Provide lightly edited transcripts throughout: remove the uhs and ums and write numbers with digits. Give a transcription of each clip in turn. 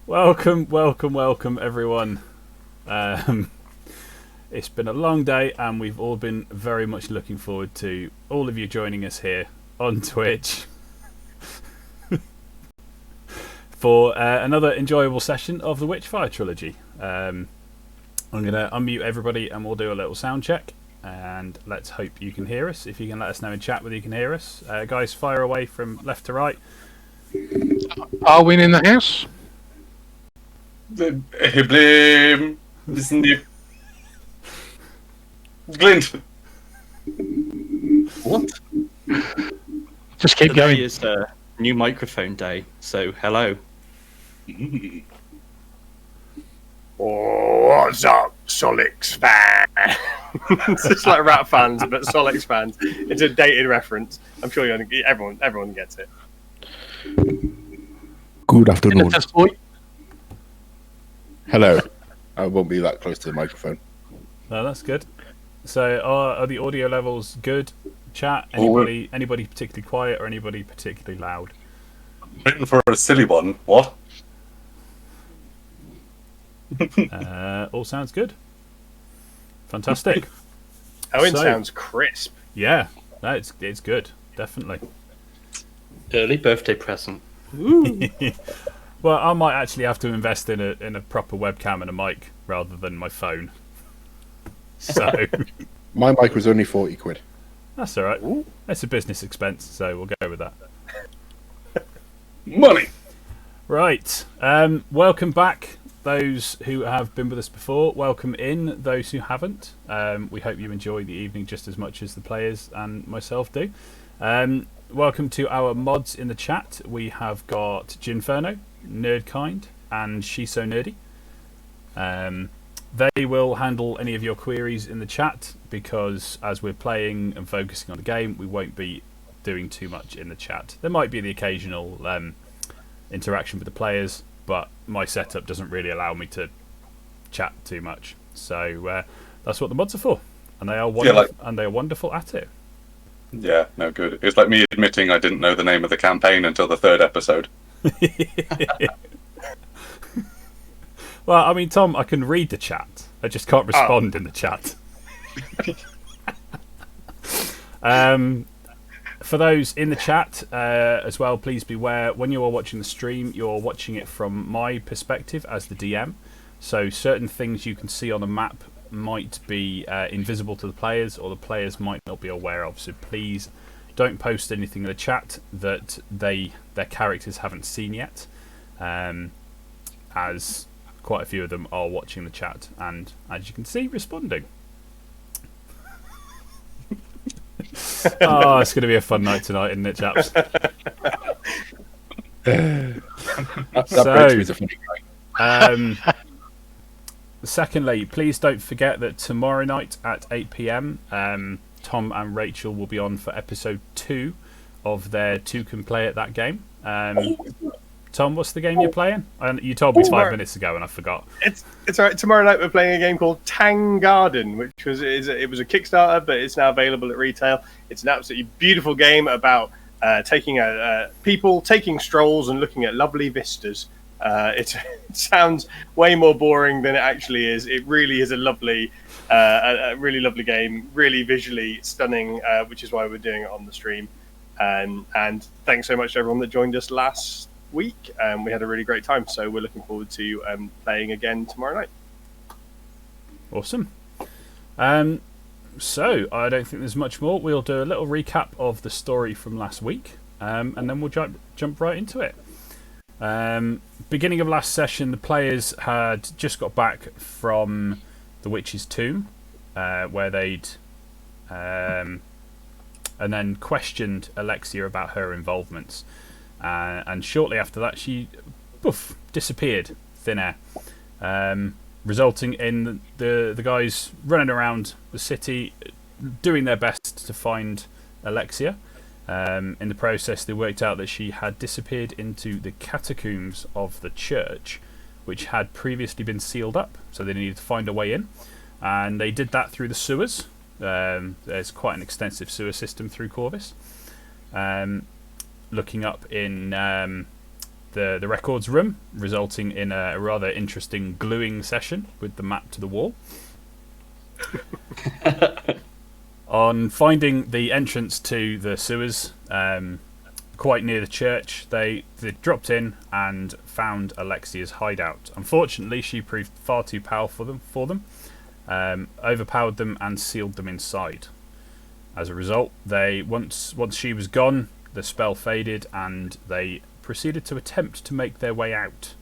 Welcome, everyone. It's been a long day, and we've all been very much looking forward to all of you joining us here on Twitch for another enjoyable session of the Witchfire Trilogy. I'm going to unmute everybody, and we'll do a little sound check. And let's hope you can hear us. If you can let us know in chat whether you can hear us. Guys, fire away from left to right. Are we in the house? Blim. Listen to Glint. What? Just keep going. Today is new microphone day, so hello. Oh, what's up, Solix fan? It's just like rap fans, but Solix fans. It's a dated reference. I'm sure everyone gets it. Good afternoon. Hello. I won't be that close to the microphone. No, that's good. So, are the audio levels good? Chat. Anybody particularly quiet or anybody particularly loud? Waiting for a silly one. What? All sounds good. Fantastic. Owen sounds crisp. Yeah, no, it's good, definitely. Early birthday present. Well, I might actually have to invest in a proper webcam and a mic rather than my phone. So My mic was only 40 quid. that's all right. It's a business expense, so we'll go with that. Money. Right. Welcome back, those who have been with us before. Welcome in, those who haven't. We hope you enjoy the evening just as much as the players and myself do. Welcome to our mods in the chat. We have got Ginferno, Nerdkind, and She's So Nerdy. They will handle any of your queries in the chat because as we're playing and focusing on the game, we won't be doing too much in the chat. There might be the occasional interaction with the players, but my setup doesn't really allow me to chat too much. So that's what the mods are for, and they are wonderful at it. Yeah, no good. It's like me admitting I didn't know the name of the campaign until the 3rd episode. Well, I mean, Tom, I can read the chat. I just can't respond in the chat. For those in the chat as well, please beware, when you are watching the stream, you're watching it from my perspective as the DM. So certain things you can see on the map might be invisible to the players, or the players might not be aware of. So please don't post anything in the chat that their characters haven't seen yet, as quite a few of them are watching the chat and, as you can see, responding. Oh, it's going to be a fun night tonight, isn't it, chaps? That breaks me to funny guy. Secondly, please don't forget that tomorrow night at 8 PM, Tom and Rachel will be on for episode 2 of their Two Can Play at That game. Tom, what's the game you're playing? You told me 5 minutes ago and I forgot. It's all right. Tomorrow night we're playing a game called Tang Garden, which was it was a Kickstarter, but it's now available at retail. It's an absolutely beautiful game about taking people taking strolls and looking at lovely vistas. It sounds way more boring than it actually is. It really is a really lovely game, really visually stunning, which is why we're doing it on the stream. And thanks so much to everyone that joined us last week. We had a really great time, so we're looking forward to playing again tomorrow night. Awesome. So I don't think there's much more. We'll do a little recap of the story from last week, and then we'll jump right into it. Beginning of last session, the players had just got back from the Witch's Tomb, where they'd and then questioned Alexia about her involvements. And shortly after that, she disappeared, thin air, resulting in the guys running around the city doing their best to find Alexia. In the process, they worked out that she had disappeared into the catacombs of the church, which had previously been sealed up, so they needed to find a way in. And they did that through the sewers. There's quite an extensive sewer system through Corvus. Looking up in the records room, resulting in a rather interesting gluing session with the map to the wall. On finding the entrance to the sewers, quite near the church, they dropped in and found Alexia's hideout. Unfortunately, she proved far too powerful for them, overpowered them and sealed them inside. As a result, once she was gone, the spell faded and they proceeded to attempt to make their way out,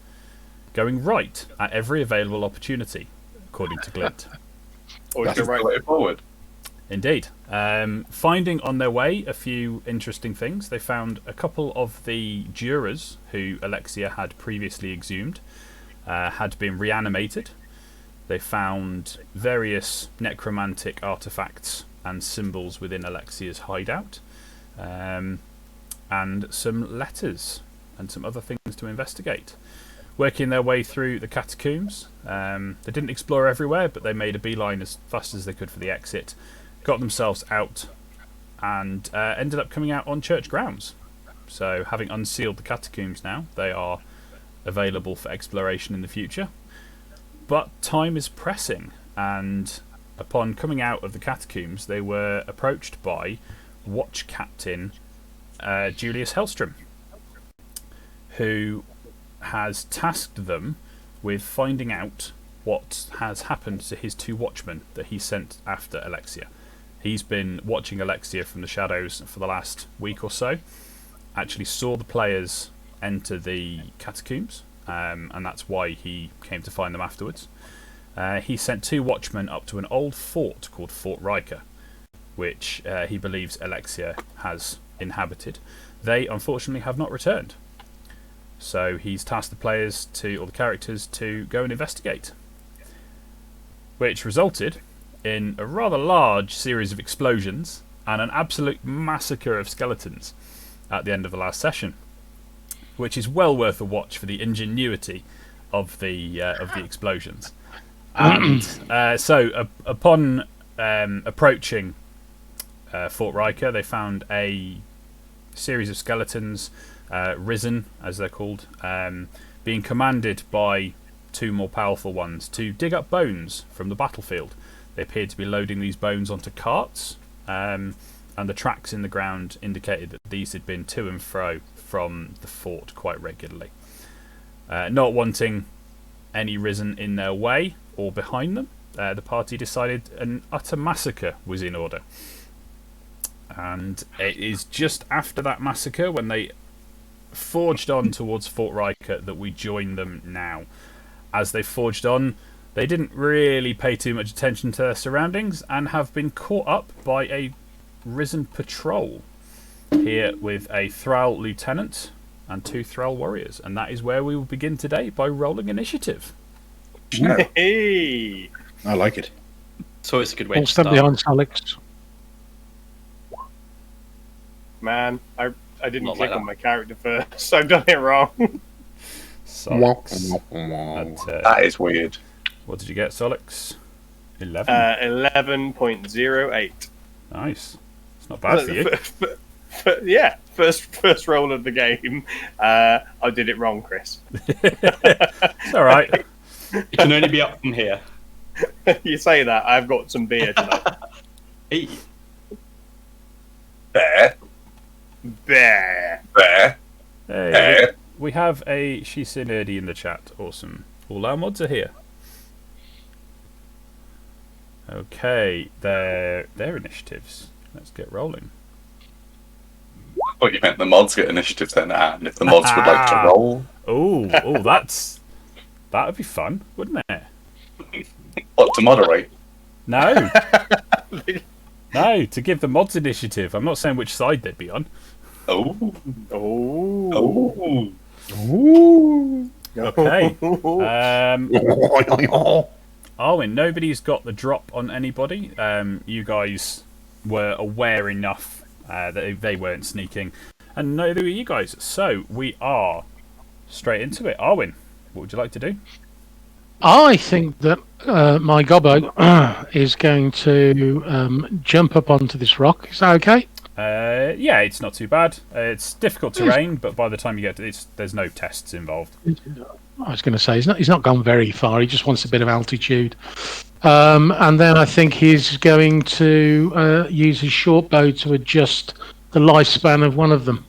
going right at every available opportunity, according to Glint. Always That's go the right. way forward. Indeed. Finding on their way a few interesting things, they found a couple of the jurors who Alexia had previously exhumed had been reanimated. They found various necromantic artifacts and symbols within Alexia's hideout, and some letters and some other things to investigate. Working their way through the catacombs, they didn't explore everywhere, but they made a beeline as fast as they could for the exit, got themselves out, and ended up coming out on church grounds. So, having unsealed the catacombs now, they are available for exploration in the future. But time is pressing, and upon coming out of the catacombs, they were approached by Watch Captain Julius Hellstrom, who has tasked them with finding out what has happened to his 2 watchmen that he sent after Alexia. He's been watching Alexia from the shadows for the last week or so, actually saw the players enter the catacombs, and that's why he came to find them afterwards. He sent 2 watchmen up to an old fort called Fort Riker, which he believes Alexia has inhabited. They unfortunately have not returned. So he's tasked the players or the characters to go and investigate, which resulted in a rather large series of explosions and an absolute massacre of skeletons at the end of the last session, which is well worth a watch for the ingenuity of the explosions. And so upon approaching Fort Riker, they found a series of skeletons, risen as they're called, being commanded by 2 more powerful ones to dig up bones from the battlefield. They appeared to be loading these bones onto carts, and the tracks in the ground indicated that these had been to and fro from the fort quite regularly. Not wanting any risen in their way or behind them, the party decided an utter massacre was in order. And it is just after that massacre, when they forged on towards Fort Riker, that we join them now. As they forged on, they didn't really pay too much attention to their surroundings and have been caught up by a risen patrol here with a Thrall lieutenant and 2 Thrall warriors. And that is where we will begin today, by rolling initiative. Hey! I like it. So it's a good way All to stand start. behind Alex. Man, I didn't Not click like on my character first, so I've done it wrong. Solix. That is weird. What did you get, Solix? 11. 11.08. Nice. It's not bad for you. Yeah, first roll of the game. I did it wrong, Chris. It's all right. It can only be up from here. You say that, I've got some beer tonight. Hey, There. Bear. There. Hey, There. we have a She's So Nerdy in the chat. Awesome. All our mods are here. Okay, their initiatives. Let's get rolling. I thought you meant the mods get initiatives then, and if the mods would like to roll. Oh, that would be fun, wouldn't it? What, to moderate? No, no, to give the mods initiative. I'm not saying which side they'd be on. Oh. Oh. Oh. Okay. Arwen, nobody's got the drop on anybody. You guys were aware enough that they weren't sneaking, and neither were you guys. So we are straight into it. Arwen, what would you like to do? I think that my gobbo is going to jump up onto this rock. Is that okay? Yeah, it's not too bad. It's difficult terrain, but by the time you get to it, there's no tests involved. I was going to say he's not gone very far. He just wants a bit of altitude, and then I think he's going to use his short bow to adjust the lifespan of one of them.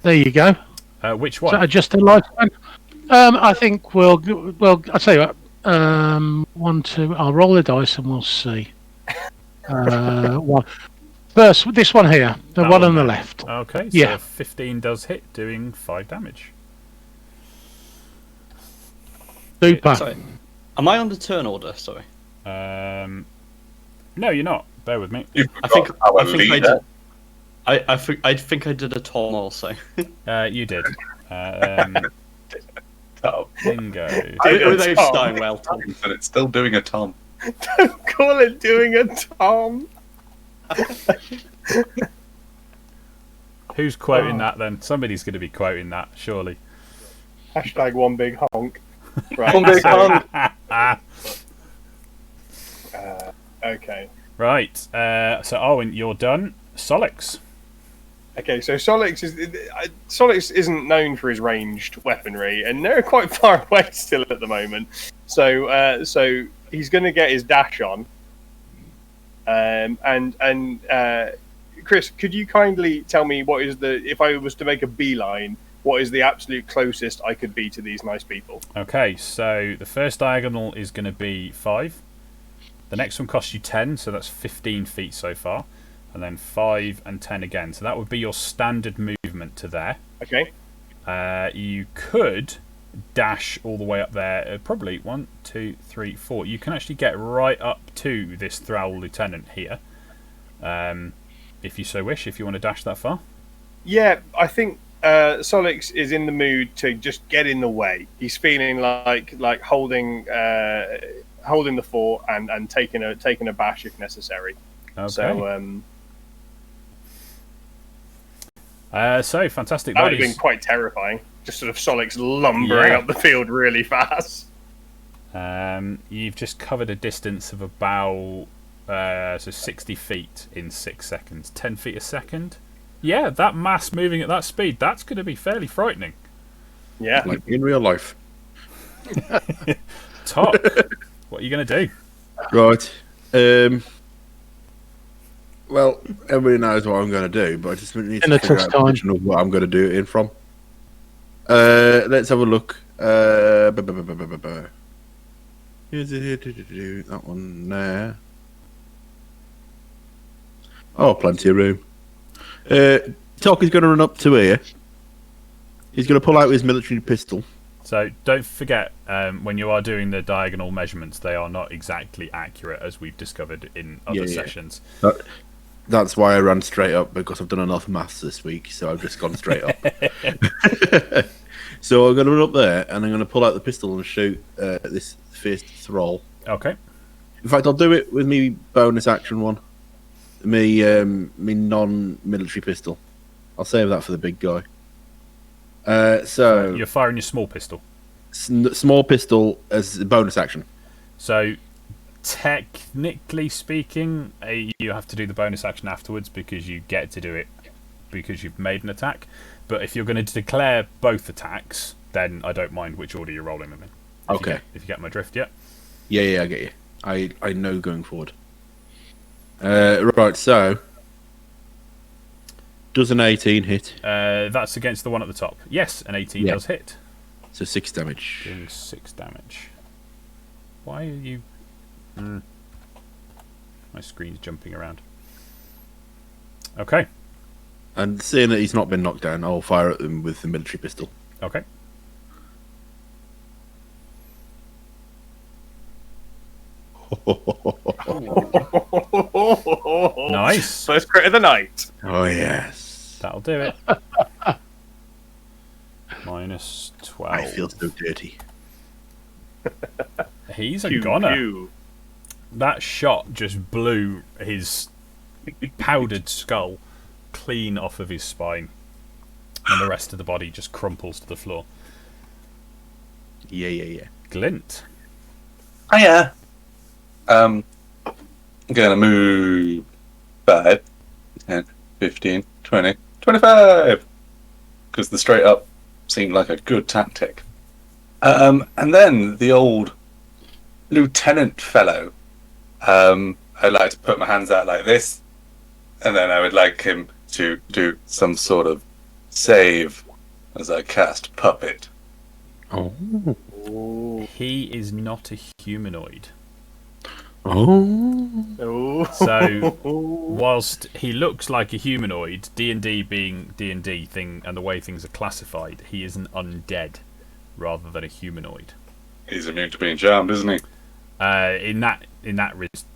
There you go. Which So one? adjust the lifespan. I think we'll. I'll tell you what. 1, 2. I'll roll the dice and we'll see. One. First, this one here, the one on the left. Okay, so Yeah. 15 does hit, doing 5 damage. Super. Sorry. Am I on the turn order? Sorry. No, you're not. Bear with me. You I think our I think I leader. did. I think I did a Tom also. You did. Tom. Bingo. Without Tom. starting well, Tom. But it's still doing a Tom. Don't call it doing a Tom. Who's quoting that then? Somebody's going to be quoting that, surely. Hashtag one big honk. Right. One big honk. Okay. Right. So Owen, you're done. Solix. Okay, so Solix isn't known for his ranged weaponry, and they're quite far away still at the moment. So he's going to get his dash on. And Chris, could you kindly tell me what is if I was to make a beeline, what is the absolute closest I could be to these nice people? Okay, so the first diagonal is going to be 5. The next one costs you 10, so that's 15 feet so far. And then 5 and 10 again. So that would be your standard movement to there. Okay. You could dash all the way up there. Probably 1, 2, 3, 4. You can actually get right up to this Thrall Lieutenant here. If you so wish, if you want to dash that far. Yeah, I think Solix is in the mood to just get in the way. He's feeling like holding the fort and taking a bash if necessary. Okay. So fantastic. that would have been quite terrifying. Just sort of Solix lumbering up the field really fast. You've just covered a distance of about 60 feet in 6 seconds. 10 feet a second. Yeah, that mass moving at that speed, that's going to be fairly frightening. Yeah. Like in real life. Top, what are you going to do? Right. Well, everybody knows what I'm going to do, but I just need to figure out the position of what I'm going to do it in from. Let's have a look. Here's it. That one there. Oh, plenty of room. Talk is going to run up to here. He's going to pull out his military pistol. So don't forget, when you are doing the diagonal measurements, they are not exactly accurate, as we've discovered in other sessions. That's why I ran straight up, because I've done enough maths this week, so I've just gone straight up. So I'm going to run up there, and I'm going to pull out the pistol and shoot this first thrall. Okay. In fact, I'll do it with me bonus action one. Me non-military pistol. I'll save that for the big guy. So you're firing your small pistol. Small pistol as a bonus action. So technically speaking, you have to do the bonus action afterwards because you get to do it because you've made an attack. But if you're going to declare both attacks, then I don't mind which order you're rolling them in. If you get my drift, yeah. Yeah, I get you. I know going forward. Right, so does an 18 hit? That's against the one at the top. Yes, an 18 does hit. So 6 damage. Doing 6 damage. Why are you... My screen's jumping around. Okay. And seeing that he's not been knocked down, I'll fire at him with the military pistol. Okay. Nice. First crit of the night. Oh, yes. That'll do it. Minus 12. I feel so dirty. He's a Pew, goner. pew. That shot just blew his powdered skull clean off of his spine. And the rest of the body just crumples to the floor. Yeah. Glint. Hiya. I'm gonna move 5, 10, 15, 20, 25. Because the straight up seemed like a good tactic. And then the old lieutenant fellow. I'd like to put my hands out like this, and then I would like him to do some sort of save as I cast Puppet. Oh. He is not a humanoid. Oh. So, whilst he looks like a humanoid, D&D being D&D thing and the way things are classified, he is an undead rather than a humanoid. He's immune to being charmed, isn't he? In that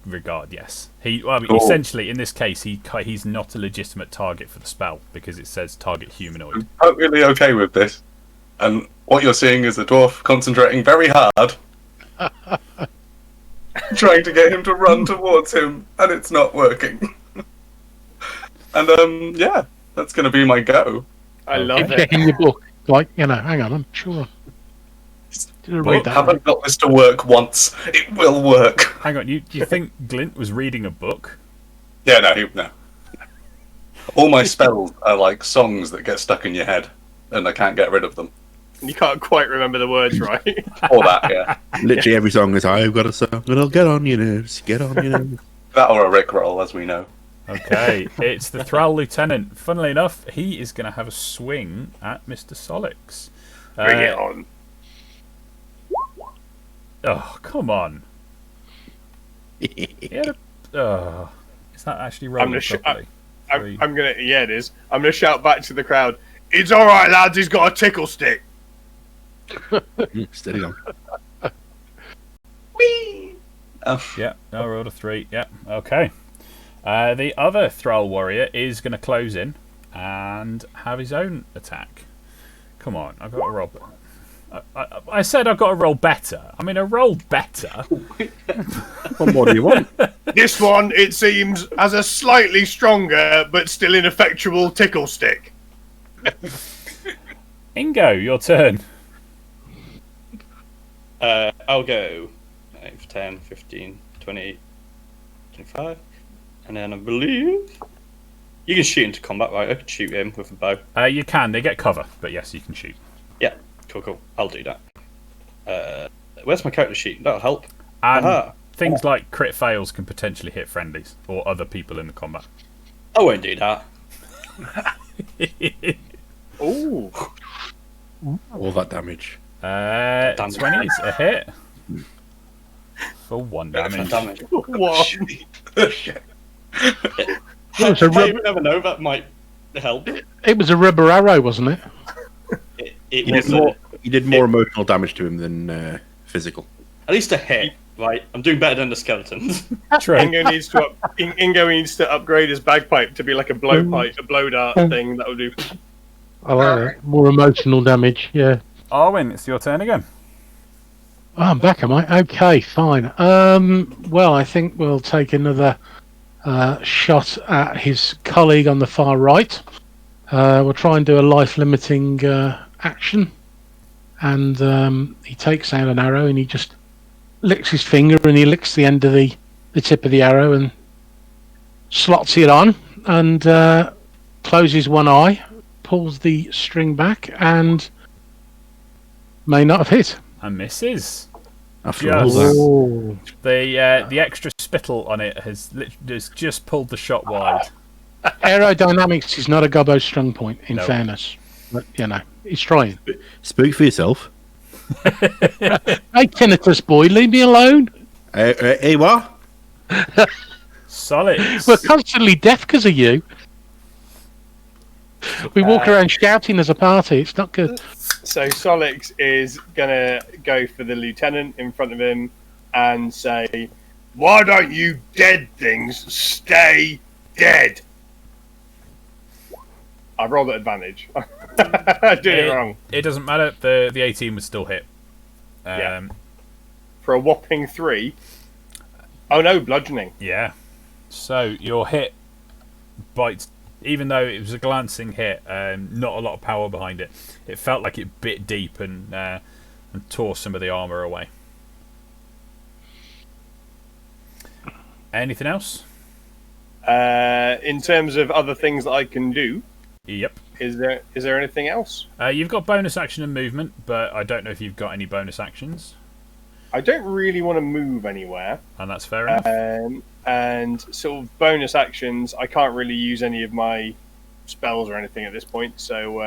regard, yes. Essentially, in this case, he's not a legitimate target for the spell because it says target humanoid. I'm totally okay with this. And what you're seeing is the dwarf concentrating very hard, trying to get him to run towards him, and it's not working. And yeah, that's going to be my go. I love it. Checking your book, like hang on, I'm sure. Did I read that? Haven't got this to work once. It will work. Hang on, you think Glint was reading a book? Yeah, no. All my spells are like songs that get stuck in your head, and I can't get rid of them. You can't quite remember the words, right? Or that, yeah. Literally every song is I've got a song and I'll get on your nerves, get on your nerves. That or a Rickroll, as we know. Okay, it's the Thrall Lieutenant. Funnily enough, he is going to have a swing at Mr. Solix. Bring it on. Oh, come on. Is that actually rolling properly? I'm gonna. Yeah, it is. I'm gonna shout back to the crowd. It's all right, lads. He's got a tickle stick. Steady on. Whee! Oh. Yeah, I rolled a 3. Yeah, okay. The other Thrall Warrior is going to close in and have his own attack. Come on, I've got to roll. I said I've got to roll better. I mean, I rolled better. What more do you want? This one, it seems, has a slightly stronger but still ineffectual tickle stick. Ingo, your turn. I'll go 8, 10, 15, 20, 25. And then I believe you can shoot into combat, right? I can shoot him with a bow. You can. They get cover, but yes, you can shoot. Yeah, cool. I'll do that. Where's my character sheet? That'll help. And things like crit fails can potentially hit friendlies or other people in the combat. I won't do that. Ooh. All that damage. 20 is a hit. For 1 damage. What? You never know, that might help. It was a rubber arrow, wasn't it? You did more emotional damage to him than physical. At least a hit, right? I'm doing better than the skeletons. True. Ingo needs to upgrade his bagpipe to be like a blowpipe, a blow dart thing. That would do. I like that. More emotional damage, yeah. Arwen, it's your turn again. Oh, I'm back, am I? Okay, fine. Well, I think we'll take another shot at his colleague on the far right. We'll try and do a life-limiting action. And he takes out an arrow and he just licks his finger and he licks the end of the tip of the arrow and slots it on and closes one eye, pulls the string back and may not have hit. And misses. After all that. Oh. The extra spittle on it has just pulled the shot wide. Aerodynamics is not a gobbo strong point, in No. fairness. But, he's trying. Speak for yourself. Hey, tinnitus boy, leave me alone. Hey, what? Solid. We're constantly deaf because of you. We walk around shouting as a party. It's not good. So Solix is gonna go for the lieutenant in front of him and say, "Why don't you dead things stay dead?" I rolled at advantage. I did it wrong. It doesn't matter. The 18 was still hit. Yeah. For a whopping 3. Oh no, bludgeoning. Yeah. So your hit bites, even though it was a glancing hit, not a lot of power behind it. It felt like it bit deep and tore some of the armour away. Anything else? In terms of other things that I can do, Yep. is there anything else? You've got bonus action and movement, but I don't know if you've got any bonus actions. I don't really want to move anywhere. And that's fair enough. And sort of bonus actions, I can't really use any of my spells or anything at this point, so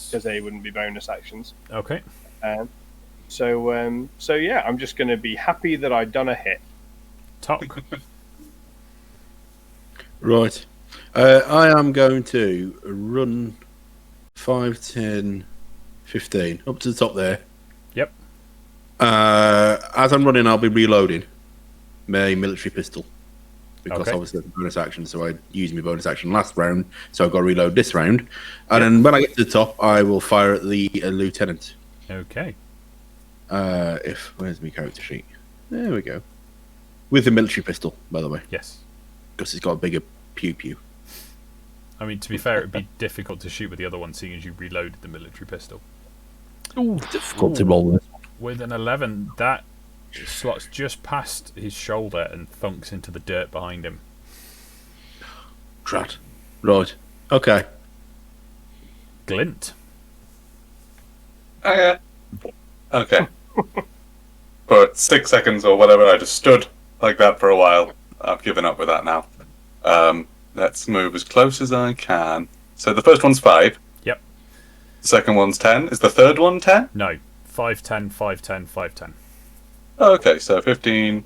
because they wouldn't be bonus actions. Okay. So yeah, I'm just going to be happy that I'd done a hit. Talk. Right. I am going to run 5, 10, 15 up to the top there. Yep. As I'm running, I'll be reloading my military pistol because Okay. obviously it's a bonus action. So I used my bonus action last round, so I've got to reload this round. And then when I get to the top, I will fire at the lieutenant. Okay. Where's my character sheet? There we go. With the military pistol, by the way, Yes. because it's got a bigger pew pew. I mean, to be fair, it'd be difficult to shoot with the other one, seeing as you reloaded the military pistol. Difficult to roll this. With an 11, that slots just past his shoulder and thunks into the dirt behind him. Drat. Right. Okay. Glint. Oh, yeah. Okay. For 6 seconds or whatever, I just stood like that for a while. I've given up with that now. Let's move as close as I can. So the first one's 5. Yep. The second one's 10. Is the third one 10? No. 5, 10, 5, 10, 5, 10. Okay, so 15,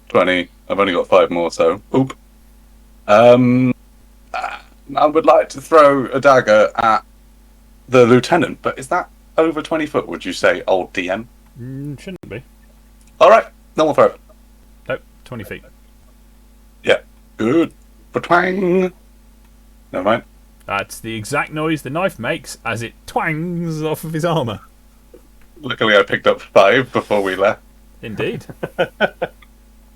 20. I've only got 5 more, so oop. I would like to throw a dagger at the lieutenant, but is that over 20 foot, would you say, old DM? Shouldn't be. Alright, no more throw. Nope, 20 feet. Yeah, good. Twang. Never mind. That's the exact noise the knife makes as it twangs off of his armour. Luckily, I picked up 5 before we left. Indeed.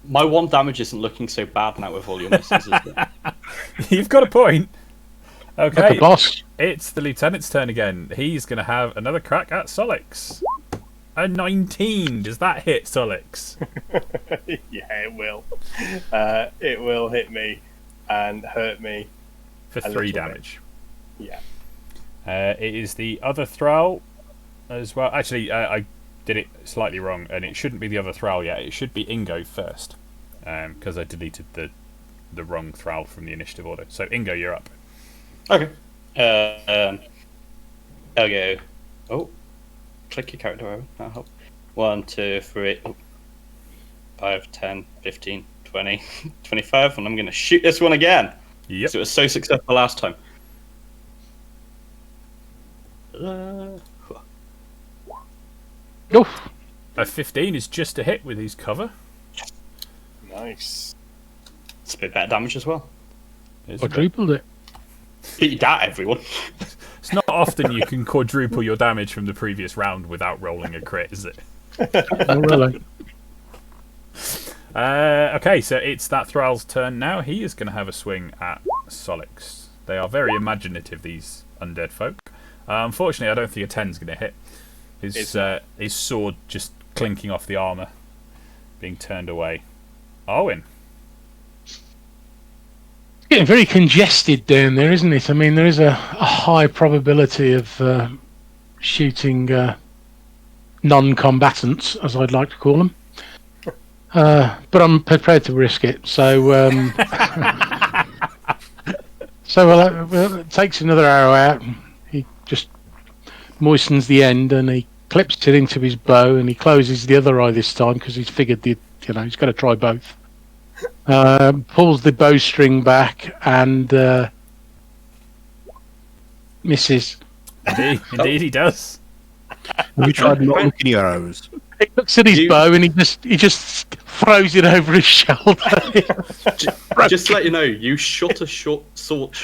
My 1 damage isn't looking so bad now with all your misses, is it? You've got a point. Like Okay, a boss. it's the lieutenant's turn again. He's going to have another crack at Solix. A 19. Does that hit Solix? Yeah, it will. It will hit me and hurt me. For A 3 little bit. damage. Yeah. It is the other Thrall as well. Actually, I did it slightly wrong, and it shouldn't be the other Thrall yet. It should be Ingo first, because I deleted the wrong Thrall from the initiative order. So, Ingo, you're up. Okay. I'll go. Oh, click your character over. That'll help. 1, 2, 3, 5, 10, 15, 20, 25, and I'm going to shoot this one again. Yep. So it was so successful last time. Oof. A 15 is just a hit with his cover. Nice. It's a bit better damage as well. Quadrupled it. Beat that, everyone. It's not often you can quadruple your damage from the previous round without rolling a crit, is it? Oh, really? Okay, so it's that Thrall's turn now. He is going to have a swing at Solix. They are very imaginative, these undead folk. Unfortunately, I don't think a 10's going to hit. His sword just clinking off the armour, being turned away. Owen. It's getting very congested down there, isn't it? I mean, there is a high probability of shooting non-combatants, as I'd like to call them. But I'm prepared to risk it. So, it takes another arrow out. He just moistens the end and he clips it into his bow and he closes the other eye this time because he's figured he's got to try both. Pulls the bowstring back and misses. Indeed he does. Have you tried not looking at your arrows? He looks at his bow and he just throws it over his shoulder. Just to let you know, you shot a short sword.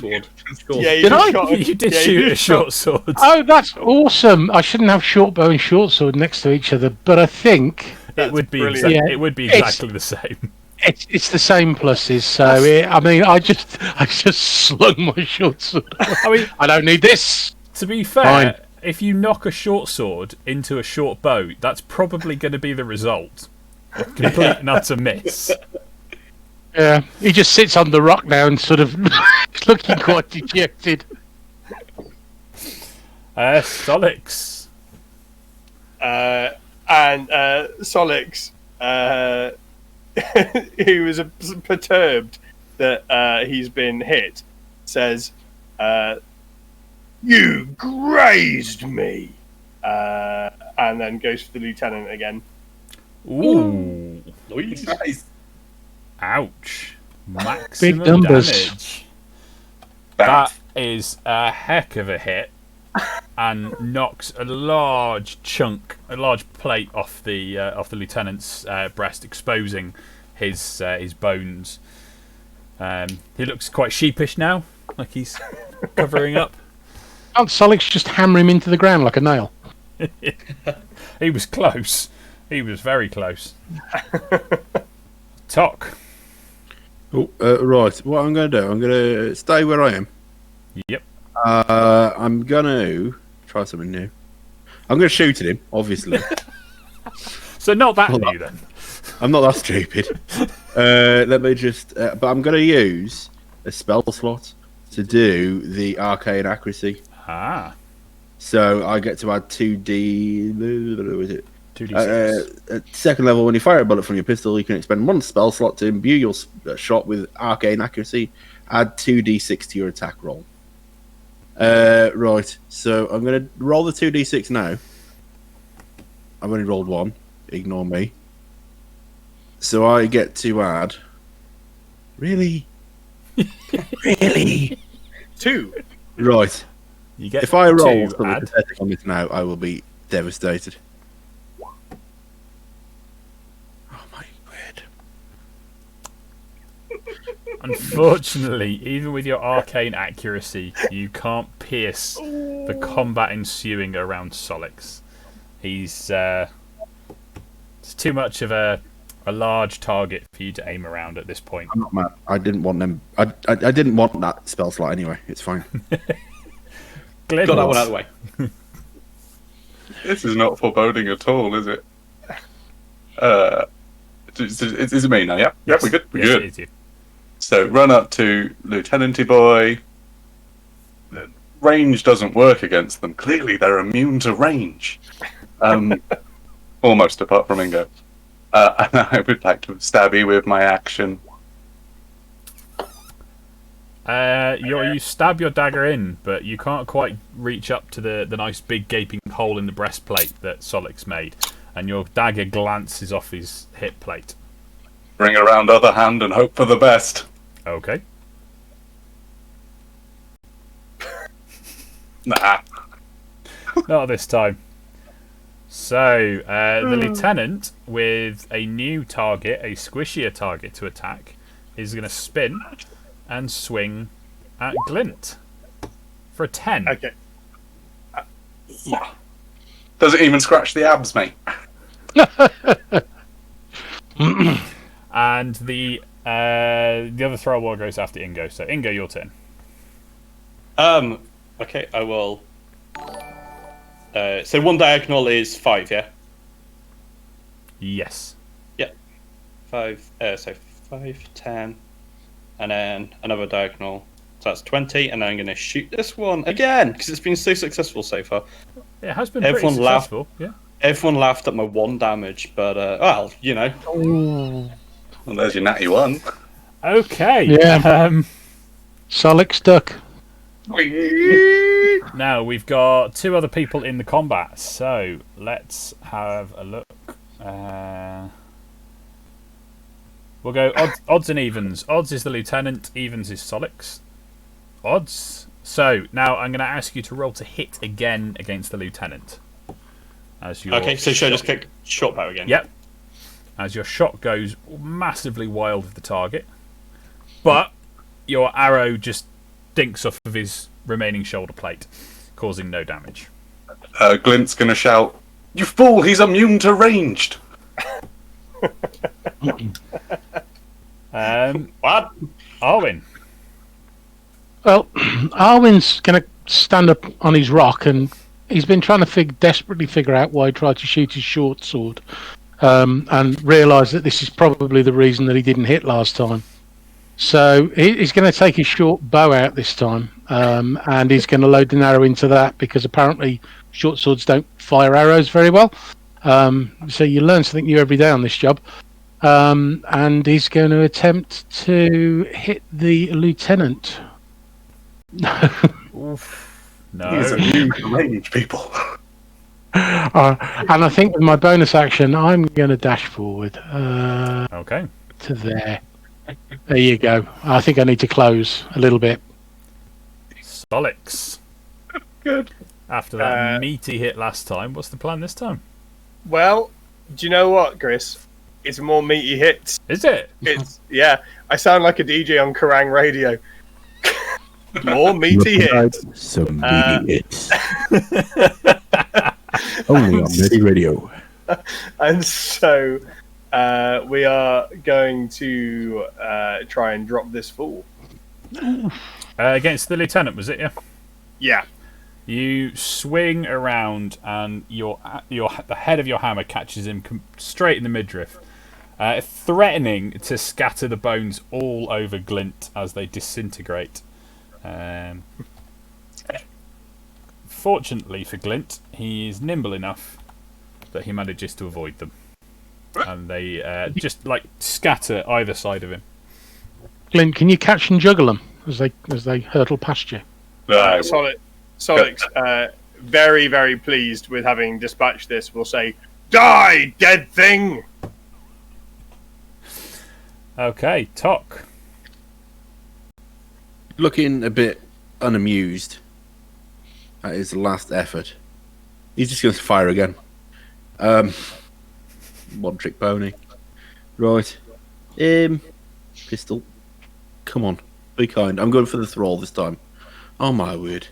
Yeah, Did I? You did shoot a short sword. Oh, that's awesome! I shouldn't have short bow and short sword next to each other, but I think It would be brilliant. Yeah. it would be It's- exactly the same. it's the same pluses. So I just slung my short sword. I mean, I don't need this. to be fair, Fine. if you knock a short sword into a short bow, that's probably going to be the result. A complete and utter miss. Yeah, he just sits on the rock now and sort of looking quite dejected. Solix. And Solix, who was perturbed that he's been hit, says, "You grazed me," and then goes for the lieutenant again. Ooh. Nice. Ouch. Maximum Big numbers. damage. Bam. That is a heck of a hit, and knocks a large plate off the lieutenant's breast, exposing his bones. He looks quite sheepish now, like he's covering up. Can't Solix just hammer him into the ground like a nail? He was close. He was very close. Tok. Oh, right. What I'm going to do, I'm going to stay where I am. Yep. I'm going to try something new. I'm going to shoot at him, obviously. So not that Hold new on. then. I'm not that stupid. Let me just... but I'm going to use a spell slot to do the arcane accuracy. Ah. So I get to add 2d... What is it? 2d6. At second level, when you fire a bullet from your pistol, you can expend one spell slot to imbue your shot with arcane accuracy. Add 2d6 to your attack roll. Right, so I'm going to roll the 2d6 now. I've only rolled one. Ignore me. So I get to add... Really? Really? 2. Right. You get If I roll to something add. pathetic on this now, I will be devastated. Oh my word. Unfortunately, even with your arcane accuracy, you can't pierce the combat ensuing around Solix. He's it's too much of a large target for you to aim around at this point. I'm not mad. I didn't want them. I didn't want that spell slot anyway. It's fine. Glenn, Got that one out of the way. This is not foreboding at all, is it? Is it me now? Yep. Yep, we're good. We're Yes, good. it is you. So run up to Lieutenanty Boy. The range doesn't work against them. Clearly, they're immune to range. Almost, apart from Ingo. And I would like to stab you with my action. You stab your dagger in, but you can't quite reach up to the nice big gaping hole in the breastplate that Solix made, and your dagger glances off his hip plate. Bring around other hand and hope for the best. Okay. Nah. Not this time. So, the lieutenant, with a new target, a squishier target to attack, is going to spin and swing at Glint for a 10. Okay. Doesn't even scratch the abs, mate. And the other throw wall goes after Ingo. So, Ingo, your turn. Okay, I will. So one diagonal is 5, yeah? Yes. 5, so 5, 10, and then another diagonal. So that's 20, and then I'm going to shoot this one again, because it's been so successful so far. It has been pretty Everyone laughed. successful. Yeah. Everyone laughed at my 1 damage, but, well, you know. Well, there's your natty one. Okay. Yeah. Solix duck. Now we've got 2 other people in the combat, so let's have a look. We'll go odds and evens. Odds is the lieutenant, evens is Solix. Odds. So now I'm going to ask you to roll to hit again against the lieutenant. As your Okay, so should I just click short bow again? Yep. As your shot goes massively wild of the target, but your arrow just dinks off of his remaining shoulder plate, causing no damage. Glint's gonna shout, "You fool! He's immune to ranged." What? Arwen. Well, Arwen's going to stand up on his rock, and he's been trying to desperately figure out why he tried to shoot his short sword, and realise that this is probably the reason that he didn't hit last time. So he's going to take his short bow out this time, and he's going to load an arrow into that because apparently short swords don't fire arrows very well. So you learn something new every day on this job. And he's going to attempt to hit the lieutenant. Oof. He's No. immune to range, people. And I think with my bonus action, I'm going to dash forward Okay. to there. There you go. I think I need to close a little bit. Solix. Good. After that meaty hit last time, what's the plan this time? Well, do you know what, Chris? It's more meaty hits. Is it? It's I sound like a DJ on Kerrang radio. More meaty hits. Some meaty hits. Only on Ready Radio. And so we are going to try and drop this fool. Against the lieutenant, was it? Yeah. Yeah. You swing around, and the head of your hammer catches him straight in the midriff, threatening to scatter the bones all over Glint as they disintegrate. Fortunately for Glint, he is nimble enough that he manages to avoid them, and they just like scatter either side of him. Glint, can you catch and juggle them as they hurtle past you? No, Solix, very, very pleased with having dispatched this, will say, "Die, dead thing!" Okay, Tok. Looking a bit unamused at his last effort, he's just going to fire again. One trick pony. Right. Pistol. Come on. Be kind. I'm going for the thrall this time. Oh my word.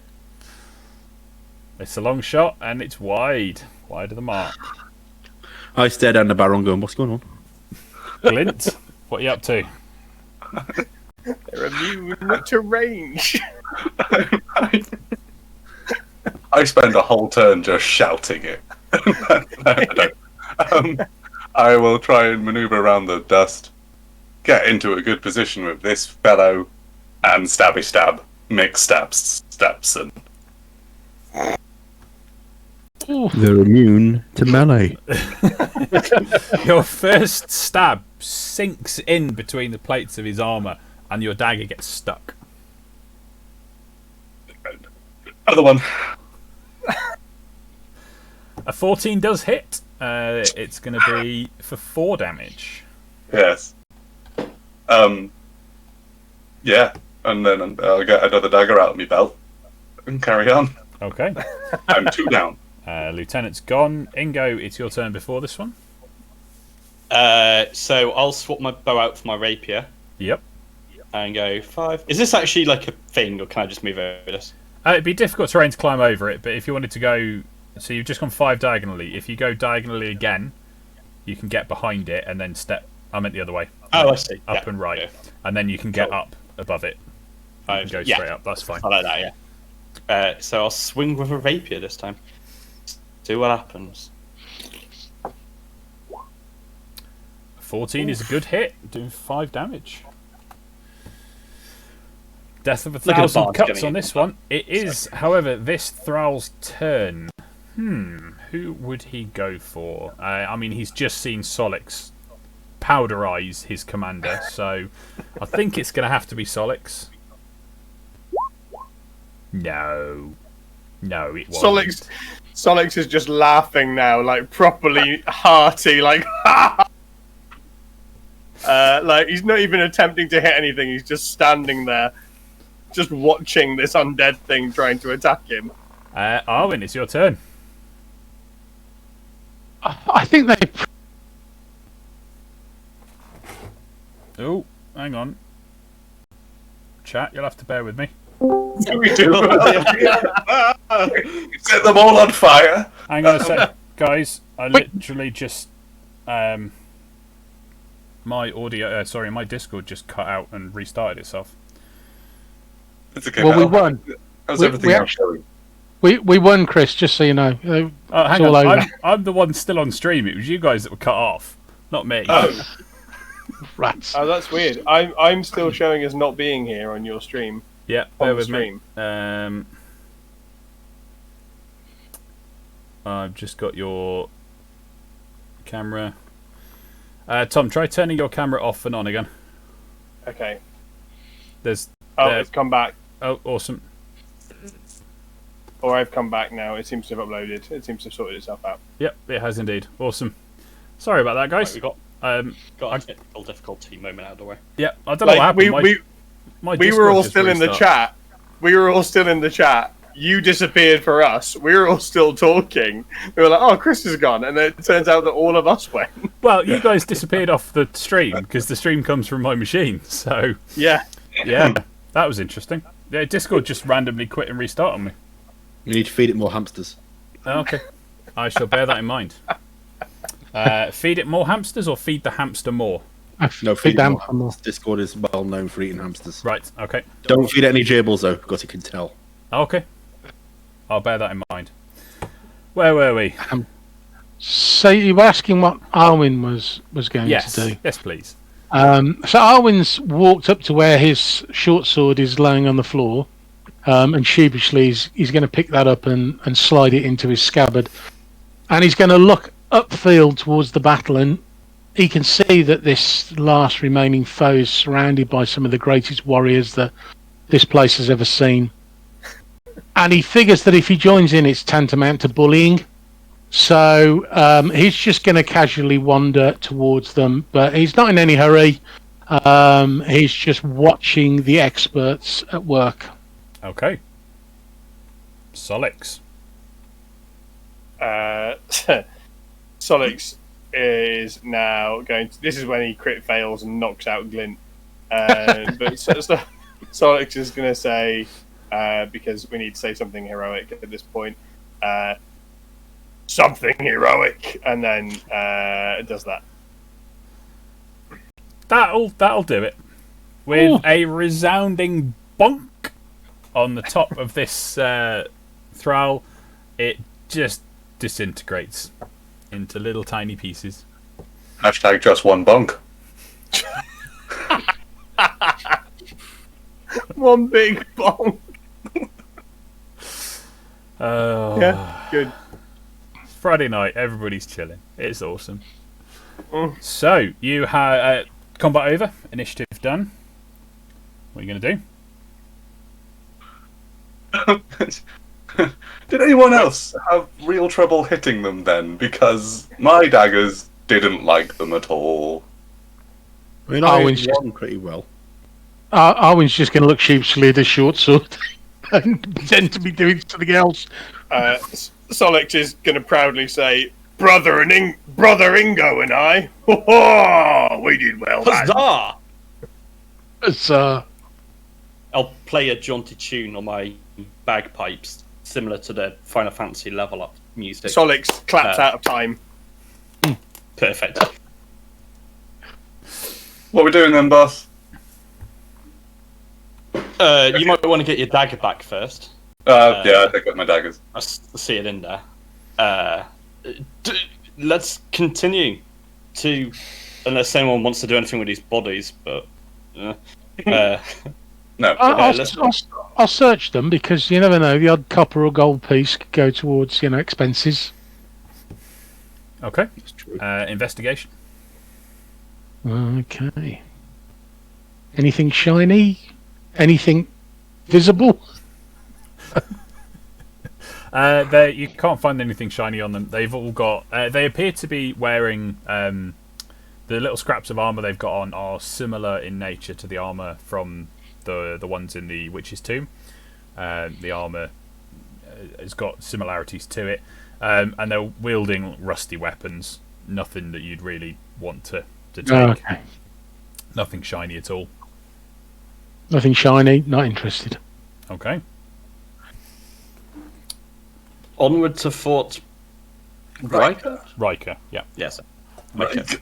It's a long shot, and it's wide of the mark. I stare down the barrel going, what's going on? Glint, what are you up to? They're immune to range. I spend a whole turn just shouting it. I will try and maneuver around the dust, get into a good position with this fellow, and stabby stab, mix steps, and They're immune to melee. Your first stab sinks in between the plates of his armour, and your dagger gets stuck. other one. A 14 does hit. It's going to be for 4 damage. Yes. Yeah, and then I'll get another dagger out of my belt and carry on. Okay. I'm 2 down. Lieutenant's gone. Ingo, it's your turn before this one. So I'll swap my bow out for my rapier Yep. and go 5. Is this actually like a thing, or can I just move over this? It'd be difficult terrain to climb over it, but if you wanted to go... So you've just gone 5 diagonally. If you go diagonally again, you can get behind it and then step... I meant the other way. Oh, I see. Up and right. Yeah. And then you can get Cool. up above it. You can go Yeah. straight up. That's fine. I like that, yeah. So I'll swing with a rapier this time. See what happens. 14 is a good hit, doing 5 damage. Death of 1,000 Bard's cuts getting on it. this one. It is, however, this Thrall's turn. Who would he go for? I mean, he's just seen Solix powderize his commander, so I think it's going to have to be Solix. No, it wasn't. Solix is just laughing now, like properly hearty, like like he's not even attempting to hit anything. He's just standing there, just watching this undead thing trying to attack him. Arwen, it's your turn. I think they. Oh, hang on. Chat, you'll have to bear with me. We do. Set them all on fire. Hang on a sec, guys. I literally just my audio. Sorry, my Discord just cut out and restarted itself. It's okay. Well, we won. How's we everything else actually- going? We won, Chris. Just so you know. Oh, hang all on. over. I'm the one still on stream. It was you guys that were cut off, not me. Oh. Rats. Oh, that's weird. I'm still showing as not being here on your stream. Yeah, On bear the with stream. me. I've just got your camera. Tom, try turning your camera off and on again. Okay. There's. It's come back. Oh, awesome. Or I've come back now. It seems to have uploaded. It seems to have sorted itself out. Yep, it has indeed. Awesome. Sorry about that, guys. Right, we got a technical difficulty moment out of the way. Yeah, I don't know what happened. My we Discord were all just still in the restarted. chat. We were all still in the chat. You disappeared for us. We were all still talking. We were like, "Oh, Chris is gone," and then it turns out that all of us went. Well, you guys disappeared off the stream because the stream comes from my machine. So Yeah. yeah, that was interesting. Yeah, Discord just randomly quit and restart on me. We need to feed it more hamsters. Okay, I shall bear that in mind. Feed it more hamsters or feed the hamster more? No, feed feed it them more for more. hamsters. Discord is well known for eating hamsters. Right. Okay. Don't feed it any gerbils though, because it can tell. Okay. I'll bear that in mind. Where were we? So you were asking what Arwen was going Yes. to do. Yes, please. So Arwen's walked up to where his short sword is laying on the floor, and sheepishly he's going to pick that up and slide it into his scabbard, and he's going to look upfield towards the battle, and he can see that this last remaining foe is surrounded by some of the greatest warriors that this place has ever seen. And he figures that if he joins in, it's tantamount to bullying. So he's just going to casually wander towards them, but he's not in any hurry. He's just watching the experts at work. Okay. Solix. Solix is now going to... This is when he crit fails and knocks out Glint. But Solix is going to say, because we need to say something heroic at this point, something heroic, and then does that. That'll do it. With a resounding bonk on the top of this thrall, it just disintegrates into little tiny pieces. Hashtag just one bonk. One big bomb. Oh, Yeah, good. Friday night, everybody's chilling. It's awesome. So, you have combat over, initiative done. What are you going to do? Did anyone else have real trouble hitting them then? Because my daggers didn't like them at all. I mean, I Arwen's won pretty well. Arwen's just going to look sheepishly at his short sword and pretend to be doing something else. Solix is going to proudly say, Brother Ingo and I, we did well. man." Huzzah! It's, I'll play a jaunty tune on my bagpipes, similar to the Final Fantasy level up music. Solix claps out of time. Perfect. What are we doing then, boss? You might want to get your dagger back first. Yeah, I pick up my daggers. I see it in there. Let's continue to, unless anyone wants to do anything with these bodies, but No. I'll search them because you never know. The odd copper or gold piece could go towards expenses. Okay. Investigation. Okay. Anything shiny? Anything visible? You can't find anything shiny on them. They've all got. They appear to be wearing the little scraps of armor they've got on are similar in nature to the armor from the ones in the Witch's Tomb. The armor has got similarities to it, and they're wielding rusty weapons. Nothing that you'd really want to take. Okay. Nothing shiny at all. Nothing shiny. Not interested. Okay. onward to Fort Riker? Riker, yeah. Yes. Right.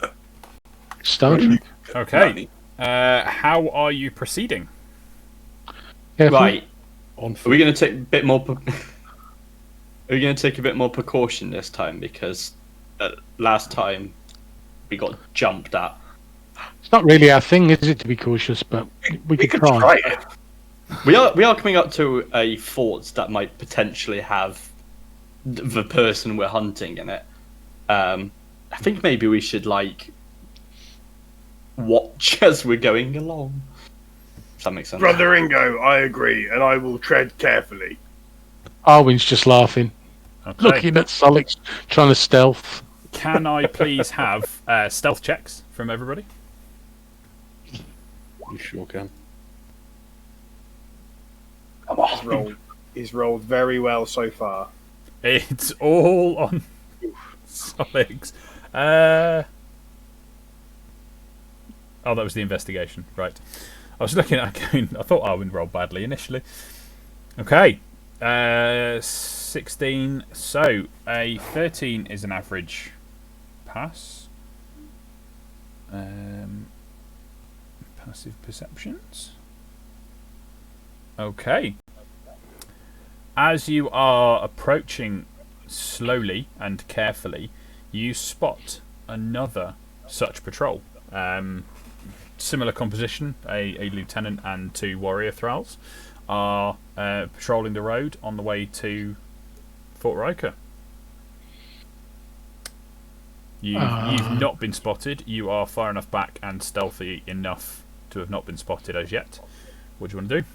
Star Trek. Okay. How are you proceeding? Careful. Right. Are we going to take a bit more? Are we going to take a bit more precaution this time because last time we got jumped at It's not really our thing, is it, to be cautious? But we could try. it. We are coming up to a fort that might potentially have the person we're hunting in it. I think maybe we should watch as we're going along. Does that make sense? Brother Ingo, I agree, and I will tread carefully. Arwin's just laughing, Okay. looking at Solix trying to stealth. Can I please have stealth checks from everybody? You sure can. Come on. He's rolled very well so far. It's all on Solix. Oh, that was the investigation. Right. I was looking at it going, I thought Arwen rolled badly initially. Okay. 16. So, a 13 is an average pass. Passive perceptions. Okay. As you are approaching slowly and carefully, you spot another such patrol. Similar composition, a lieutenant and 2 warrior thralls are patrolling the road on the way to Fort Riker. You've not been spotted. You are far enough back and stealthy enough to have not been spotted as yet. What do you want to do?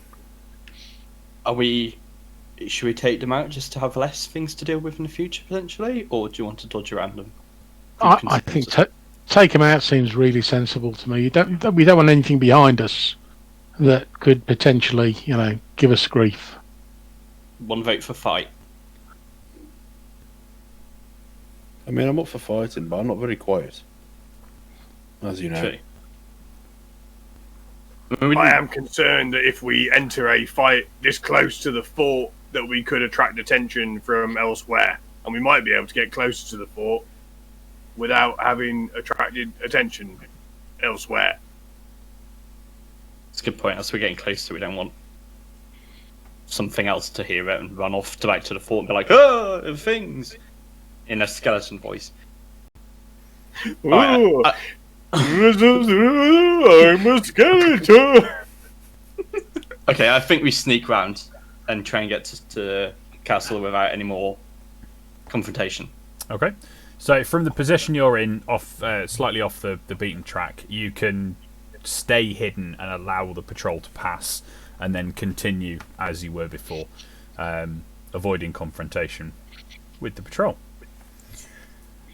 Should we take them out just to have less things to deal with in the future potentially, or do you want to dodge around them? I think take them out seems really sensible to me. We don't want anything behind us that could potentially, give us grief. One vote for fight. I mean, I'm up for fighting, but I'm not very quiet. As you know. True. I am concerned that if we enter a fight this close to the fort, that we could attract attention from elsewhere, and we might be able to get closer to the fort without having attracted attention elsewhere. That's a good point. As we're getting closer, we don't want something else to hear it and run off back to the fort and be like, "Oh, things!" in a skeleton voice. Ooh, I'm a skeleton. Okay, I think we sneak round and try and get to the castle without any more confrontation. Okay. So from the position you're in, slightly off the beaten track, you can stay hidden and allow the patrol to pass, and then continue as you were before, avoiding confrontation with the patrol.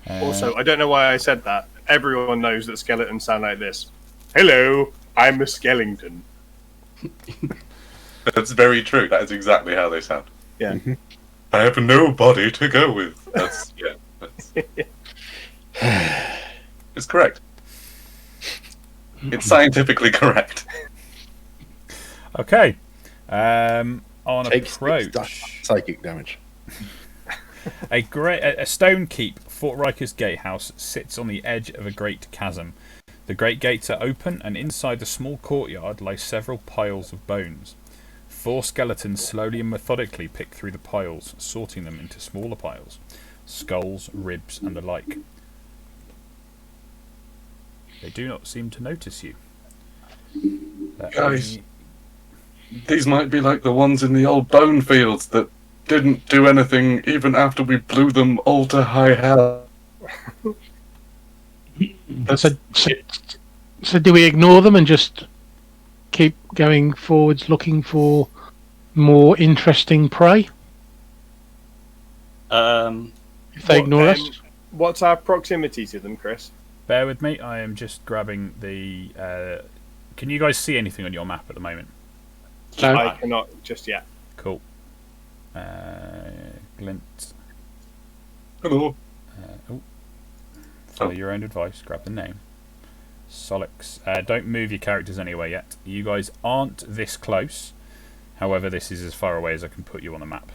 Also, I don't know why I said that. Everyone knows that skeletons sound like this. Hello, I'm a skeleton. That's very true. That is exactly how they sound. Yeah. I have nobody to go with. That's it's correct. It's scientifically correct. Okay. On Take approach, psychic damage. a stone keep, Fort Riker's gatehouse, sits on the edge of a great chasm. The great gates are open, and inside the small courtyard lie several piles of bones. 4 skeletons slowly and methodically pick through the piles, sorting them into smaller piles. Skulls, ribs, and the like. They do not seem to notice you. Guys, these might be like the ones in the old bone fields that didn't do anything even after we blew them all to high hell. So do we ignore them and just keep going forwards looking for more interesting prey if they ignore us? What's our proximity to them, Chris? Bear with me, I am just grabbing the... can you guys see anything on your map at the moment? No. I cannot just yet. Cool. Glint. Hello. Follow your own advice, grab the name. Solix. Don't move your characters anywhere yet. You guys aren't this close. However, this is as far away as I can put you on the map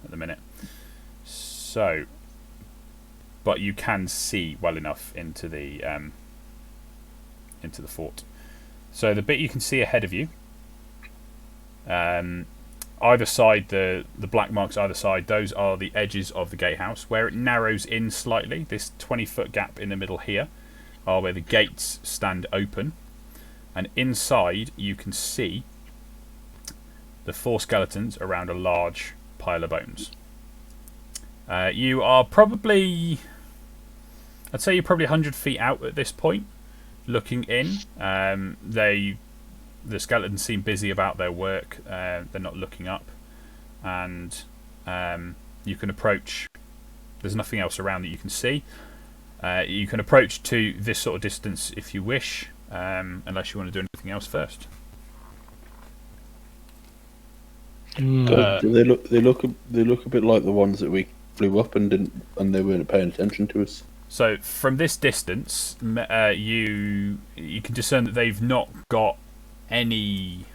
at the minute. So, but you can see well enough into the fort. So the bit you can see ahead of you, either side, the black marks either side, those are the edges of the gatehouse. Where it narrows in slightly, this 20-foot gap in the middle here, are where the gates stand open, and inside you can see the 4 skeletons around a large pile of bones. You are probably, I'd say you're probably 100 feet out at this point, looking in. The skeletons seem busy about their work. They're not looking up, and you can approach. There's nothing else around that you can see. You can approach to this sort of distance if you wish, unless you want to do anything else first. Do they look a bit like the ones that we flew up and they weren't paying attention to us. So from this distance, you can discern that they've not got any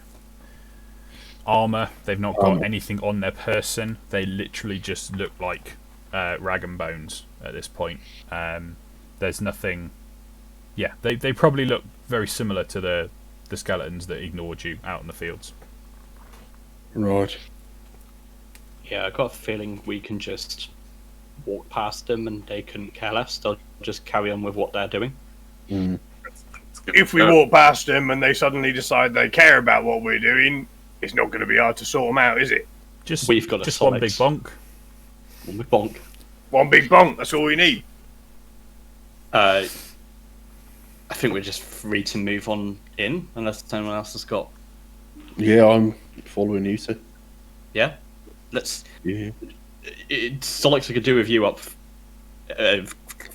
armor. They've not got anything on their person. They literally just look like rag and bones at this point. There's nothing. Yeah, they probably look very similar to the skeletons that ignored you out in the fields. Right. Yeah, I got a feeling we can just walk past them and they couldn't care less. They'll just carry on with what they're doing. Mm. If we walk past them and they suddenly decide they care about what we're doing, it's not going to be hard to sort them out, is it? We've got just one big bonk. One big bonk. One big bonk, that's all we need. I think we're just free to move on in, unless anyone else has got... Yeah, I'm following you, sir. Yeah? Let's... Yeah. Solix could do with you up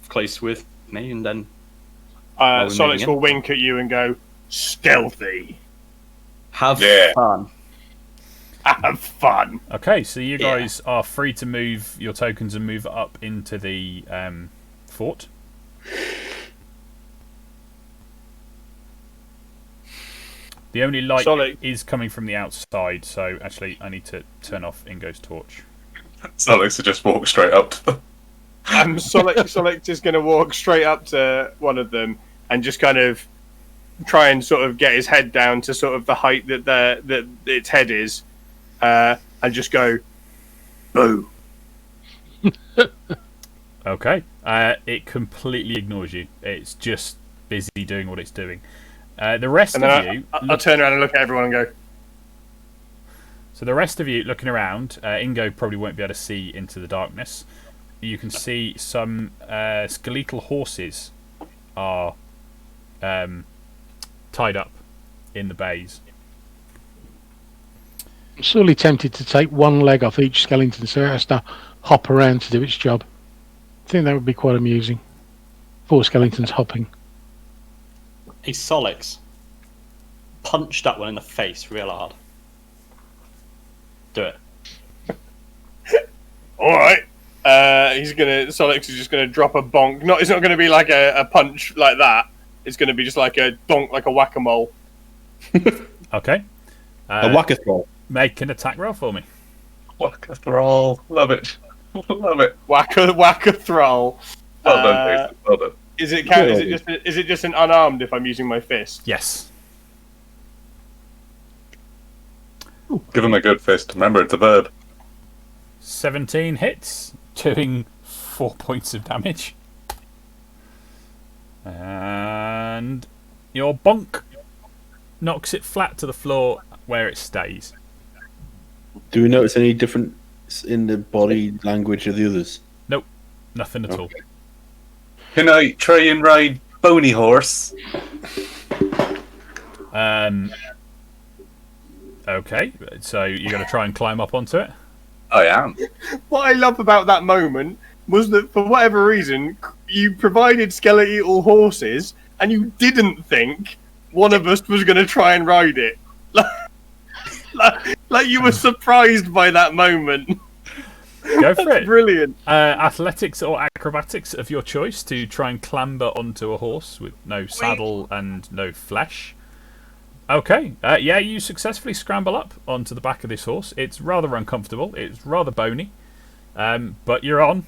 close with me, and then... Solix will wink at you and go, stealthy. Have fun. Have fun. Okay, so you guys are free to move your tokens and move up into the fort. The only light is coming from the outside, so actually I need to turn off Ingo's torch. Solix will just walk straight up to them. Solix is going to walk straight up to one of them and just kind of try and sort of get his head down to sort of the height that its head is, and just go, boo. Okay. It completely ignores you. It's just busy doing what it's doing. The rest of you... I'll turn around and look at everyone and go... So the rest of you looking around, Ingo probably won't be able to see into the darkness. You can see some skeletal horses are tied up in the bays. I'm sorely tempted to take one leg off each skeleton so it has to hop around to do its job. I think that would be quite amusing. 4 skeletons hopping. Hey, Solix. Punch that one in the face real hard. Do it. Alright. Solix is just gonna drop a bonk. It's not gonna be like a punch like that. It's gonna be just like a bonk, like a whack-a-mole. Okay. A whack-a-throw. Make an attack roll for me. Whack-a-throw. Love it. Love it. Whack-a-throw. Well done, Jason. Well done. Is it just an unarmed if I'm using my fist? Yes. Give him a good fist. Remember, it's a verb. 17 hits, doing 4 points of damage. And your bonk knocks it flat to the floor where it stays. Do we notice any difference in the body language of the others? Nope, nothing at all. Can I try and ride Bony Horse? Okay, so you're going to try and climb up onto it? I am. What I love about that moment was that for whatever reason, you provided skeletal horses and you didn't think one of us was going to try and ride it. Like you were surprised by that moment. Go for it. Brilliant. Athletics or acrobatics of your choice to try and clamber onto a horse with no saddle and no flesh. Okay, yeah, you successfully scramble up onto the back of this horse. It's rather uncomfortable. It's rather bony, but you're on.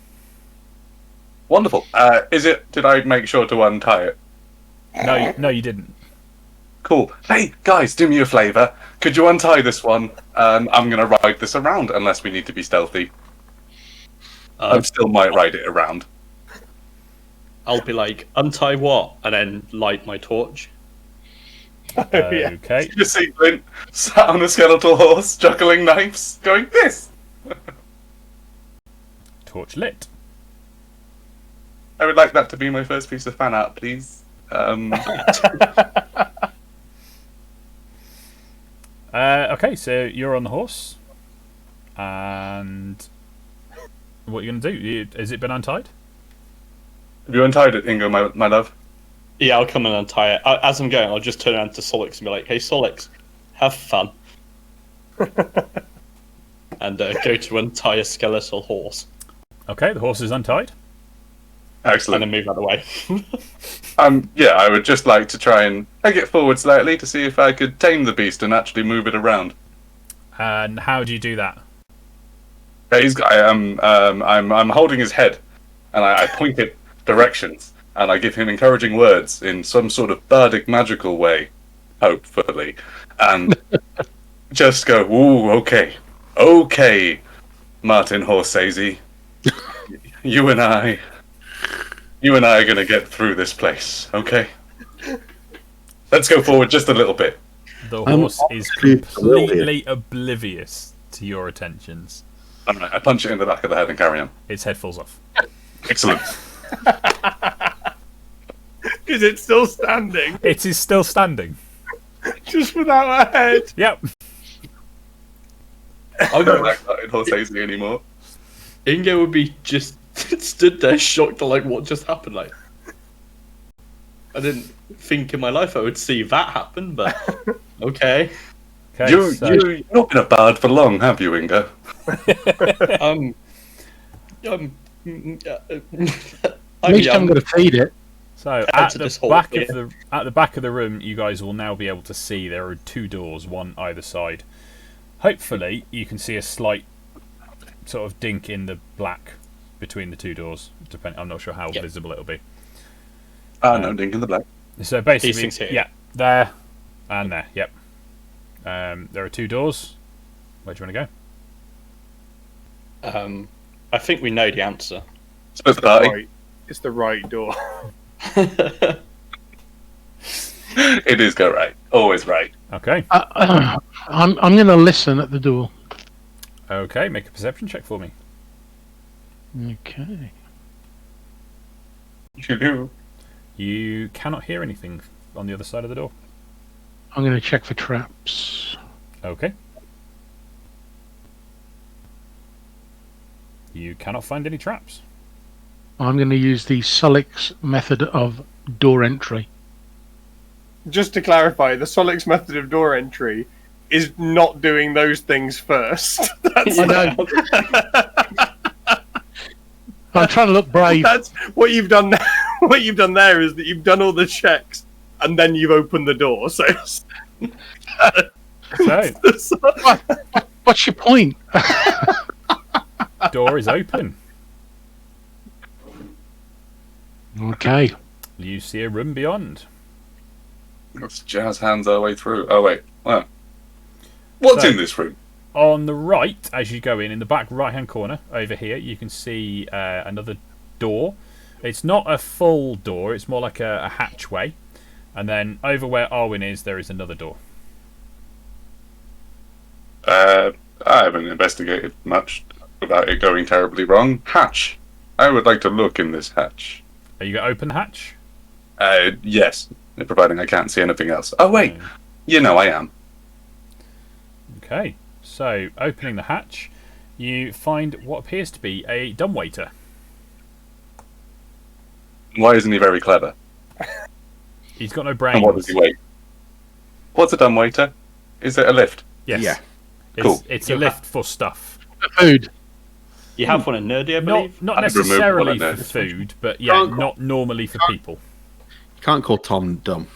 Wonderful. Did I make sure to untie it? No, you didn't. Cool. Hey, guys, do me a favour. Could you untie this one? I'm going to ride this around, unless we need to be stealthy. I still might ride it around. I'll be like, untie what? And then light my torch. Okay. You see Clint sat on a skeletal horse, juggling knives, going this. Torch lit. I would like that to be my first piece of fan art, please. Okay, so you're on the horse, and what are you going to do? Has it been untied? Have you untied it, Ingo, my love? Yeah, I'll come and untie it. As I'm going, I'll just turn around to Solix and be like, hey, Solix, have fun. And go to untie a skeletal horse. Okay, the horse is untied. Excellent. And then move out of the way. Yeah, I would just like to try and take it forward slightly to see if I could tame the beast and actually move it around. And how do you do that? I'm holding his head, and I point it directions, and I give him encouraging words in some sort of bardic magical way, hopefully, and just go, ooh, okay, Martin Horsesy, you and I are gonna get through this place, okay? Let's go forward just a little bit. The horse is completely oblivious to your attentions. Alright, I punch it in the back of the head and carry on. Its head falls off. Excellent. Is it still standing? It is still standing. Just without a head? Yep. I don't like Martin Horsesy anymore. Ingo would be just stood there shocked, like, what just happened? Like, I didn't think in my life I would see that happen, but okay. Okay, You've not been a bard for long, have you, Ingo? At least I'm going to feed it. So at the back of the room, you guys will now be able to see there are two doors, one either side. Hopefully, you can see a slight sort of dink in the black between the two doors. I'm not sure how visible it'll be. No dink in the black. So basically, These things here. yeah, there and there. Yep. There are two doors. Where do you want to go? I think we know the answer. Split the party. It's the right door. It is go right. Always right. Okay. I'm going to listen at the door. Okay, make a perception check for me. Okay. You cannot hear anything on the other side of the door. I'm going to check for traps. Okay. You cannot find any traps. I'm going to use the Solix method of door entry. Just to clarify, the Solix method of door entry is not doing those things first. I know. I'm trying to look brave. That's what you've done. What you've done there is that you've done all the checks and then you've opened the door. So, what's your point? Door is open. Okay. You see a room beyond. Let's jazz hands our way through. Oh wait, wow. What's in this room? On the right, as you go in the back right-hand corner over here, you can see another door. It's not a full door; it's more like a hatchway. And then over where Arwen is, there is another door. I haven't investigated much without it going terribly wrong. Hatch. I would like to look in this hatch. Are you going to open the hatch? Yes, providing I can't see anything else. Oh wait, I am. Okay, so opening the hatch, you find what appears to be a dumbwaiter. Why isn't he very clever? He's got no brains. And what does he weigh? What's a dumbwaiter? Is it a lift? Yes. Yeah. Cool. It's a lift for stuff. Food. You have one in Nerdy, I believe? Not necessarily for food, but yeah, not normally for people. You can't call Tom dumb.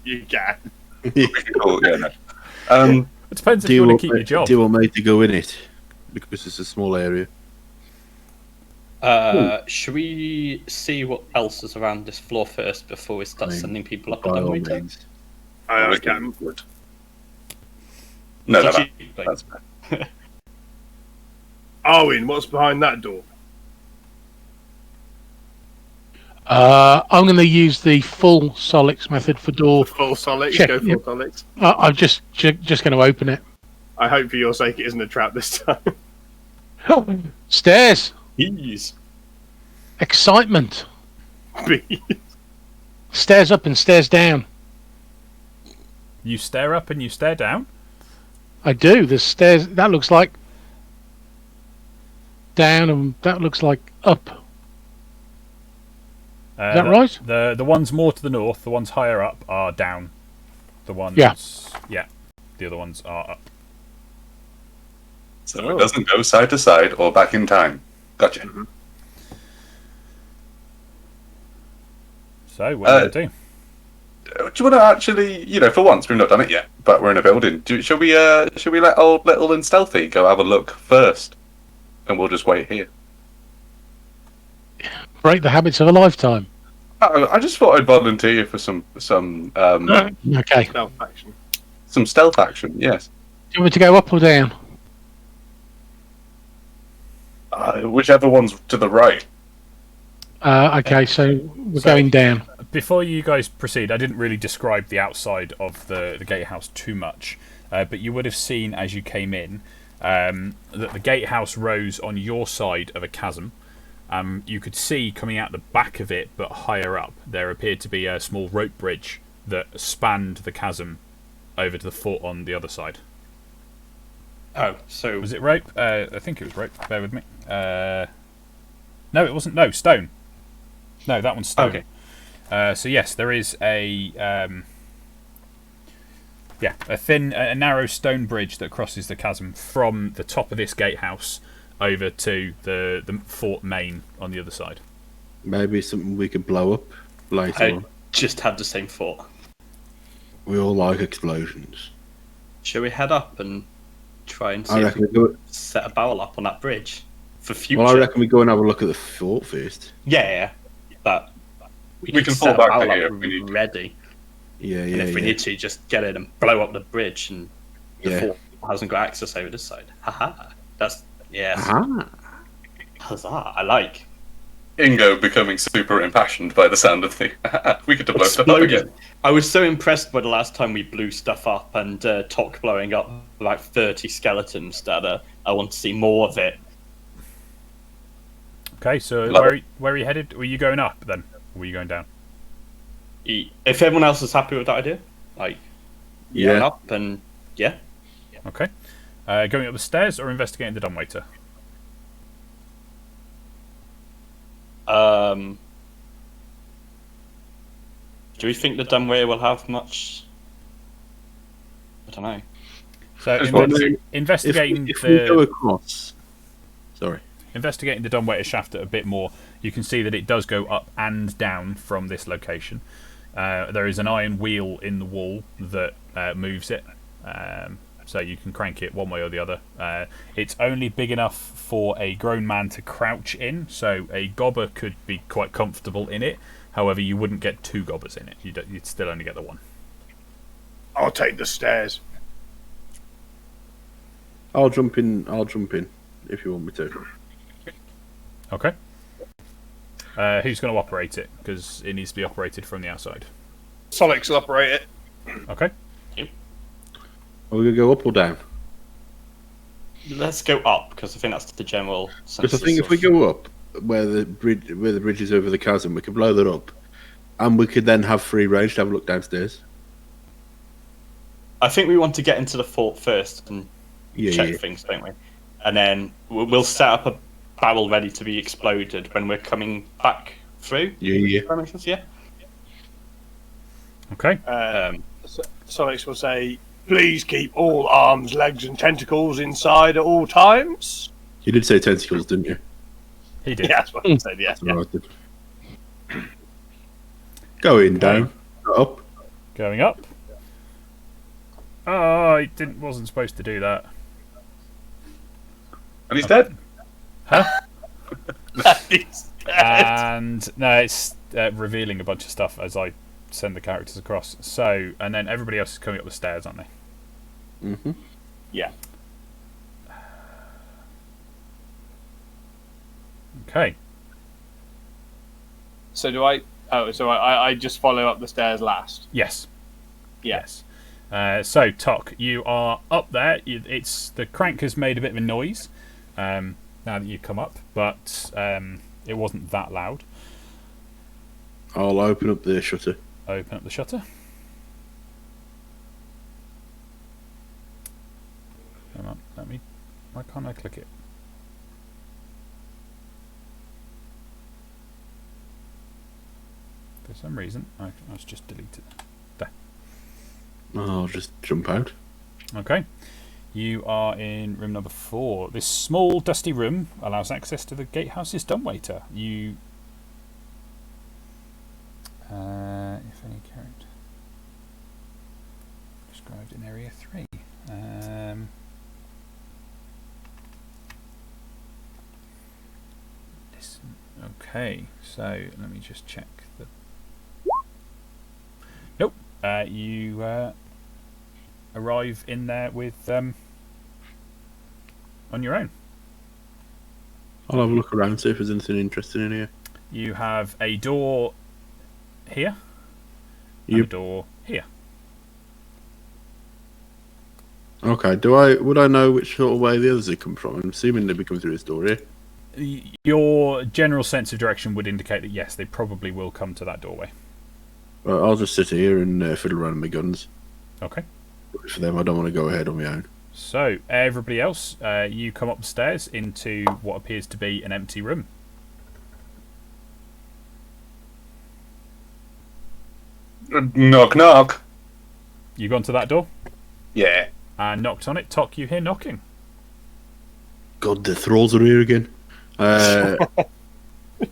you can. Cool, yeah, no. It depends if you want to keep your job. Do you want me to go in it? Because it's a small area. Should we see what else is around this floor first before we start sending people up a By all dumbwaiter? means. I can. No, Did you- that's bad. Arwen, what's behind that door? I'm going to use the full Solix method for door. Full Solix, Check, go full yeah. Solix. I'm just going to open it. I hope for your sake it isn't a trap this time. Stairs. Jeez. Excitement. Bees. Stairs up and stairs down. You stare up and you stare down. I do. The stairs. That looks like down, and that looks like up. Is that right? The ones more to the north, the ones higher up, are down. The ones, yeah, the other ones are up. So it doesn't go side to side or back in time. Gotcha. Mm-hmm. So what are you going to do? Do you want to actually, for once we've not done it yet, but we're in a building. Should we let old Little and Stealthy go have a look first, and we'll just wait here? Break the habits of a lifetime. I just thought I'd volunteer for some Okay. Stealth action. some stealth action. Yes, Do you want me to go up or down? whichever one's to the right. Okay, so we're going down. Before you guys proceed, I didn't really describe the outside of the gatehouse too much, but you would have seen as you came in that the gatehouse rose on your side of a chasm. You could see coming out the back of it, but higher up, there appeared to be a small rope bridge that spanned the chasm over to the fort on the other side. Oh, so Was it rope? I think it was rope. Bear with me. No, it wasn't. No, stone. No, that one's stone. Okay. So yes, there is a a narrow stone bridge that crosses the chasm from the top of this gatehouse over to the fort main on the other side. Maybe something we could blow up later I on. just had the same thought. We all like explosions. Shall we head up and try and see I if reckon we we go. can set a barrel up on that bridge for future? Well, I reckon we go and have a look at the fort first. Yeah, but We can set fall a back barrel here up if we need to. ready. Yeah, And if we need to, just get in and blow up the bridge, and the Yeah. fort hasn't got access over this side. Haha. That's yes. Aha. Huzzah! I like Ingo becoming super impassioned by the sound of the. We could have blown stuff up explosion. again. I was so impressed by the last time we blew stuff up and Tok blowing up like 30 skeletons that I want to see more of it. Okay, so Love where are you headed? Were you going up then? Or were you going down? If everyone else is happy with that idea, like going Yeah. up and yeah. Okay. Going up the stairs or investigating the dumbwaiter? Do we think the dumbwaiter will have much? I don't know. So Just wondering investigating If we go the across. Sorry. investigating the dumbwaiter shaft a bit more, you can see that it does go up and down from this location. There is an iron wheel in the wall that moves it, so you can crank it one way or the other. It's only big enough for a grown man to crouch in, so a gobber could be quite comfortable in it. However, you wouldn't get two gobbers in it. You'd still only get the one. I'll take the stairs. I'll jump in if you want me to. Okay. Who's going to operate it? Because it needs to be operated from the outside. Solix will operate it. Okay. Are we gonna go up or down? Let's go up because I think that's the general Because census. I think if we go up where the bridge is over the chasm, we can blow that up, and we could then have free range to have a look downstairs. I think we want to get into the fort first and check things, don't we? And then we'll set up a barrel ready to be exploded when we're coming back through. Yeah. Does that make sense? Yeah. Okay. Solix will say, "Please keep all arms, legs, and tentacles inside at all times." You did say tentacles, didn't you? He did. Yeah, that's what I said. Yeah. That's what I did. Going down, up. Going up. Oh, I wasn't supposed to do that. And he's dead. Huh? He's dead. And no, it's revealing a bunch of stuff as I send the characters across. So, and then everybody else is coming up the stairs, aren't they? Mm-hmm. Yeah. Okay. So do I? Oh, so I just follow up the stairs last. Yes. Yeah. Yes. So, Tok, you are up there. It's the crank has made a bit of a noise now that you've come up, but it wasn't that loud. I'll open up the shutter. Open up the shutter. Hang on, why can't I click it? For some reason, I was just deleted. There. I'll just jump out. Okay. You are in room number 4. This small, dusty room allows access to the gatehouse's dumbwaiter. You... if any character... Described in Area 3. Listen. Okay, so let me just check the... Nope. You arrive in there with on your own. I'll have a look around, see if there's anything interesting in here. You have a door here and a door here. Okay, would I know which sort of way the others have come from? I'm assuming they'd be coming through this door here. Your general sense of direction would indicate that yes, they probably will come to that doorway. Well, I'll just sit here and fiddle around with my guns. Okay. For them, I don't want to go ahead on my own. So, everybody else, you come up the stairs into what appears to be an empty room. Knock, knock. You gone to that door Yeah. and knocked on it. Tok, you hear knocking. God, the thralls are here again. Shoot the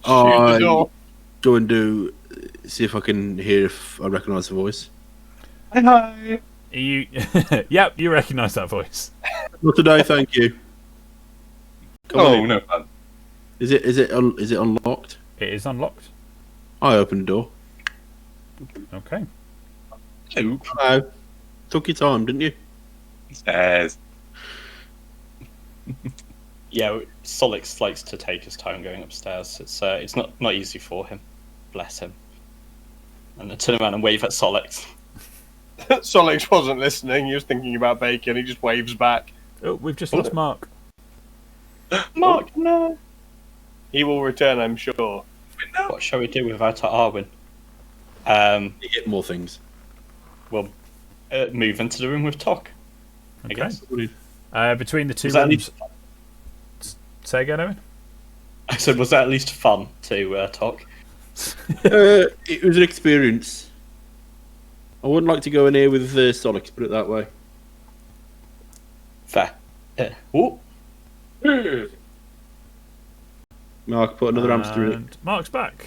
I door. go and see if I can hear if I recognise the voice. Hi. You, yep, you recognise that voice. Not today, thank you. Come Oh, on. no fun. Is it unlocked? It is unlocked. I opened the door. Okay. Hello. Hello. Took your time, didn't you? Stairs. Yeah, Solix likes to take his time going upstairs. It's not easy for him. Bless him. And I turn around and wave at Solix. Solix wasn't listening. He was thinking about bacon. He just waves back. Oh, we've just lost Mark. Mark, no. He will return, I'm sure. What shall we do without Arwen? You get more things. We'll move into the room with Tok. I Okay. guess. Between the two Was that at rooms... least, Say again, Owen? I said, was that at least fun to Tok? It was an experience. I wouldn't like to go in here with Solix, put it that way. Fair. Oh, Mark, put another hamster in it. And Mark's back.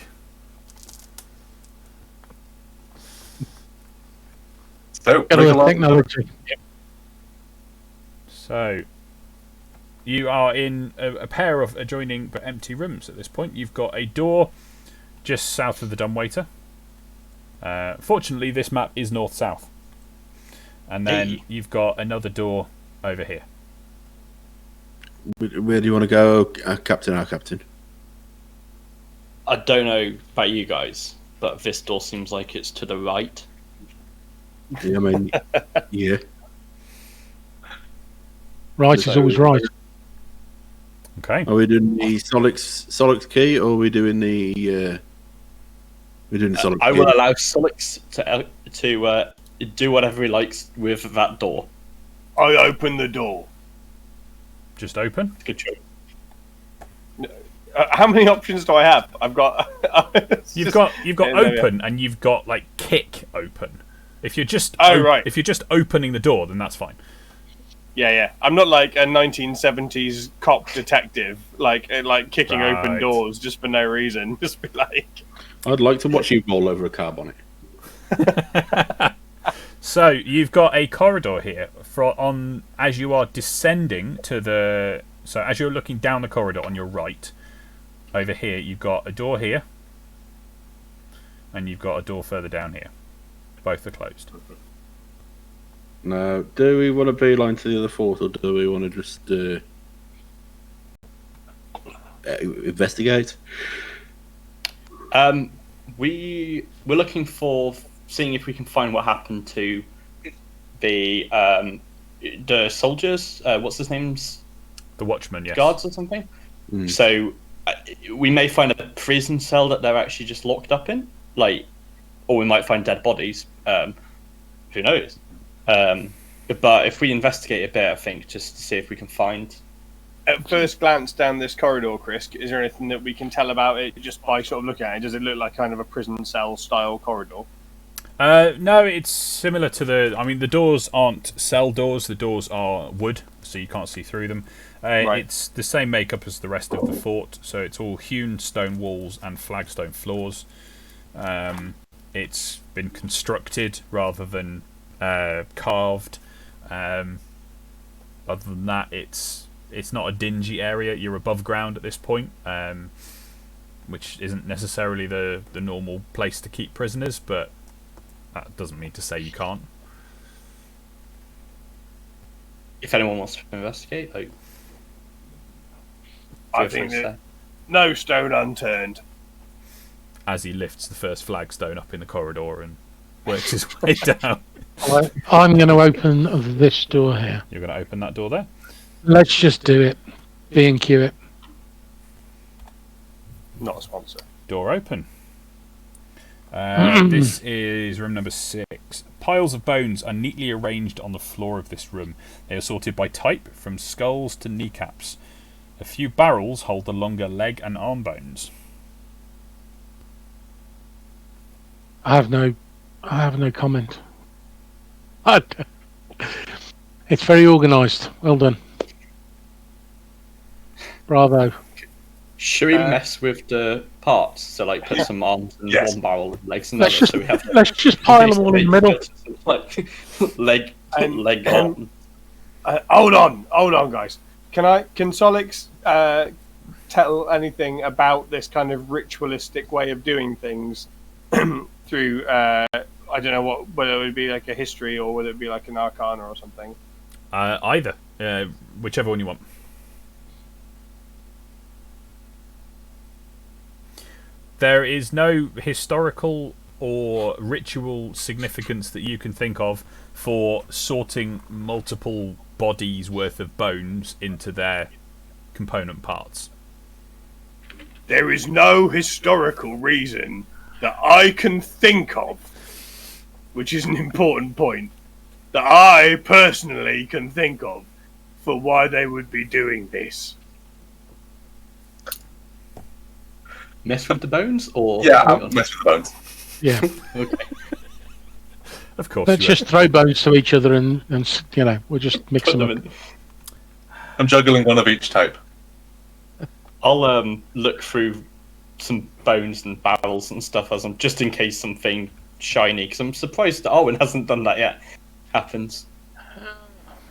So, Got bring a along- technology. So, you are in a pair of adjoining but empty rooms at this point. You've got a door just south of the dumbwaiter. Fortunately, this map is north-south. And then Hey. you've got another door over here. Where do you want to go, Captain? Our Captain. I don't know about you guys, but this door seems like it's to the right. Yeah, I mean, yeah. Right is always right. Okay. Are we doing the Solix key, or are we doing the? We're doing the Solix I key. will allow Solix to do whatever he likes with that door. I open the door. Just open. Good choice. How many options do I have? I've got. You've got Yeah, no, open and you've got like kick open. If you're just right. if you're just opening the door, then that's fine. Yeah. I'm not like a 1970s cop detective, like kicking Right. open doors just for no reason. Just be like. I'd like to watch you roll over a car bonnet. So you've got a corridor here as you are descending to the. So as you're looking down the corridor on your right, over here you've got a door here, and you've got a door further down here. Both are closed. Now, do we want to beeline to the other fort, or do we want to just investigate? we're looking for seeing if we can find what happened to the soldiers. What's his name's? The Watchmen, yes. Guards or something. So we may find a prison cell that they're actually just locked up in, or we might find dead bodies. Who knows? But if we investigate a bit, I think just to see if we can find. At first glance down this corridor, Chris, is there anything that we can tell about it just by sort of looking at it? Does it look like kind of a prison cell style corridor? No, it's similar to the doors aren't cell doors. The doors are wood, so you can't see through them. Right. It's the same makeup as the rest of the fort, so it's all hewn stone walls and flagstone floors. It's been constructed rather than carved. Other than that, it's not a dingy area. You're above ground at this point, which isn't necessarily the normal place to keep prisoners, but that doesn't mean to say you can't. If anyone wants to investigate, I think that no stone unturned. As he lifts the first flagstone up in the corridor and works his way down. I'm going to open this door here. You're going to open that door there? Let's just do it. B&Q it. Not a sponsor. Door open. This is room number 6. Piles of bones are neatly arranged on the floor of this room. They are sorted by type, from skulls to kneecaps. A few barrels hold the longer leg and arm bones. I have no comment. It's very organised. Well done. Bravo. Should we mess with the parts? So, put some arms in one barrel and legs in the other. Let's just pile them all in the middle. Leg on. Hold on, guys. Can Solix tell anything about this kind of ritualistic way of doing things through? I don't know whether it would be like a history or whether it would be like an arcana or something. Either, whichever one you want. There is no historical or ritual significance that you can think of for sorting multiple bodies worth of bones into their component parts. There is no historical reason that I can think of, which is an important point, that I personally can think of for why they would be doing this. Mess with the bones, or I'll mess with the bones. Yeah. Okay. Of course. Let's just throw bones to each other and we'll just mix them up. I'm juggling one of each type. I'll look through some bones and barrels and stuff just in case something shiny, because I'm surprised that Arwen hasn't done that yet. Happens.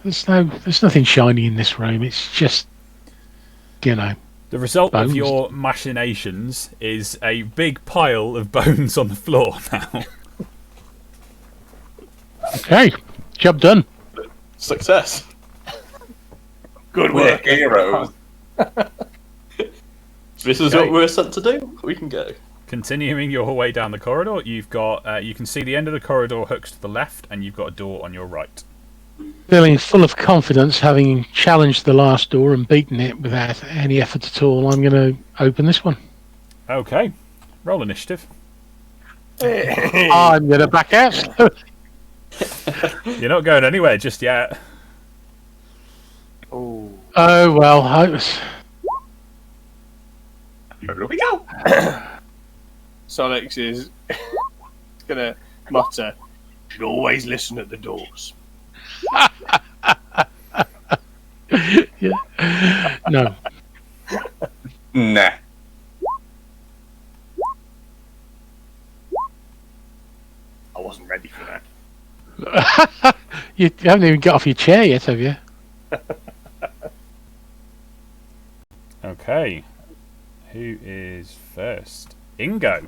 There's nothing shiny in this room. It's just The result bones. of your machinations is a big pile of bones on the floor now. Okay, job done. Success. Good We're work. heroes. This is what we're sent to do. We can go. Continuing your way down the corridor, you've got you can see the end of the corridor hooks to the left, and you've got a door on your right. Feeling full of confidence, having challenged the last door and beaten it without any effort at all, I'm going to open this one. Okay, roll initiative. I'm going to back out. You're not going anywhere just yet. Oh. Oh well. Here we go. Solix is going to mutter, "Should always listen at the doors." Yeah. No. Nah. I wasn't ready for that. You haven't even got off your chair yet, have you? Okay, who is first? Ingo.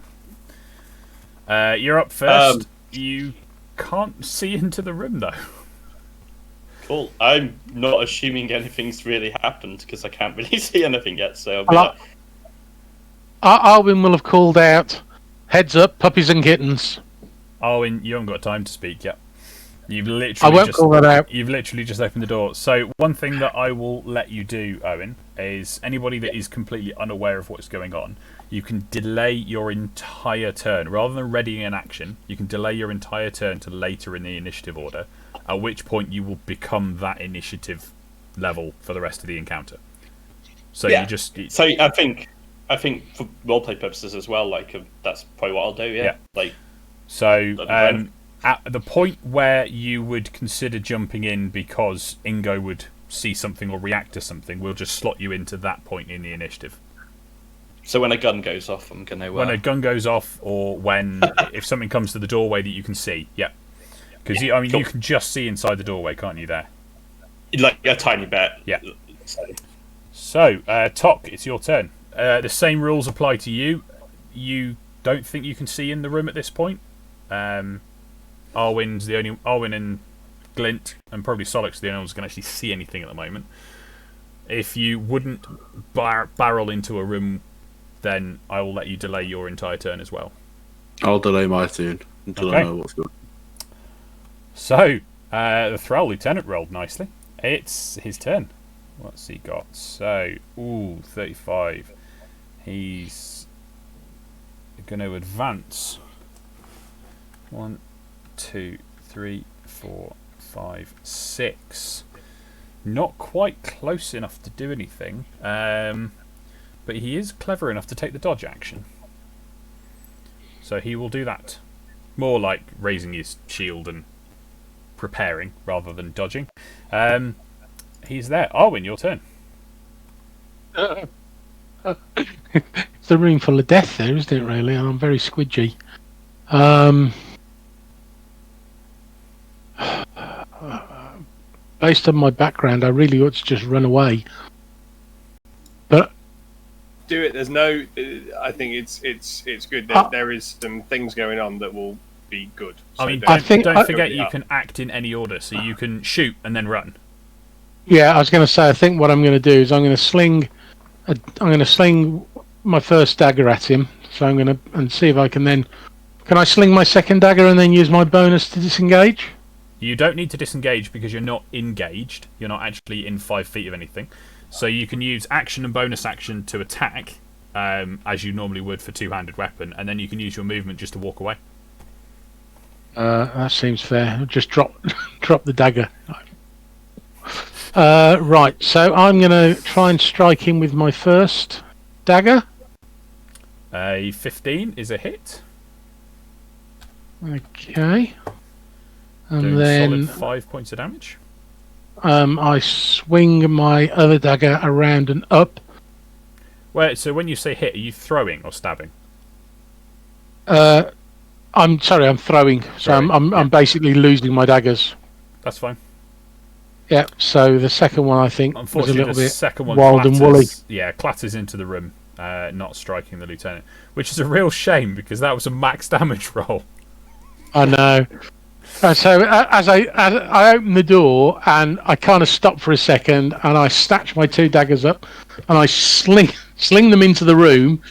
You're up first. You can't see into the room though. Cool. I'm not assuming anything's really happened because I can't really see anything yet. So Alwyn will have called out, Heads up, puppies and kittens. Oh, and you haven't got time to speak yet. You've I literally won't call that out. You've literally just opened the door. So one thing that I will let you do, Owen, is anybody that is completely unaware of what's going on, you can delay your entire turn. Rather than readying an action, you can delay your entire turn to later in the initiative order, at which point you will become that initiative level for the rest of the encounter. So Yeah. you just... So I think for roleplay purposes as well, like that's probably what I'll do. Yeah. Yeah. Like So That'd be at the point where you would consider jumping in because Ingo would see something or react to something, we'll just slot you into that point in the initiative. so when a gun goes off, I'm gonna When a gun goes off, or when if something comes to the doorway that you can see, yeah. Because cool. you can just see inside the doorway, can't you? There. like a tiny bit. Yeah. So, So, Tok, it's your turn. The same rules apply to you. You don't think you can see in the room at this point. Arwin's the only Arwin and Glint and probably Solix are the only ones who can actually see anything at the moment. If you wouldn't barrel into a room, then I will let you delay your entire turn as well. I'll delay my turn until Okay. I know what's going on. So, the Thrall Lieutenant rolled nicely. It's his turn. What's he got? So, 35. He's going to advance. 1, 2, 3, 4, 5, 6. Not quite close enough to do anything, but he is clever enough to take the dodge action. So he will do that. More like raising his shield and preparing rather than dodging. He's there. Arwin, your turn. It's a room full of death there, isn't it, really? And I'm very squidgy. Based on my background, I really ought to just run away. But Do it. There's no. I think it's good. There is some things going on that will be good. I mean, don't- don't forget go you up. can act in any order, so you can shoot and then run. yeah, I was going to say, I think what I'm going to do is I'm going to sling my first dagger at him. So I'm going to see if I can then. Can I sling my second dagger and then use my bonus to disengage? You don't need to disengage because you're not engaged. You're not actually in 5 feet of anything. So you can use action and bonus action to attack, as you normally would for two-handed weapon, and then you can use your movement just to walk away. That seems fair. I'll just drop the dagger. Right, so I'm going to try and strike him with my first dagger. A 15 is a hit. Okay. And Doing then solid 5 points of damage. I swing my other dagger around and up. Wait, so when you say hit, are you throwing or stabbing? I'm sorry, I'm throwing. So I'm basically losing my daggers. That's fine. Yeah, so the second one I think was a Unfortunately, little the bit second one wild and woolly. clatters into the room, not striking the lieutenant, which is a real shame because that was a max damage roll. I know. So as I open the door and I kind of stop for a second and I snatch my two daggers up and I sling them into the room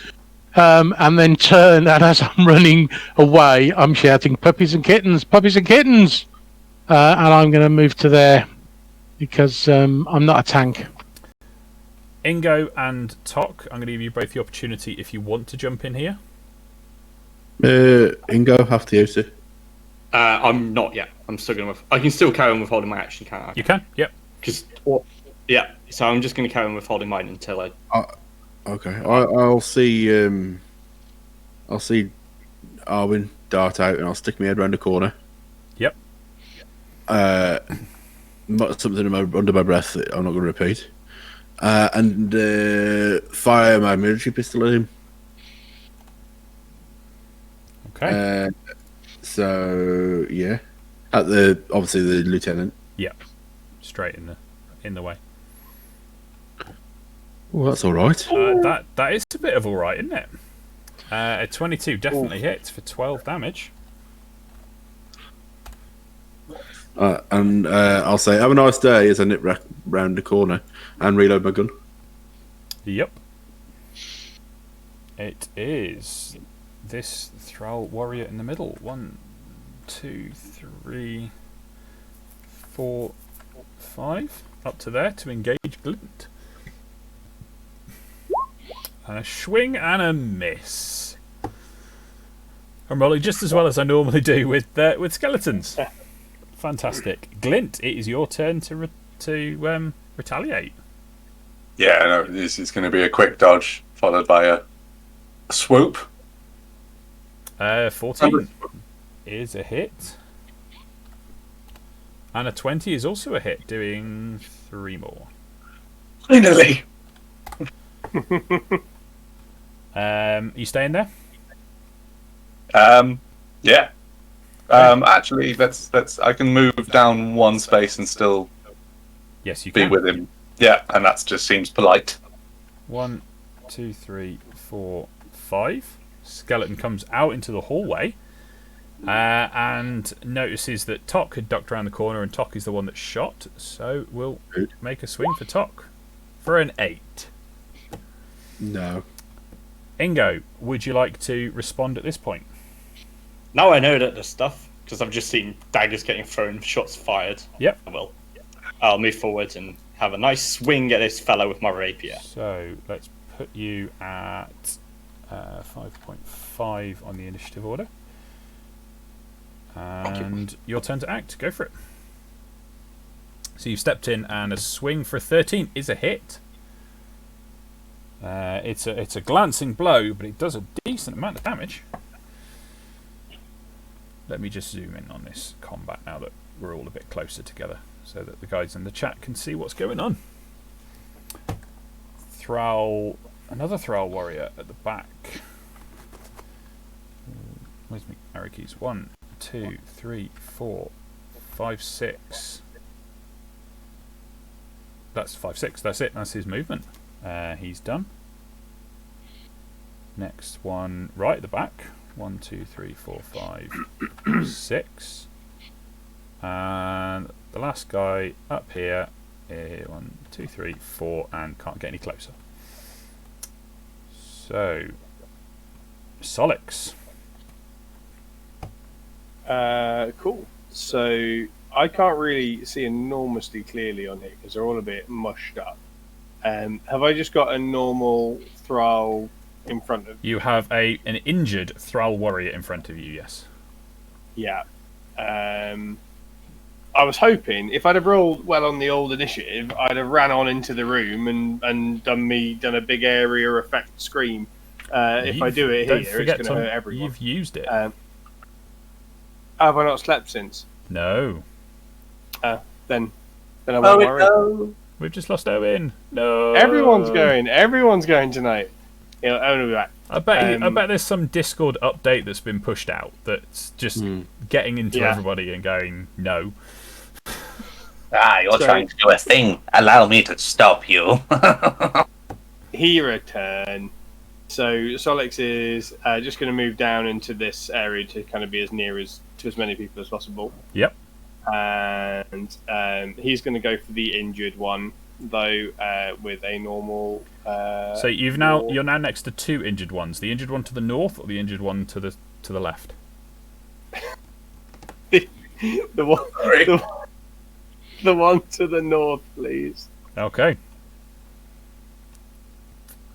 and then turn, and as I'm running away I'm shouting puppies and kittens, puppies and kittens, and I'm going to move to there because I'm not a tank. Ingo and Tok, I'm going to give you both the opportunity if you want to jump in here. Ingo, have to use it. I'm not yet. I'm still going to. I can still carry on withholding my action, can't I? You can, yep. Yeah. So I'm just going to carry on withholding mine until I. Okay, I'll see. I'll see Arwin dart out, and I'll stick my head round the corner. Yep. Something under my breath that I'm not going to repeat, and fire my military pistol at him. Okay. So yeah, at obviously the lieutenant. Yep. Straight in the way. Well, that's all right. That is a bit of all right, isn't it? A 22 definitely hits for 12 damage. And I'll say, have a nice day as I nip round the corner and reload my gun. Yep. It is this Thrall warrior in the middle. 1, 2, 3, 4, 5. Up to there to engage Glint. And a swing and a miss. I'm rolling just as well as I normally do with skeletons. Fantastic. Glint, it is your turn to retaliate. Yeah, no, this is going to be a quick dodge followed by a swoop. 14 is a hit. And a 20 is also a hit, doing 3 more. Finally. You staying there? Yeah. Actually, let's. I can move down one space and still Yes, you be can. with him. Yeah, and that just seems polite. 1, 2, 3, 4, 5. Skeleton comes out into the hallway and notices that Tok had ducked around the corner, and Tok is the one that shot. So we'll make a swing for Tok for an 8. No. Ingo, would you like to respond at this point? Now I know that the stuff, because I've just seen daggers getting thrown, shots fired. Yep. I will. I'll move forward and have a nice swing at this fellow with my rapier. So let's put you at 5.5 on the initiative order. And your turn to act. Go for it. So you've stepped in, and a swing for a 13 is a hit. It's a glancing blow, but it does a decent amount of damage. Let me just zoom in on this combat now that we're all a bit closer together, so that the guys in the chat can see what's going on. Another Thrall warrior at the back. Where's my arrow keys? 1, 2, 3, 4, 5, 6. That's 5, 6. That's it. That's his movement. He's done. Next one, right at the back. 1, 2, 3, 4, 5, 6. And the last guy up here, 1, 2, 3, 4, and can't get any closer. So, Solix. Cool. So I can't really see enormously clearly on it because they're all a bit mushed up. Have I just got a normal Thrall in front of You have an injured Thrall warrior in front of you, yes. Yeah. I was hoping if I'd have rolled well on the old initiative, I'd have ran on into the room and done a big area effect scream. If I do it here, it's going to hurt everyone. You've used it. Have I not slept since? No. Then I won't worry. No. We've just lost Owen. No. Everyone's going tonight. Owen will be back. I bet there's some Discord update that's been pushed out that's just getting into everybody and going, no. You're trying to do a thing. Allow me to stop you. He returned. So Solix is just going to move down into this area to kind of be as near to as many people as possible. Yep. And he's going to go for the injured one, though, with a normal. So you're now next to 2 injured ones. The injured one to the north, or the injured one to the left. the one to the north, please. Okay.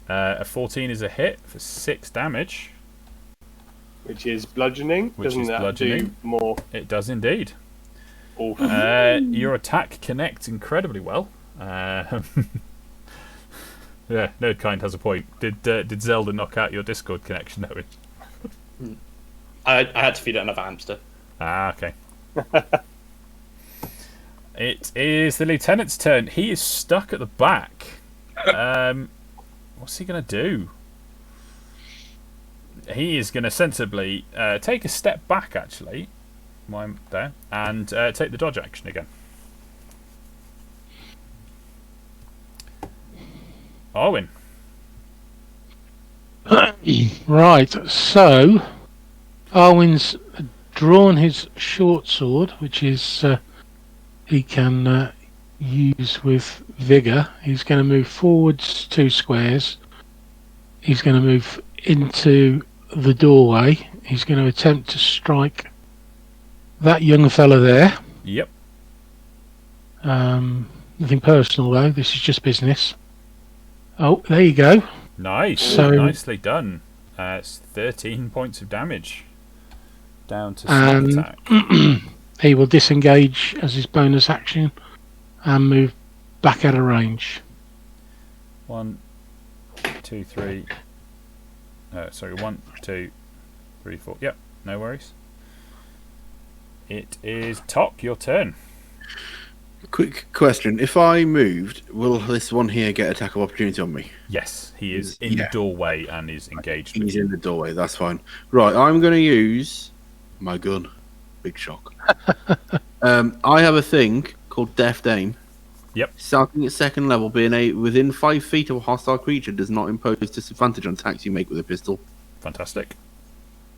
A 14 is a hit for 6 damage. Which is bludgeoning. Doesn't that do more? It does indeed. Oh. Your attack connects incredibly well. Yeah, Nerdkind has a point. Did Zelda knock out your Discord connection, Owen? I had to feed it another hamster. Ah, okay. It is the lieutenant's turn. He is stuck at the back. What's he going to do? He is going to sensibly take a step back, actually, there, and take the dodge action again. Arwen. Right, so Arwen's drawn his short sword, which is he can use with vigour. He's going to move forwards 2 squares. He's going to move into the doorway. He's going to attempt to strike that young fella there. Yep. Nothing personal though. This is just business. Oh, there you go. Nice. So- Nicely done. It's 13 points of damage. Down to And- sneak attack. He will disengage as his bonus action and move back out of range. 1, 2, 3. Sorry, 1, 2, 3, 4. Yep, no worries. It is Tok, your turn. Quick question: if I moved, will this one here get attack of opportunity on me? Yes, he is in Yeah. the doorway and is engaged. He's in the doorway. That's fine. Right, I'm going to use my gun. Big shock. I have a thing called Deft Aim. Yep. Starting at second level, being within 5 feet of a hostile creature does not impose disadvantage on attacks you make with a pistol. Fantastic.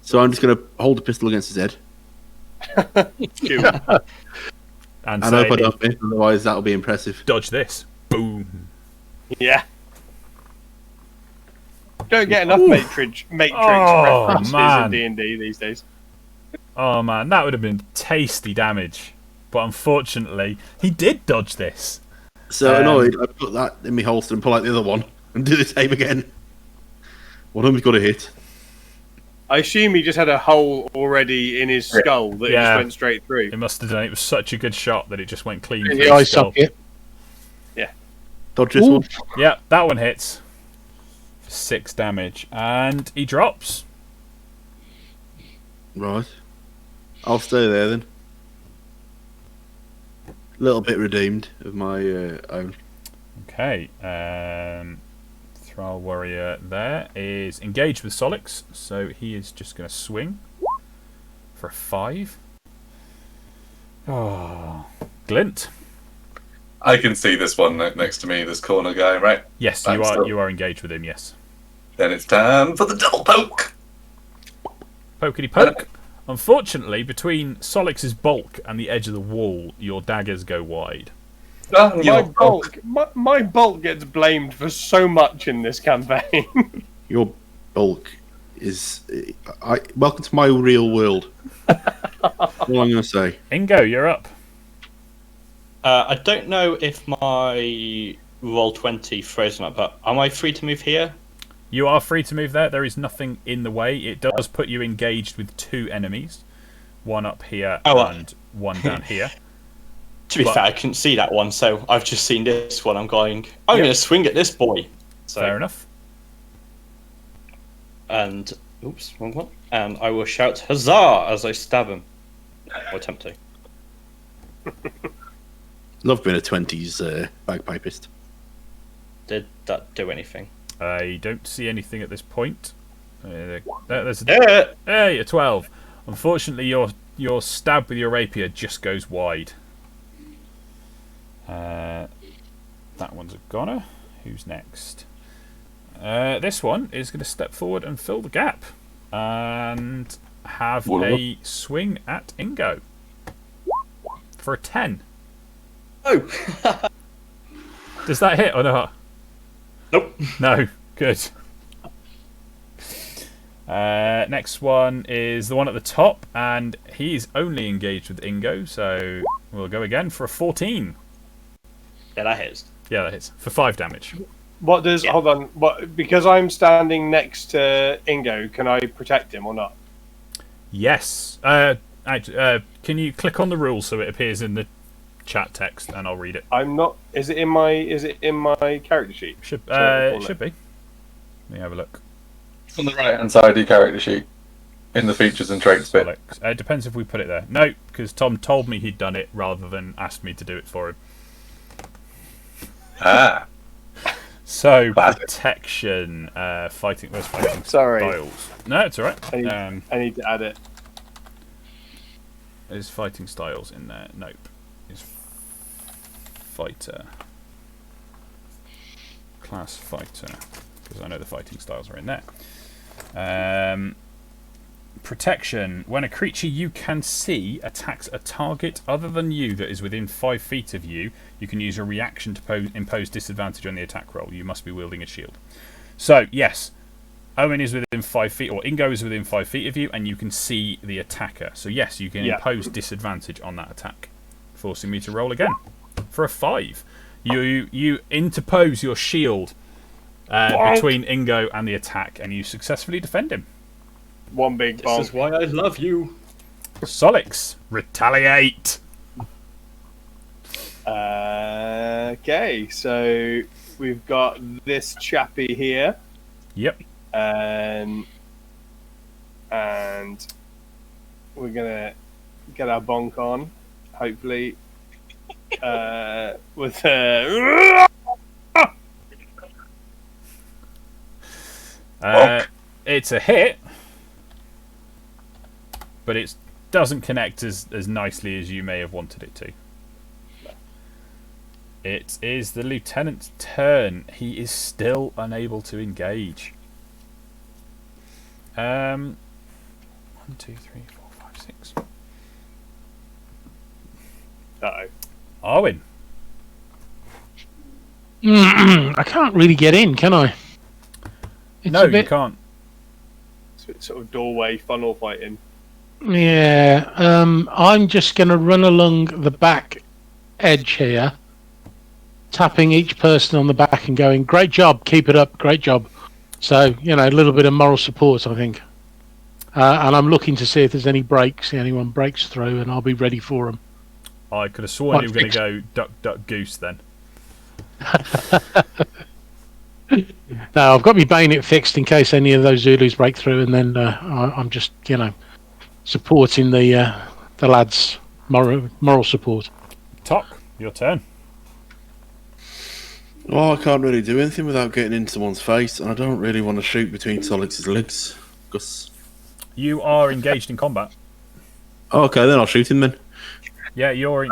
So I'm just going to hold the pistol against his head. And And I say, hope I don't miss, otherwise that'll be impressive. dodge this. Boom. Yeah. Don't get enough Ooh. Matrix Oh, references man. in D&D these days. Oh man, that would have been tasty damage. But unfortunately, he did dodge this. So annoyed, I put that in my holster and pull out the other one and do the same again. One of them's got a hit. I assume he just had a hole already in his skull that Yeah. just went straight through. It must have done. It was such a good shot that it just went clean In through the eye his skull. socket. Dodge this Ooh. one. Yeah, that one hits for 6 damage, and he drops. Right. I'll stay there then. A little bit redeemed of my own. Okay, Thrall Warrior there is engaged with Solix, so he is just going to swing for a 5. Oh, Glint. I can see this one next to me, this corner guy, right? Yes, I'm still- you are engaged with him. Yes. Then it's time for the double poke. Pokety poke. Unfortunately, between Solix's bulk and the edge of the wall, your daggers go wide. Oh, My bulk gets blamed for so much in this campaign. Your bulk is. Welcome to my real world. All I'm going to say. Ingo, you're up. I don't know if my Roll20 frozen up, but am I free to move here? You are free to move there. There is nothing in the way. It does put you engaged with 2 enemies. One up here and one down here. To be But- fair, I couldn't see that one, so I've just seen this one. I'm going to swing at this boy. So, Fair enough. And, oops, wrong one. And I will shout, huzzah, as I stab him. Or attempt to. Love being a 20s bagpipist. Did that do anything? I don't see anything at this point. There's Yeah. hey, a 12. Unfortunately, your stab with your rapier just goes wide. That one's a goner. Who's next? This one is going to step forward and fill the gap and have a swing at Ingo for a 10. Oh! Does that hit or not? Nope. No. Good. Next one is the one at the top, and he's only engaged with Ingo, so we'll go again for a 14. Yeah, that hits. Yeah, that hits for 5 damage. What does... Yeah. Hold on. What? Because I'm standing next to Ingo, can I protect him or not? Yes. Actually, can you click on the rules so it appears in the chat text, and I'll read it. I'm not... Is it in my character sheet? Should Sorry, it should be. Let me have a look. It's on the right hand side of your character sheet. In the features and traits bit. It depends if we put it there. No, because Tom told me he'd done it rather than asked me to do it for him. Ah. So Classic. protection, fighting. Where's fighting Sorry. styles? No, it's all right. I need to add it. There's fighting styles in there. Nope. It's fighter. Class fighter. Because I know the fighting styles are in there. Protection. When a creature you can see attacks a target other than you that is within 5 feet of you, you can use a reaction to impose disadvantage on the attack roll. You must be wielding a shield. So, yes. Owen is within 5 feet, or Ingo is within 5 feet of you, and you can see the attacker. So yes, you can impose disadvantage on that attack, forcing me to roll again for a 5. You interpose your shield between Ingo and the attack, and you successfully defend him. One big bonk. This is why I love you. Solix, retaliate. Okay, so we've got this chappy here. Yep. And we're gonna get our bonk on, hopefully, with it's a hit, but it doesn't connect as nicely as you may have wanted it to. It is the lieutenant's turn. He is still unable to engage. 1, 2, 3, 4, 5, 6. Uh-oh. Arwen. I can't really get in, can I? It's No, a bit, you can't. It's sort of doorway funnel fighting. Yeah, I'm just going to run along the back edge here, tapping each person on the back and going, "Great job, keep it up, great job." So, a little bit of moral support, I think. And I'm looking to see if there's any breaks, anyone breaks through, and I'll be ready for them. I could have sworn you were going to go duck, duck, goose then. No, I've got my bayonet fixed in case any of those Zulus break through, and then I'm just, supporting the lads' moral support. Tok, your turn. Well, I can't really do anything without getting in someone's face, and I don't really want to shoot between Solix's legs. Because... You are engaged in combat. Oh, okay, then I'll shoot him then. Yeah, you're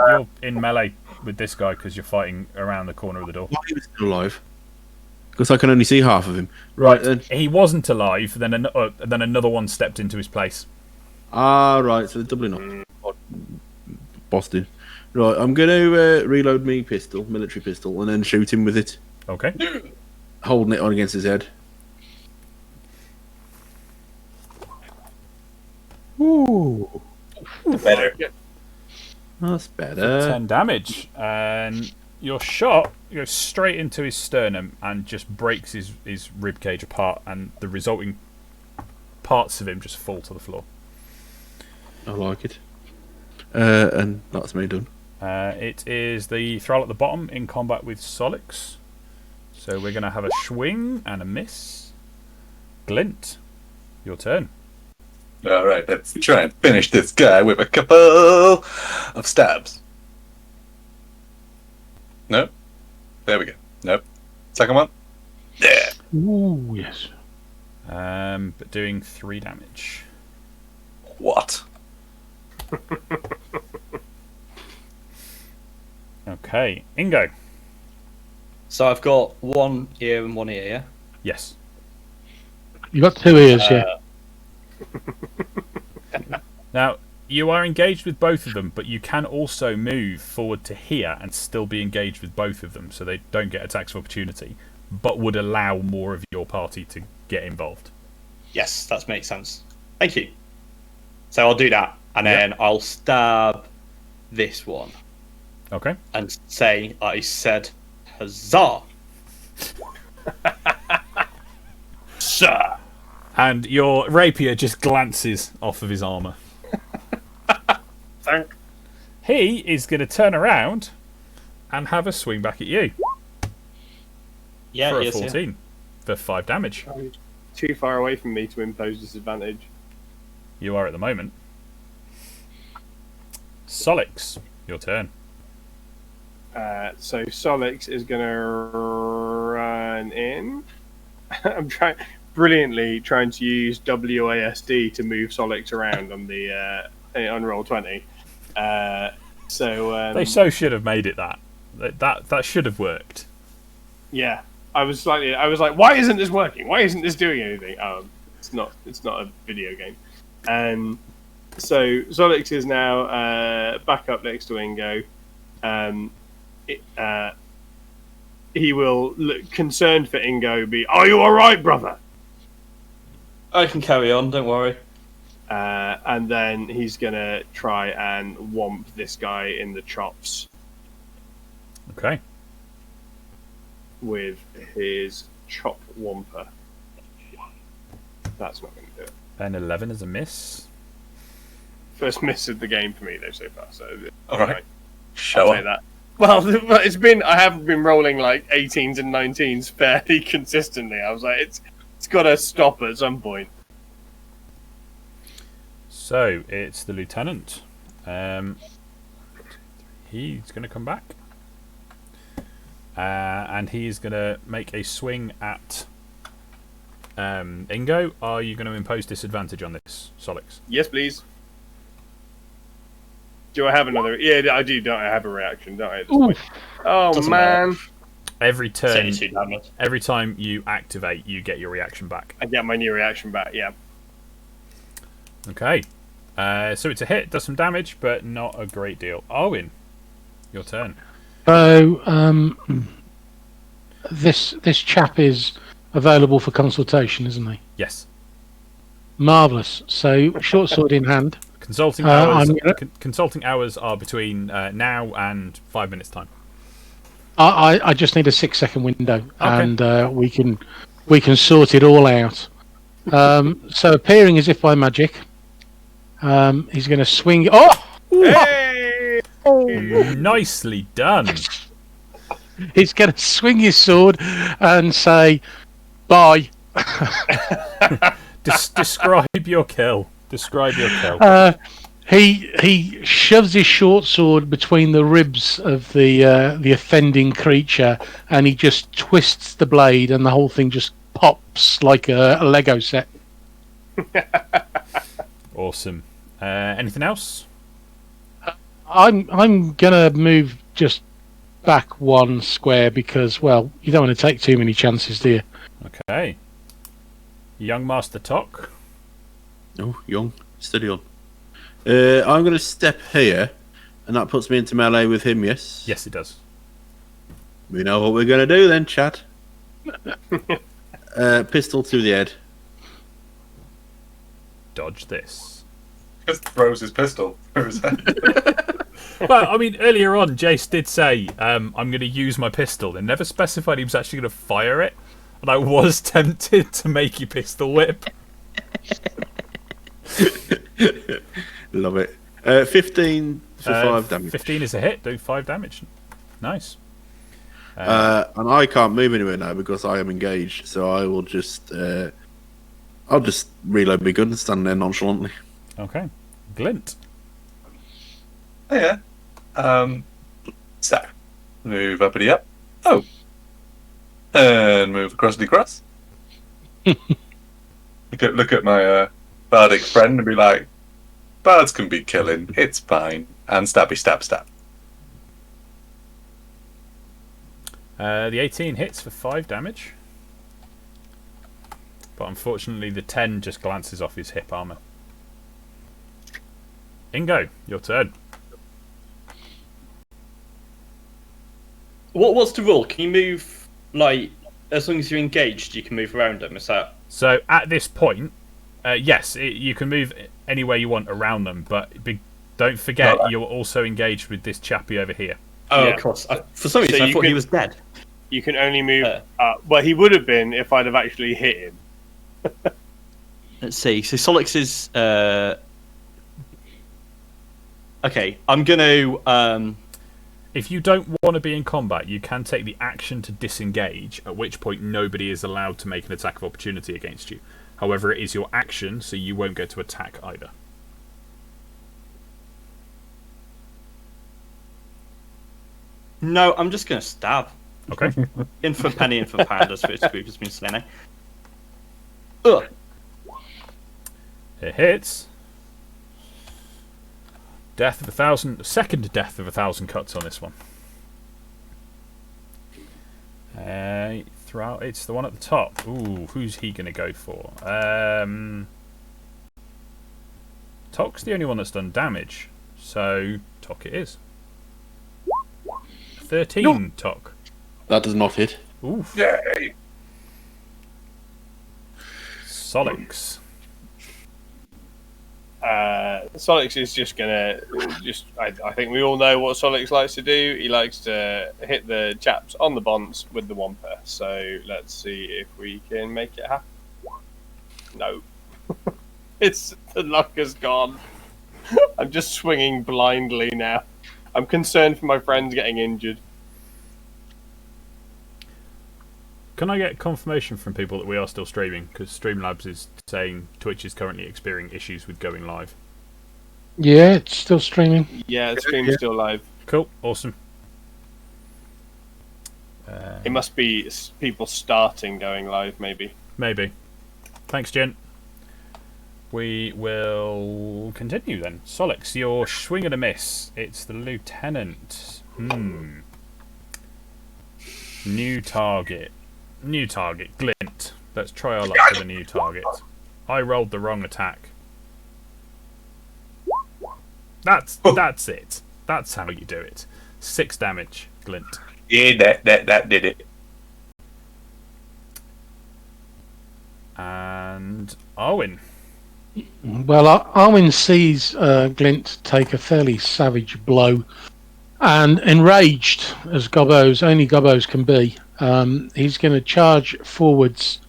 in melee with this guy because you're fighting around the corner of the door. Why is he still alive? Because I can only see half of him. Right then. He wasn't alive, then another one stepped into his place. Ah, right, so they're doubling up. Boston. Right, I'm going to reload me pistol, military pistol, and then shoot him with it. Okay. Holding it on against his head. Ooh. Better. That's better. 10 damage. And your shot goes straight into his sternum and just breaks his ribcage apart, and the resulting parts of him just fall to the floor. I like it. And that's me done. It is the Thrall at the bottom in combat with Solix. So we're going to have a swing and a miss. Glint, your turn. Alright, let's try and finish this guy with a couple of stabs. Nope. There we go. Nope. Second one. Yeah. Ooh, yes. But doing 3 damage. What? Okay, Ingo. So I've got 1 ear and 1 ear, yeah? Yes. You got 2 ears, yeah. Now, you are engaged with both of them, but you can also move forward to here and still be engaged with both of them, so they don't get attacks of opportunity, but would allow more of your party to get involved. Yes, that makes sense. Thank you. So I'll do that, and then I'll stab this one. Okay. And say, I said, huzzah! Sir! And your rapier just glances off of his armour. Thank. He is going to turn around and have a swing back at you. Yeah, for a yes, 14 for 5 damage. Too far away from me to impose disadvantage. You are at the moment. Solix, your turn. So Solix is going to run in. I'm brilliantly trying to use WASD to move Solix around on the on roll 20. They so should have made it that should have worked. Yeah, I was like, why isn't this working? Why isn't this doing anything? It's not a video game. And so Solix is now back up next to Ingo. He will look concerned for Ingo. Are you all right, brother? I can carry on. Don't worry. And then he's gonna try and whomp this guy in the chops Okay. with his chop whomper. That's not going to do it. An 11 is a miss. First miss of the game for me though so far. So All right. I'll Show say up. that. Well, I have been rolling like 18s and 19s fairly consistently. I was like, it's got to stop at some point. So it's the lieutenant. He's going to come back. And he's going to make a swing at Ingo. Are you going to impose disadvantage on this, Solix? Yes, please. Do I have another? Yeah, I do. Don't I have a reaction? Don't I? At this point? Oh Doesn't man! matter. Every It's turn, only 2 damage. every time you activate, you get your reaction back. I get my new reaction back. Yeah. Okay. So it's a hit, does some damage, but not a great deal. Arwen, your turn. So this chap is available for consultation, isn't he? Yes. Marvellous. So short sword in hand. Consulting hours. I'm gonna- Consulting hours are between now and 5 minutes time. I just need a 6-second window, and we can sort it all out. So appearing as if by magic, he's going to swing. Oh! Hey! Nicely done. He's going to swing his sword and say, "Bye." Describe your kill. Describe your kill. He shoves his short sword between the ribs of the offending creature, and he just twists the blade, and the whole thing just pops like a Lego set. Awesome. Anything else? I'm gonna move just back 1 square because, well, you don't want to take too many chances, do you? Okay. Young Master Tok. Oh, young. Steady on. I'm going to step here, and that puts me into melee with him, yes? Yes, it does. We know what we're going to do then, Chad. Pistol to the head. Dodge this. Just throws his pistol through his head. Well, I mean, earlier on, Jace did say, I'm going to use my pistol, and never specified he was actually going to fire it. And I was tempted to make you pistol whip. Love it. 15 for 5 damage. 15 is a hit, do 5 damage. Nice. And I can't move anywhere now because I am engaged, so I will just... I'll just reload my gun and stand there nonchalantly. Okay. Glint. Oh, yeah. So, move uppity up. Oh. And move across. Look at my bardic friend and be like, bards can be killing, it's fine. And stabby stab stab. The 18 hits for 5 damage. But unfortunately, the 10 just glances off his hip armor. Ingo, your turn. What's the rule? Can you move, like, as long as you're engaged, you can move around them? Is that... So at this point, yes, you can move anywhere you want around them, but don't forget you're also engaged with this chappie over here. Oh, Yeah. of course. For some reason, So I you thought could- he was dead. You can only move. Well, he would have been if I'd have actually hit him. Let's see. So Solix is... Okay, I'm going to... If you don't want to be in combat, you can take the action to disengage, at which point nobody is allowed to make an attack of opportunity against you. However, it is your action, so you won't get to attack either. No, I'm just going to stab. Okay. In for penny, in for pound, as this group has been saying. Ugh. It hits. Death of 1,000. Second death of 1,000 cuts on this one. Throughout, it's the one at the top. Ooh, who's he going to go for? Tok's the only one that's done damage, so Tok it is. 13, Tok. That does not hit. Oof. Yay! Solix. Solix is just gonna I think we all know what Solix likes to do. He likes to hit the chaps on the bonds with the Wampa. So let's see if we can make it happen. No, the luck is gone. I'm just swinging blindly now. I'm concerned for my friends getting injured. Can I get confirmation from people that we are still streaming? Because Streamlabs is saying Twitch is currently experiencing issues with going live. Yeah, it's still streaming. Yeah, the stream's still live. Cool, awesome. It must be people starting going live, maybe. Maybe. Thanks, gent. We will continue then. Solix, your swing and a miss. It's the lieutenant. New target. New target, Glint. Let's try our luck for the new target. I rolled the wrong attack. That's it. That's how you do it. 6 damage, Glint. Yeah, that did it. And Arwen. Well, Arwen sees Glint take a fairly savage blow, and enraged as only Gobbos can be, he's going to charge forwards.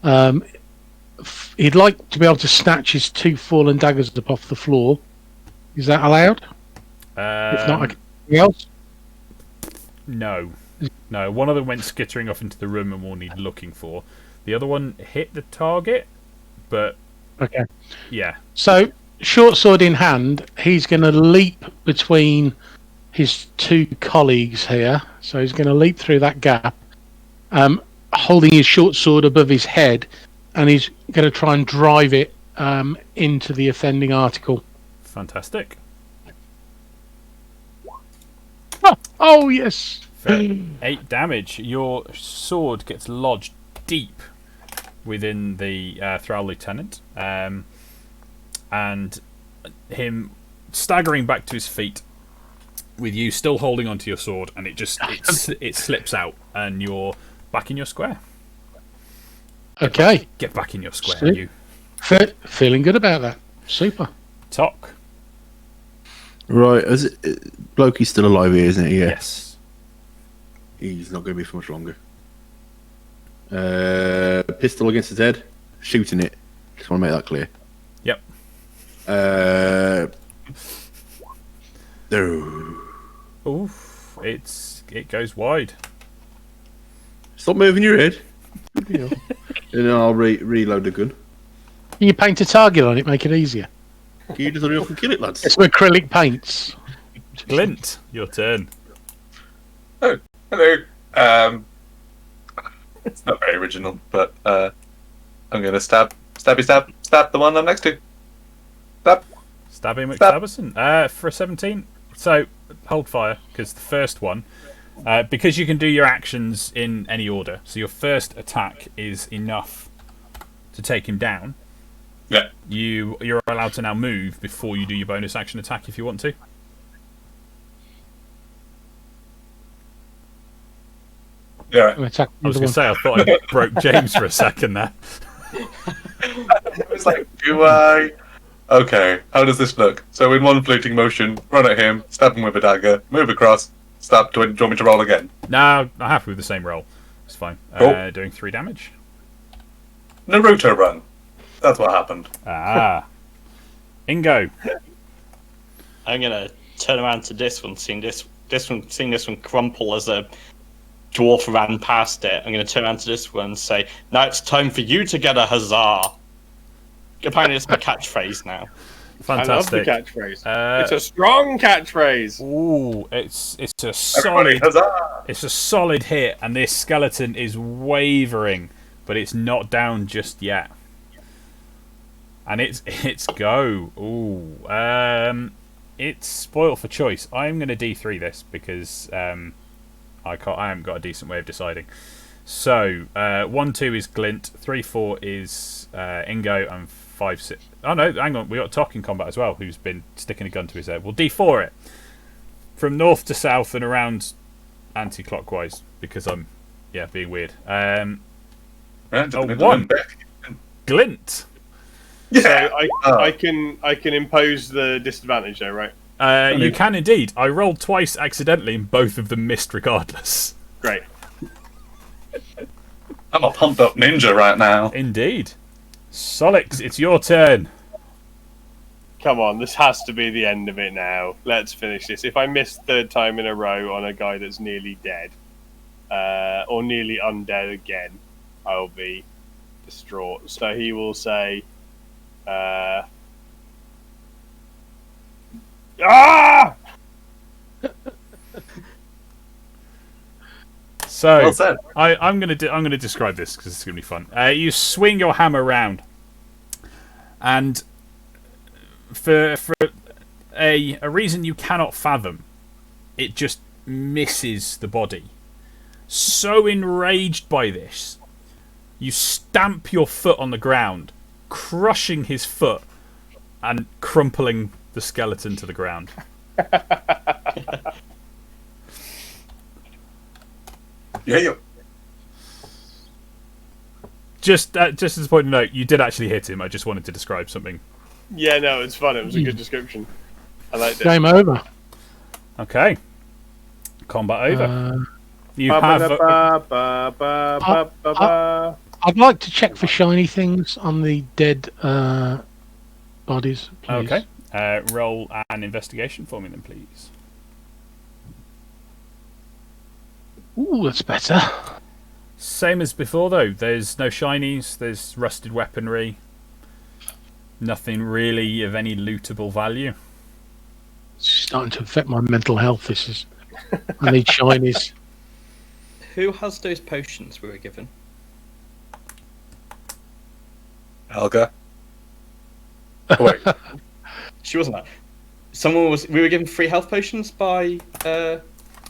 He'd like to be able to snatch his 2 fallen daggers up off the floor. Is that allowed? If not, anything else? No. One of them went skittering off into the room and we'll need looking for. The other one hit the target, but okay. Yeah. So, short sword in hand, he's going to leap between his 2 colleagues here. So he's going to leap through that gap, holding his short sword above his head, and he's going to try and drive it into the offending article. Fantastic. Oh yes. 8 damage. Your sword gets lodged deep within the Thrall Lieutenant, and him staggering back to his feet with you still holding onto your sword, and it slips out, and you're back in your square. Okay. Get back in your square, you. Feeling good about that. Super. Talk. Right, Blokey's still alive here, isn't he? Yeah. Yes. He's not going to be for much longer. Pistol against his head, shooting it. Just want to make that clear. Yep. Oof! It goes wide. Stop moving your head. And then I'll reload the gun. Can you paint a target on it, make it easier? Can you just hurry up and kill it, lads? It's some acrylic paints. Glint, your turn. Oh, hello. It's not very original, but I'm going to stab the one I'm next to. Stab him, McStabberson. For a 17. So, hold fire, because the first one, because you can do your actions in any order, so your first attack is enough to take him down. Yeah. You're allowed to now move before you do your bonus action attack if you want to. Yeah. I was going to say, I thought I broke James for a second there. I was like, do I? Okay, how does this look? So in one fleeting motion, run at him, stab him with a dagger, move across, stab. Do you want me to roll again? No, I'm happy with the same roll. It's fine. Cool. Doing 3 damage. Naruto run. That's what happened. Ah. Ingo. I'm gonna turn around to this one, seeing this one crumple as a dwarf ran past it. I'm gonna turn around to this one and say, "Now it's time for you to get a huzzah." Apparently, it's my catchphrase now. Fantastic. I love the catchphrase. It's a strong catchphrase. Ooh, it's a Everybody, solid. huzzah! It's a solid hit, and this skeleton is wavering, but it's not down just yet. And it's go. Ooh, it's spoiled for choice. I'm going to D3 this because I haven't got a decent way of deciding. So 1-2 is Glint, 3-4 is Ingo, and 5-6. Oh no, hang on, we got Tok in combat as well, who's been sticking a gun to his head. We'll D4 it from north to south and around anti-clockwise because I'm being weird. Right, Glint. So I can impose the disadvantage though, right? You can indeed. I rolled twice accidentally, and both of them missed regardless. Great. I'm a pumped up ninja right now. Indeed. Solix, it's your turn. Come on, this has to be the end of it now. Let's finish this. If I miss third time in a row on a guy that's nearly dead, or nearly undead again, I'll be distraught. So he will say, "Ah!" So Well said. I'm gonna describe this because it's gonna be fun. You swing your hammer round, and for a reason you cannot fathom, it just misses the body. So enraged by this, you stamp your foot on the ground, crushing his foot and crumpling the skeleton to the ground. Yeah. Just as a point of note, you did actually hit him. I just wanted to describe something. Yeah, no, it's fun. It was a good description. I liked it. Game over. Okay. Combat over. You Ba, have. ba, ba, ba, ba, ba, ba. I'd like to check for shiny things on the dead bodies. Please. Okay. Roll an investigation for me, then, please. Ooh, that's better. Same as before, though. There's no shinies. There's rusted weaponry. Nothing really of any lootable value. It's starting to affect my mental health. This is. I need shinies. Who has those potions we were given? Helga. Oh, wait. She wasn't that. Someone was. We were given 3 health potions by.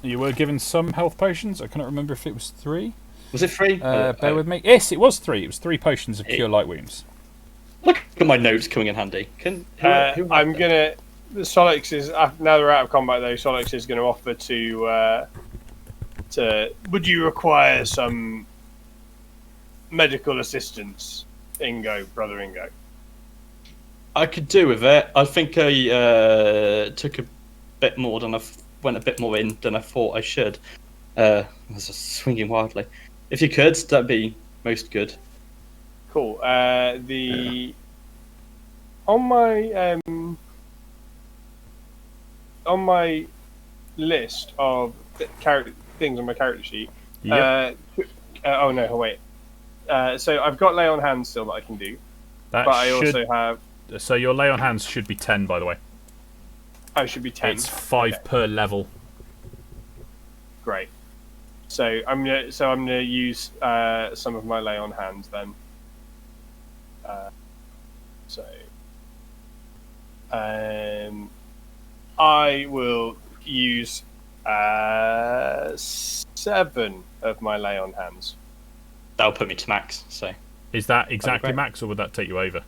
You were given some health potions. I cannot remember if it was 3. Was it 3? Bear with me. Yes, it was 3. It was 3 potions of cure light wounds. Look at my notes coming in handy. Who I'm gonna. Solix is now they're out of combat though. Solix is going to offer to. Would you require some medical assistance, brother Ingo? I could do with it. I think I took a bit more than went a bit more in than I thought I should. I was just swinging wildly. If you could, that'd be most good. Cool. On my list of things on my character sheet. Yep. Oh no! Wait. So I've got lay on hands still that I can do, but I also have. So your lay on hands should be 10, by the way. Oh, should be 10. It's 5 per level. Great. So I'm gonna use some of my lay on hands then. I will use 7 of my lay on hands. That'll put me to max. So Is that exactly great. max, or would that take you over?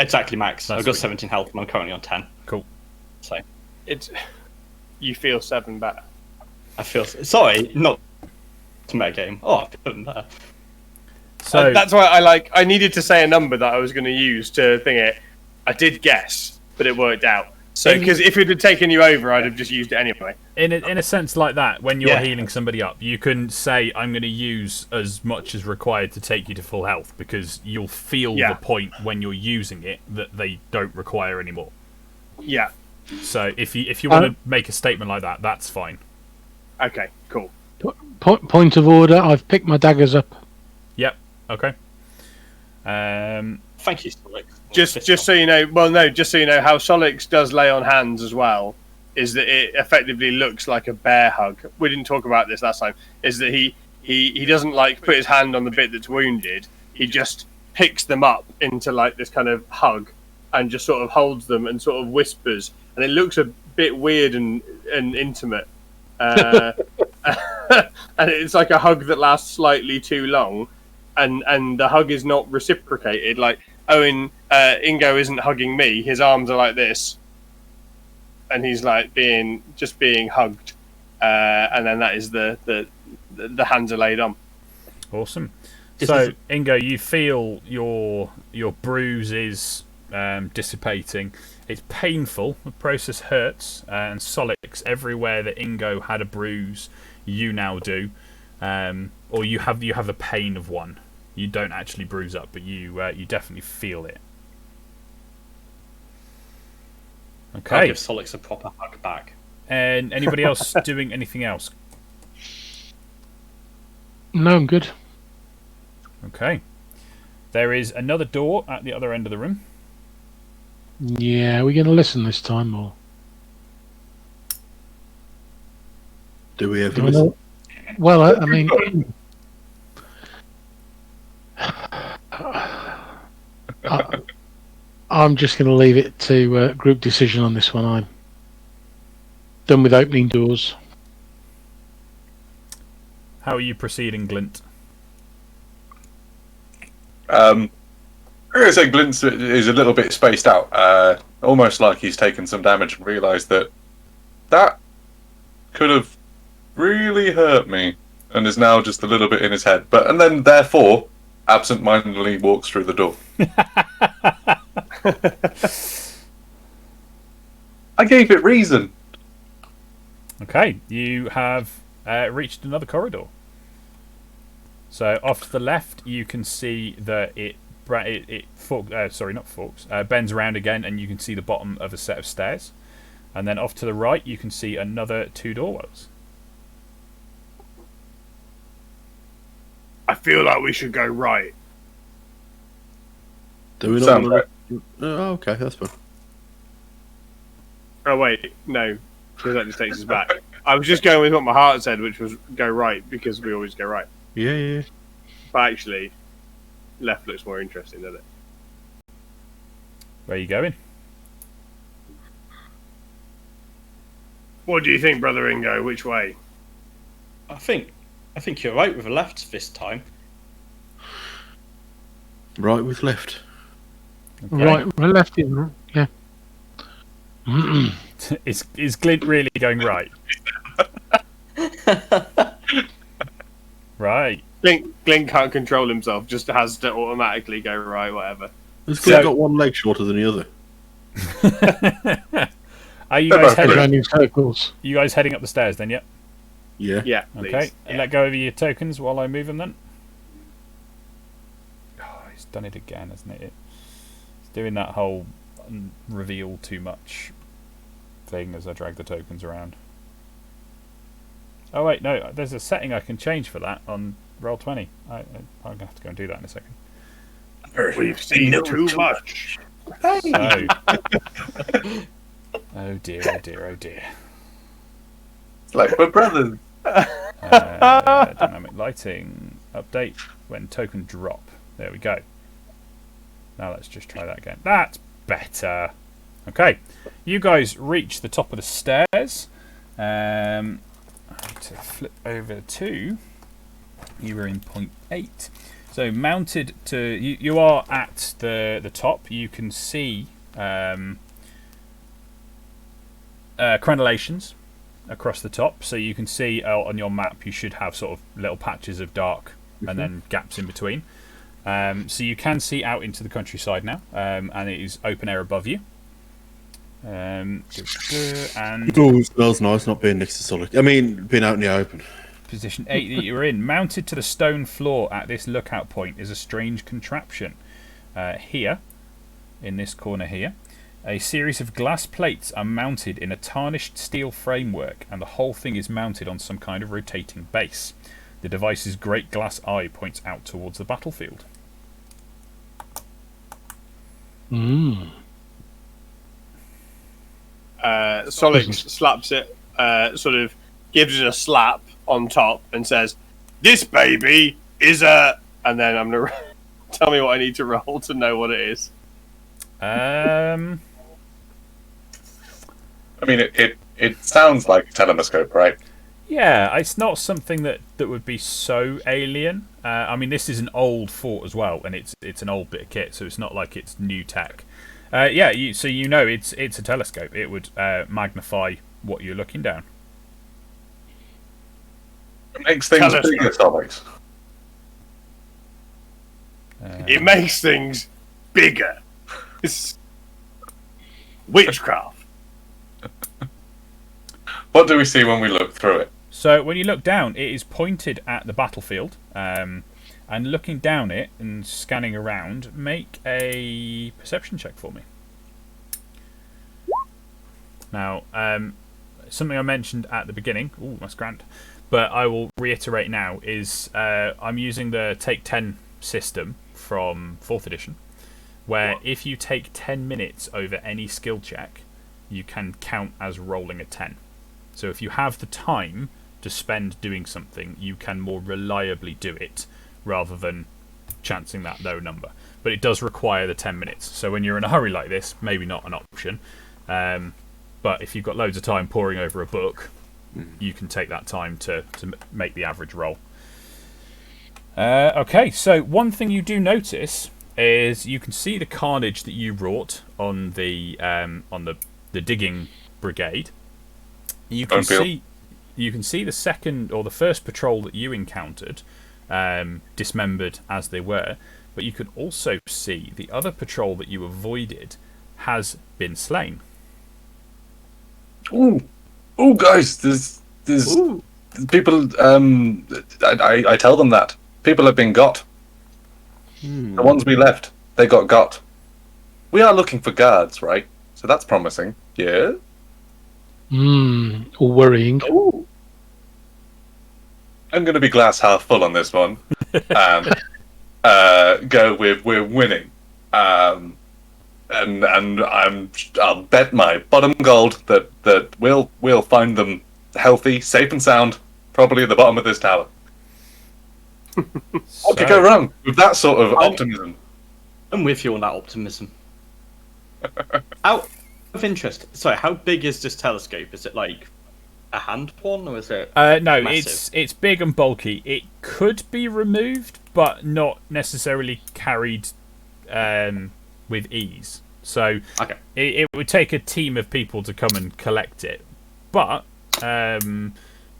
exactly max. That's I've got sweet. 17 health and I'm currently on 10. Cool. So You feel 7 better. I feel sorry, not to metagame. Oh, I feel better. So That's why I needed to say a number that I was going to use to think it. I did guess, but it worked out. So because if it had taken you over, I'd have just used it anyway. in a sense like that, when you're Yeah. healing somebody up, you can say, I'm going to use as much as required to take you to full health, because you'll feel Yeah. the point when you're using it that they don't require any more. Yeah. So if you want to make a statement like that, that's fine. Okay. Cool. Point of order. I've picked my daggers up. Yep. Okay. Thank you, Solix. Just so you know, just so you know how Solix does lay on hands as well, is that it effectively looks like a bear hug. We didn't talk about this last time. Is that he doesn't like put his hand on the bit that's wounded. He just picks them up into like this kind of hug, and just sort of holds them and sort of whispers, and it looks a bit weird and intimate. And it's like a hug that lasts slightly too long, and the hug is not reciprocated. Like Ingo isn't hugging me; his arms are like this, and he's like being hugged, and then that is the hands are laid on. Awesome. So, Ingo, you feel your bruise is dissipating. It's painful. The process hurts, and Solix, everywhere that Ingo had a bruise, you now do, or you have the pain of one. You don't actually bruise up, but you definitely feel it. Okay. I'll give Solix a proper hug back. And anybody else doing anything else? No, I'm good. Okay. There is another door at the other end of the room. Yeah, are we going to listen this time, or Do we ever do I listen? know? Well, I mean, I'm just going to leave it to group decision on this one. I'm done with opening doors. How are you proceeding, Glint? I'm going to say Glint is a little bit spaced out, almost like he's taken some damage and realised that could have really hurt me, and is now just a little bit in his head. And then, therefore, absent-mindedly walks through the door. I gave it reason. Okay, you have reached another corridor. So off to the left, you can see that it bends around again, and you can see the bottom of a set of stairs. And then off to the right, you can see another 2 doorways. I feel like we should go right. Do we not Sounds wanna- Oh, okay, that's fine. Oh wait, no, because that just takes us back. I was just going with what my heart said, which was go right, because we always go right. Yeah. But actually, left looks more interesting, doesn't it? Where are you going? What do you think, Brother Ingo? Which way? I think you're right with the left this time. Right with left. Okay. Right, we're left in. Yeah. Is Glint really going right? Right. Glyn can't control himself, just has to automatically go right, whatever. Has Glyn got one leg shorter than the other? Are you They're guys both heading? Going in circles. You guys heading up the stairs then? Yep. Yeah. Yeah, please. Okay. Yeah. Let go of your tokens while I move them then. Oh, he's done it again, hasn't it? It's doing that whole reveal too much thing as I drag the tokens around. Oh wait, no. There's a setting I can change for that on Roll20. I'm gonna have to go and do that in a second. We've seen too much. So, oh dear, oh dear, oh dear. It's like we're brothers. Dynamic lighting update when token drop. There we go. Now let's just try that again. That's better. Okay, you guys reach the top of the stairs. I need to flip over to. You were in point 8. So mounted to you are at the top. You can see crenellations across the top. So you can see on your map you should have sort of little patches of dark and then gaps in between. So you can see out into the countryside now, and it is open air above you. And It always smells nice not being next to solid. I mean, being out in the open. position 8 that you're in, mounted to the stone floor at this lookout point, is a strange contraption. Here, in this corner here, a series of glass plates are mounted in a tarnished steel framework, and the whole thing is mounted on some kind of rotating base. The device's great glass eye points out towards the battlefield. Solix slaps it, sort of gives it a slap on top and says, "This baby is a..." And then I'm going to tell me what I need to roll to know what it is. I mean, it sounds like a telemascope, right? Yeah, it's not something that would be so alien. I mean, this is an old fort as well, and it's an old bit of kit, so it's not like it's new tech. Yeah, so you know it's a telescope. It would magnify what you're looking down. It makes things Telescope. bigger, Solix. It makes things bigger. It's witchcraft. What do we see when we look through it? So when you look down, it is pointed at the battlefield. And looking down it and scanning around, make a perception check for me. Now, something I mentioned at the beginning. Ooh, that's grand. But I will reiterate now is I'm using the Take 10 system from 4th edition, where if you take 10 minutes over any skill check, you can count as rolling a 10. So if you have the time to spend doing something, you can more reliably do it rather than chancing that low number. But it does require the 10 minutes. So when you're in a hurry like this, maybe not an option. But if you've got loads of time poring over a book, you can take that time to make the average roll. Okay, so one thing you do notice is you can see the carnage that you wrought on the digging brigade. You can see the second or the first patrol that you encountered, dismembered as they were, but you can also see the other patrol that you avoided has been slain. Ooh, guys, there's people. I tell them that people have been got. The ones we left, they got. We are looking for guards, right? So that's promising. Yeah. All worrying. Ooh. I'm going to be glass half full on this one. Go with we're winning. And I'll bet my bottom gold that we'll find them healthy, safe and sound, probably at the bottom of this tower. What could go wrong with that sort of optimism? I'm with you on that optimism. Out of interest, sorry, how big is this telescope? Is it like a hand one, or is it? No, massive? it's big and bulky. It could be removed, but not necessarily carried with ease. So okay. it would take a team of people to come and collect it. But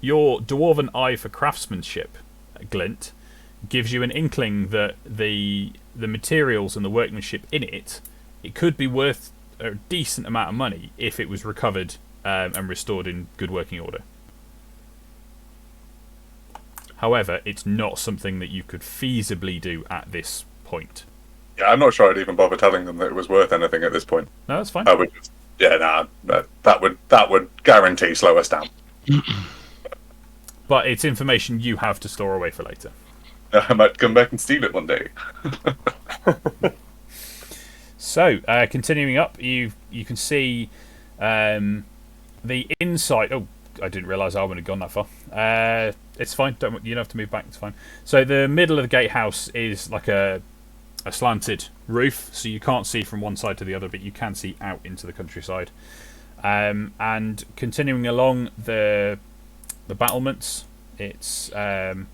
your dwarven eye for craftsmanship, Glint, gives you an inkling that the materials and the workmanship in it could be worth a decent amount of money if it was recovered and restored in good working order. However, it's not something that you could feasibly do at this point. Yeah, I'm not sure I'd even bother telling them that it was worth anything at this point. No, that's fine. I would just, that would guarantee slow us down. But it's information you have to store away for later. I might come back and steal it one day. So, continuing up, you can see the inside. Oh, I didn't realise Alwyn had gone that far. It's fine. You don't have to move back. It's fine. So the middle of the gatehouse is like a slanted roof, so you can't see from one side to the other, but you can see out into the countryside. And continuing along the battlements, it's Arwen.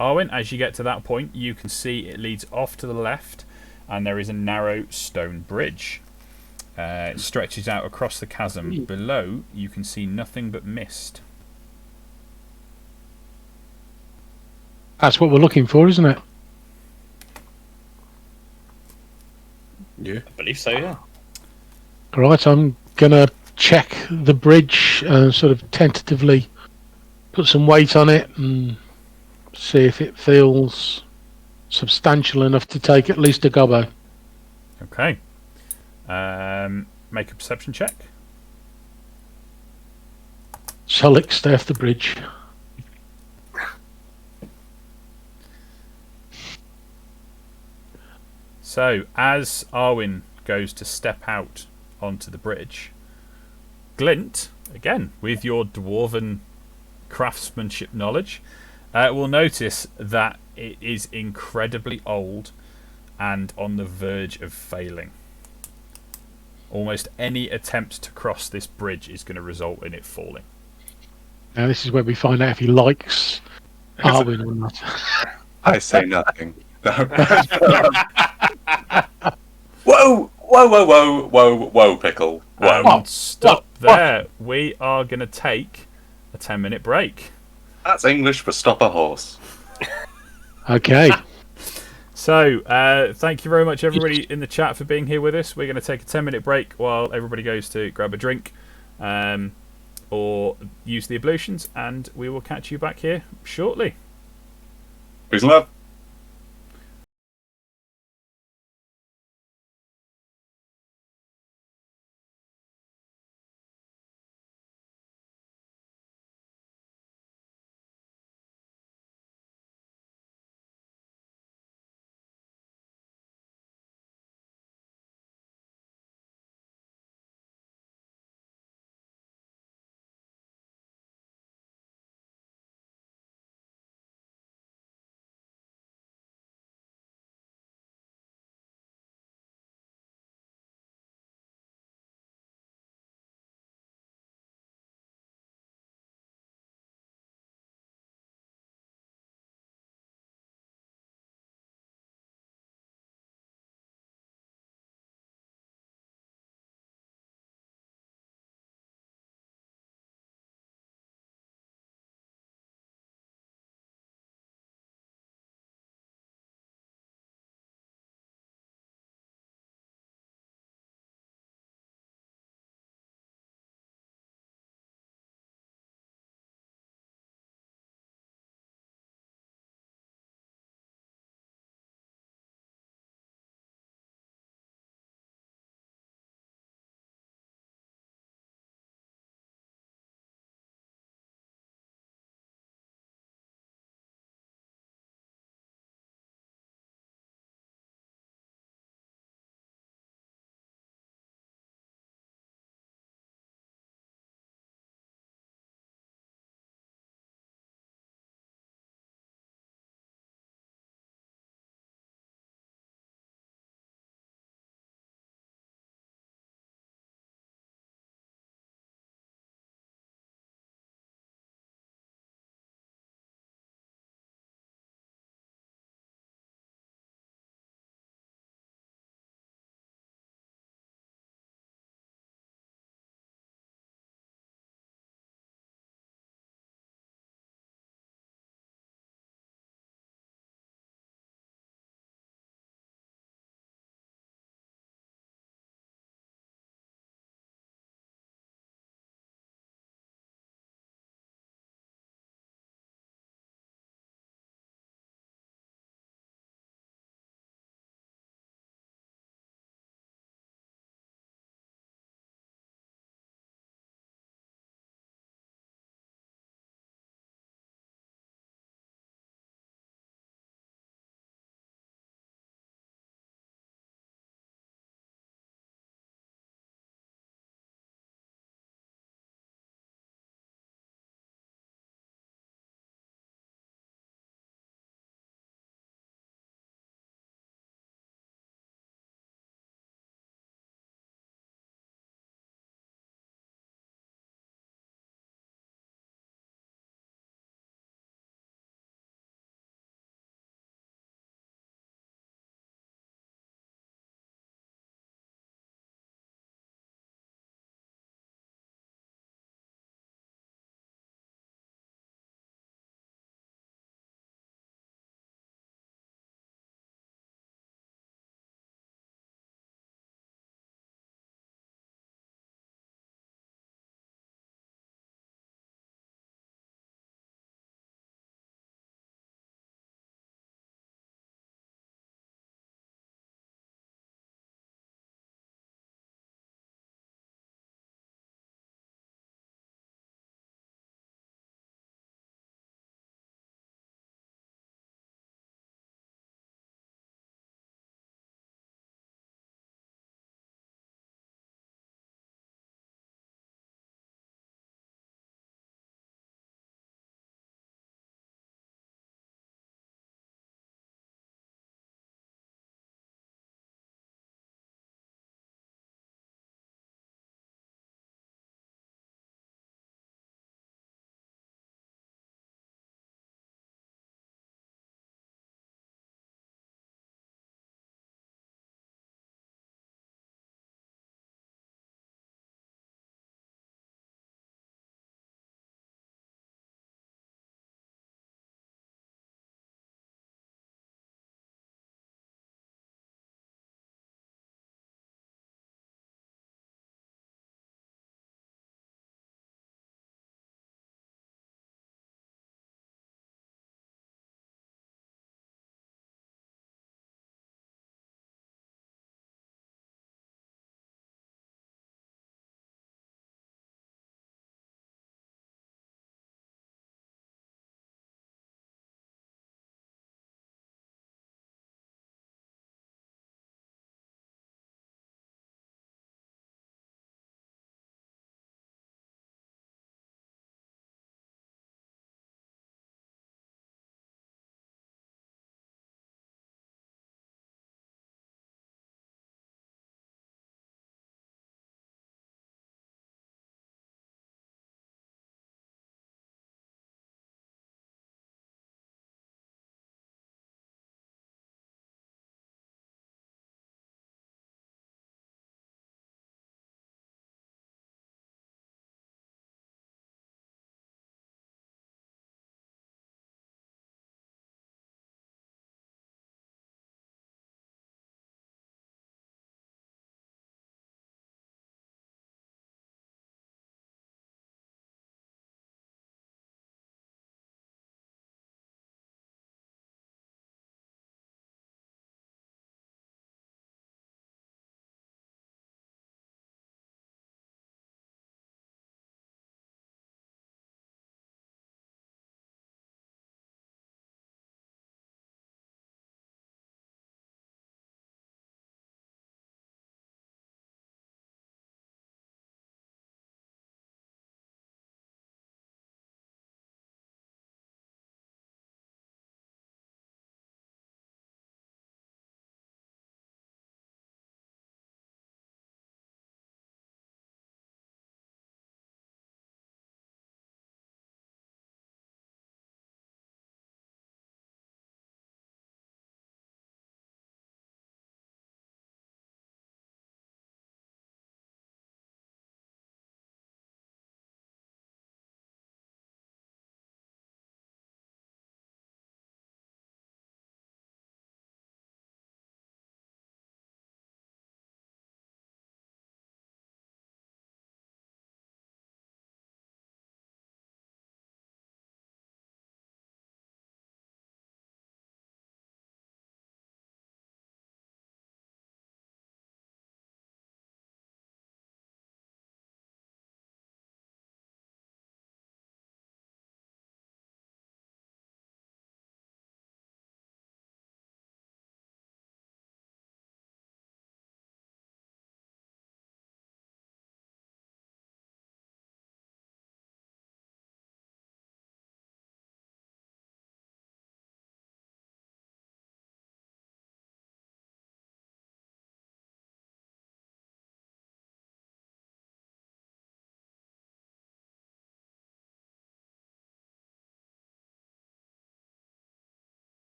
As you get to that point, you can see it leads off to the left, and there is a narrow stone bridge. It stretches out across the chasm. Below, you can see nothing but mist. That's what we're looking for, isn't it? Yeah. I believe so, yeah. Right, I'm going to check the bridge, sort of tentatively put some weight on it and see if it feels substantial enough to take at least a gobbo. Okay. Make a perception check. Solix, stay off the bridge. So, as Arwen goes to step out onto the bridge, Glint, again, with your dwarven craftsmanship knowledge, will notice that it is incredibly old and on the verge of failing. Almost any attempt to cross this bridge is going to result in it falling. Now, this is where we find out if he likes Arwen or not. I say nothing. Whoa, Pickle. Whoa. Stop there. We are going to take a 10-minute break. That's English for stop a horse. Okay. So, thank you very much, everybody in the chat, for being here with us. We're going to take a 10-minute break while everybody goes to grab a drink or use the ablutions, and we will catch you back here shortly. Peace and love.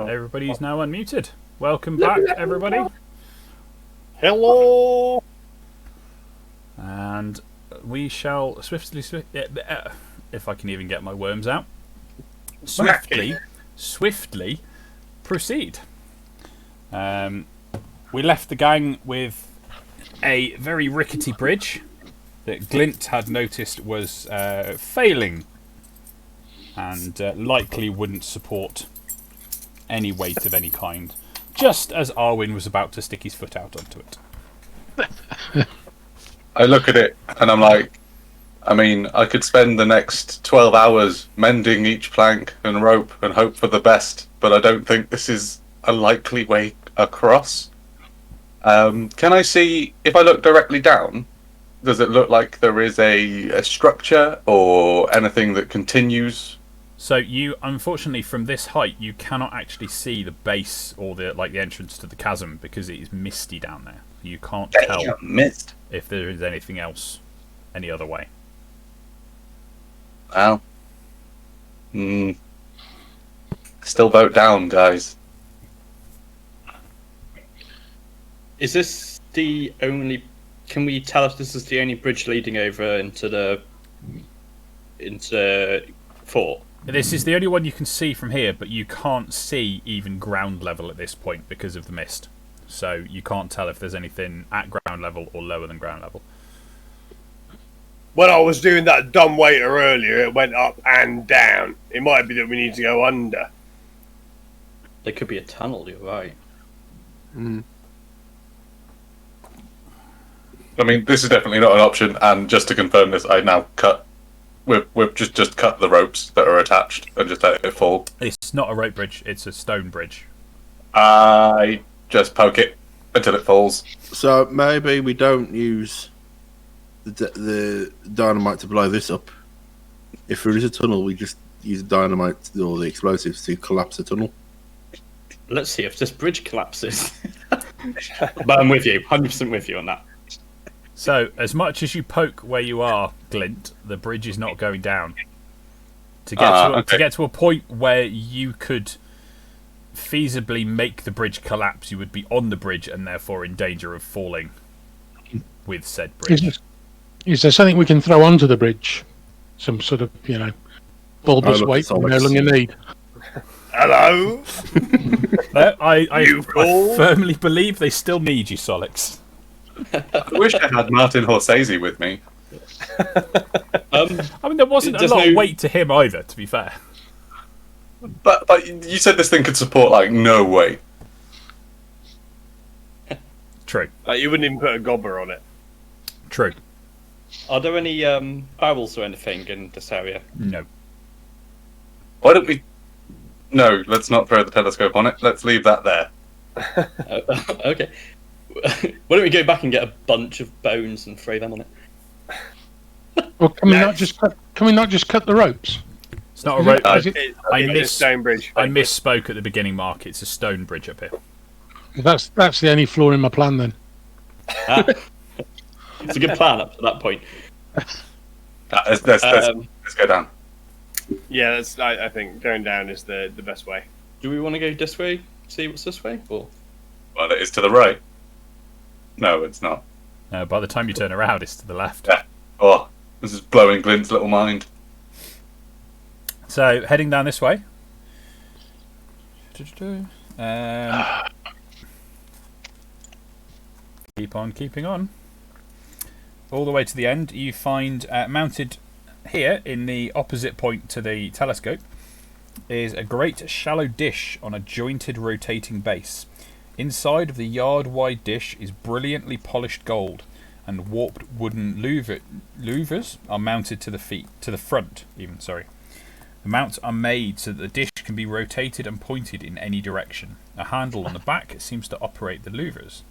everybody's now unmuted. Welcome back, everybody. Hello. And we shall swiftly, if I can even get my worms out, swiftly proceed. We left the gang with a very rickety bridge that Glint had noticed was failing and likely wouldn't support any weight of any kind, just as Arwen was about to stick his foot out onto it. I look at it and I'm like, I mean, I could spend the next 12 hours mending each plank and rope and hope for the best, but I don't think this is a likely way across. Can I see, if I look directly down, does it look like there is a structure or anything that continues? So you, unfortunately, from this height, you cannot actually see the base or the entrance to the chasm because it is misty down there. You can't tell Mist. if there is anything else any other way. Well, still vote down, guys. Is this the only? Can we tell if this is the only bridge leading over into the fort? This is the only one you can see from here, but you can't see even ground level at this point because of the mist. So you can't tell if there's anything at ground level or lower than ground level. When I was doing that dumb waiter earlier, it went up and down. It might be that we need to go under. There could be a tunnel. You're right. I mean, this is definitely not an option, and just to confirm this, I now cut. We've just cut the ropes that are attached and just let it fall. It's not a rope bridge; it's a stone bridge. I just poke it until it falls. So maybe we don't use the dynamite to blow this up. If there is a tunnel, we just use dynamite or the explosives to collapse the tunnel. Let's see if this bridge collapses. But I'm with you, 100% with you on that. So, as much as you poke where you are, Glint, the bridge is not going down. To get to a point where you could feasibly make the bridge collapse, you would be on the bridge and therefore in danger of falling with said bridge. Is there something we can throw onto the bridge? Some sort of, bulbous weight we no longer need. Hello? I firmly believe they still need you, Solix. I wish I had Martin Horsese with me. I mean, there wasn't a lot of weight to him either, to be fair. But you said this thing could support, like, no weight. True. Like, you wouldn't even put a gobber on it. True. Are there any barrels or anything in this area? No. Why don't we... No, let's not throw the telescope on it. Let's leave that there. Okay. Why don't we go back and get a bunch of bones and throw them on it? Well, can we not just cut the ropes? It's not a rope. It's a stone bridge. I misspoke at the beginning, Mark. It's a stone bridge up here. That's the only flaw in my plan then. It's a good plan up to that point. Let's go down. Yeah, I think going down is the best way. Do we want to go this way? See what's this way? Or Well, it is to the right. No, it's not. By the time you turn around, it's to the left. Yeah. Oh, this is blowing Glint's little mind. So, heading down this way. Keep on keeping on. All the way to the end, you find mounted here in the opposite point to the telescope is a great shallow dish on a jointed rotating base. Inside of the yard-wide dish is brilliantly polished gold, and warped wooden louvers are mounted to the front. The mounts are made so that the dish can be rotated and pointed in any direction. A handle on the back seems to operate the louvers.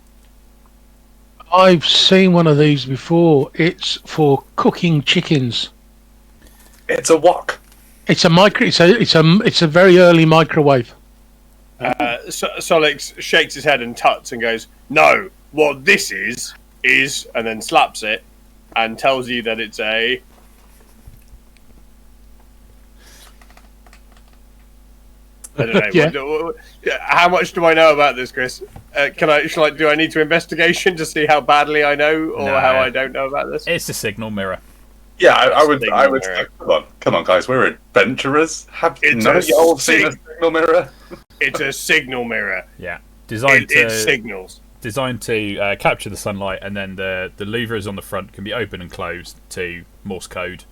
I've seen one of these before. It's for cooking chickens. It's a wok. It's a very early microwave. Solix shakes his head and tuts and goes, "No, what this is," and then slaps it and tells you that it's a... I don't know. Yeah. How much do I know about this, Chris? Do I need to investigation to see how badly I know or No. how I don't know about this? It's a signal mirror. Yeah, I would Signal say, mirror. come on, guys, we're adventurers. Have It's none a of y'all seen a sig- signal mirror? It's a signal mirror. Yeah, designed It to signals. capture the sunlight, and then the louvers on the front can be open and closed to Morse code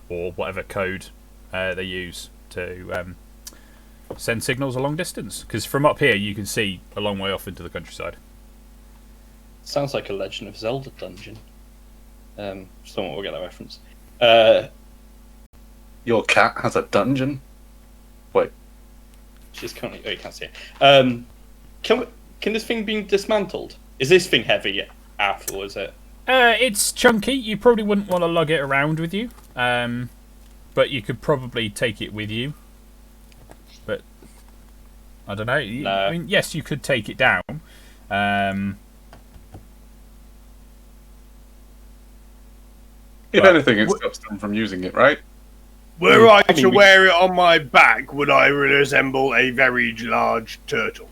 or whatever code they use to send signals a long distance. Because from up here you can see a long way off into the countryside. Sounds like a Legend of Zelda dungeon. Someone will get that reference. Your cat has a dungeon? Wait. She's currently. Oh, you can't see it. Can this thing be dismantled? Is this thing heavy after, or is it? It's chunky. You probably wouldn't want to lug it around with you, but you could probably take it with you. But I don't know. No. I mean, yes, you could take it down. If Right. anything, it stops them from using it, right? Were I mean, to wear it on my back, would I resemble a very large turtle?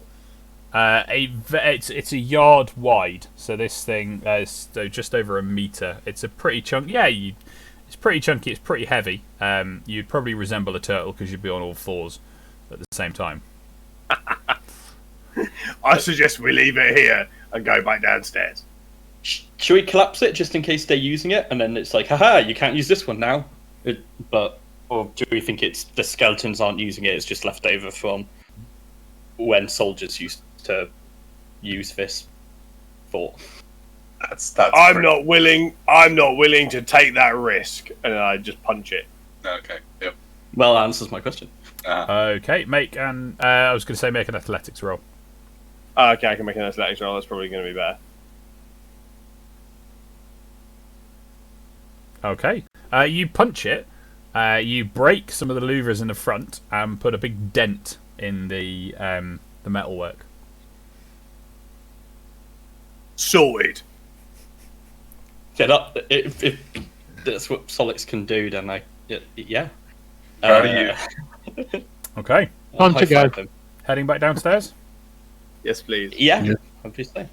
It's a yard wide, so this thing is just over a meter. It's a pretty chunk. Yeah, it's pretty chunky. It's pretty heavy. You'd probably resemble a turtle because you'd be on all fours at the same time. I suggest we leave it here and go back downstairs. Should we collapse it just in case they're using it, and then it's like, haha, you can't use this one now? Or do we think it's the skeletons aren't using it? It's just left over from when soldiers used to use this fort. That's I'm not willing to take that risk, and then I just punch it. Okay, yep. Well, that answers my question. Okay, make an. I was going to say make an athletics roll. Oh, okay, I can make an athletics roll. That's probably going to be better. Okay, you punch it. You break some of the louvers in the front and put a big dent in the metalwork. Sorted. Get up. If that's what Solix can do, then yeah. Proud of you. Okay, Time to go. High-five him. heading back downstairs. Yes, please. Yeah, obviously.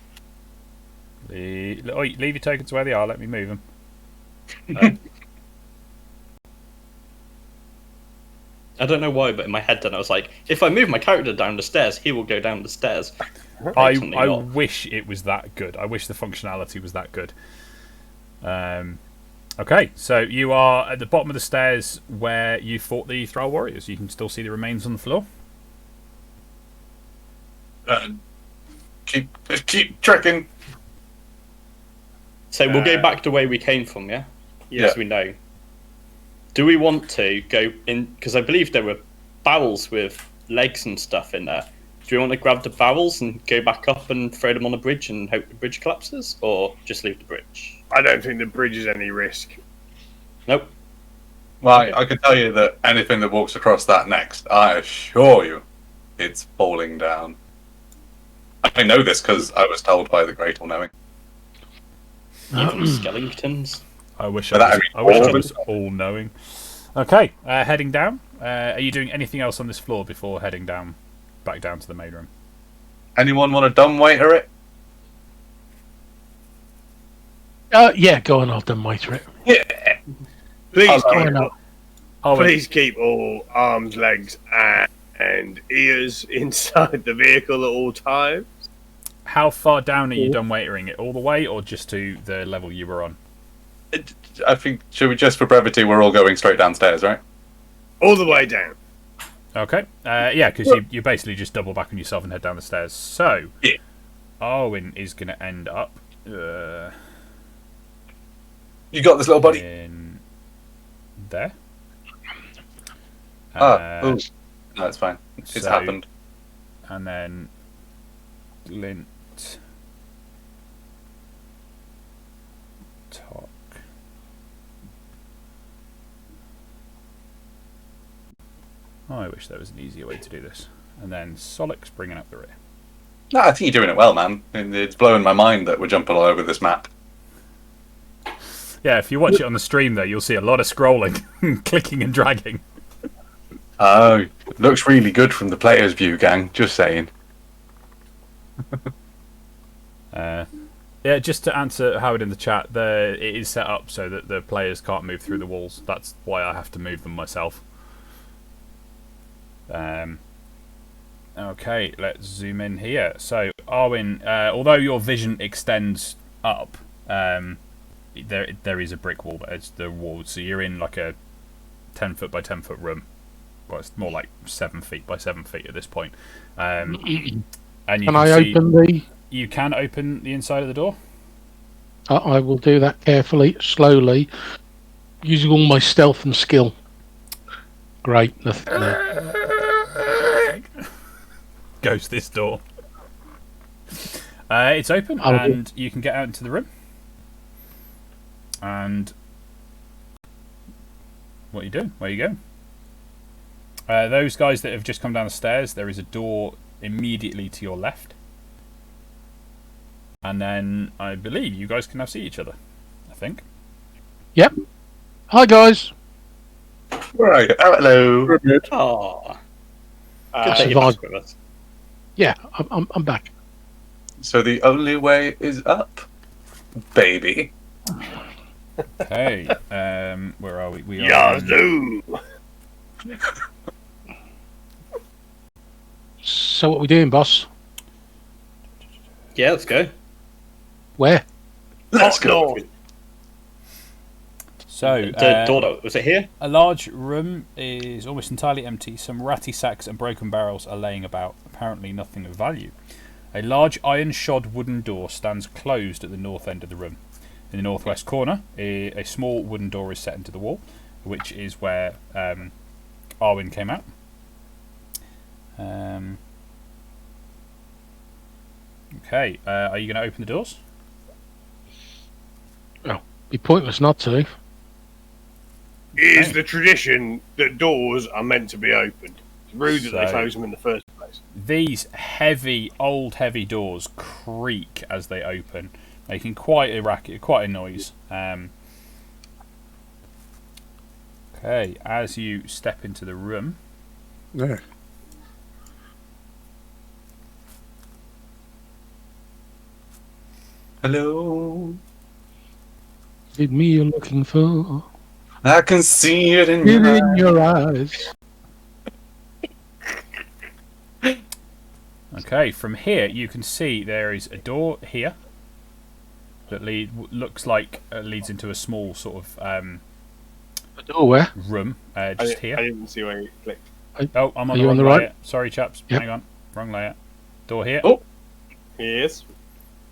Leave your tokens where they are. Let me move them. I don't know why, but in my head then I was like, if I move my character down the stairs, he will go down the stairs. I Blatantly not. wish it was that good. I wish the functionality was that good. Okay, so you are at the bottom of the stairs where you fought the Thrall warriors. You can still see the remains on the floor. Keep trekking. So we'll go back the way we came from, yeah? Yes, Yeah. we know. Do we want to go in? Because I believe there were barrels with legs and stuff in there. Do we want to grab the barrels and go back up and throw them on the bridge and hope the bridge collapses? Or just leave the bridge? I don't think the bridge is any risk. Nope. Well, I can tell you that anything that walks across that next, I assure you, it's falling down. I know this because I was told by the Great All-Knowing. Even skeletons. I wish But I that was all-knowing. Okay, heading down. Are you doing anything else on this floor before heading down, back down to the main room? Anyone want to dumbwaiter it? Yeah, go on, I'll dumbwaiter it. Yeah. Please, Oh, keep, no. please keep all arms, legs, and ears inside the vehicle at all times. How far down are you dumbwaitering it? All the way, or just to the level you were on? I think, should we just for brevity, we're all going straight downstairs, right? All the way down. Okay. Yeah, because you basically just double back on yourself and head down the stairs. So, Yeah. Arwen is going to end up You got this, little buddy. in there. No, it's fine. It's so- happened. And then Glint. Talk. Oh, I wish there was an easier way to do this. And then Solix bringing up the rear. No, I think you're doing it well, man. And it's blowing my mind that we're jumping all over this map. Yeah, if you watch it on the stream, though, you'll see a lot of scrolling, clicking and dragging. Oh, looks really good from the player's view, gang. Just saying. Yeah, just to answer Howard in the chat, it is set up so that the players can't move through the walls. That's why I have to move them myself. Okay, let's zoom in here. So, Arwen, although your vision extends up, there is a brick wall that is the wall. So you're in like a 10 foot by 10 foot room. Well, it's more like 7 feet by 7 feet at this point. And you Can I open the... You can open the inside of the door. I will do that carefully, slowly, using all my stealth and skill. Great, nothing there. Goes this door. It's open, and you can get out into the room. And what are you doing? Where are you going? Those guys that have just come down the stairs, there is a door immediately to your left. And then I believe you guys can now see each other. I think. Yep. Hi, guys. Right. Oh, hello. Oh. Yeah, I'm back. So the only way is up, baby. Hey, where are we? We are. Yazoo! So what we doing, boss? Yeah, let's go. Where? Let's go. So, The door, was it here? a large room is almost entirely empty. Some ratty sacks and broken barrels are laying about, apparently nothing of value. A large iron-shod wooden door stands closed at the north end of the room. In the northwest corner, a small wooden door is set into the wall, which is where Arwen came out. Okay, are you going to open the doors? Well, be pointless not to. It is the tradition that doors are meant to be opened. It's rude that they close them in the first place. These heavy, old heavy doors creak as they open, making quite a racket, quite a noise. Okay, as you step into the room, There. Hello. Is it me you're looking for? I can see it in It your in your eyes. okay, from here you can see there is a door here that looks like leads into a small sort of A door where? room just here. I didn't see where you clicked. Oh, I'm on Are the you wrong on the layout. right? Sorry, chaps. Yep. Hang on. Wrong layout. Door here. Oh. Yes.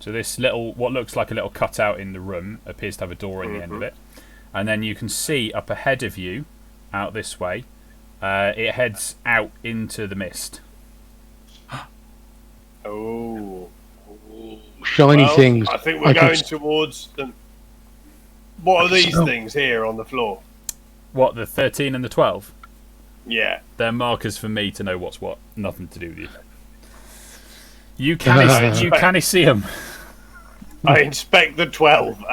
So this little, what looks like a little cutout in the room, appears to have a door in the end of it. And then you can see up ahead of you, out this way, it heads out into the mist. Oh. Shiny Well, things. I think I we're can going s- towards the... What are these smell. things here on the floor? What, the 13 and the 12? Yeah. They're markers for me to know what's what. Nothing to do with you. You can see them. I inspect the 12.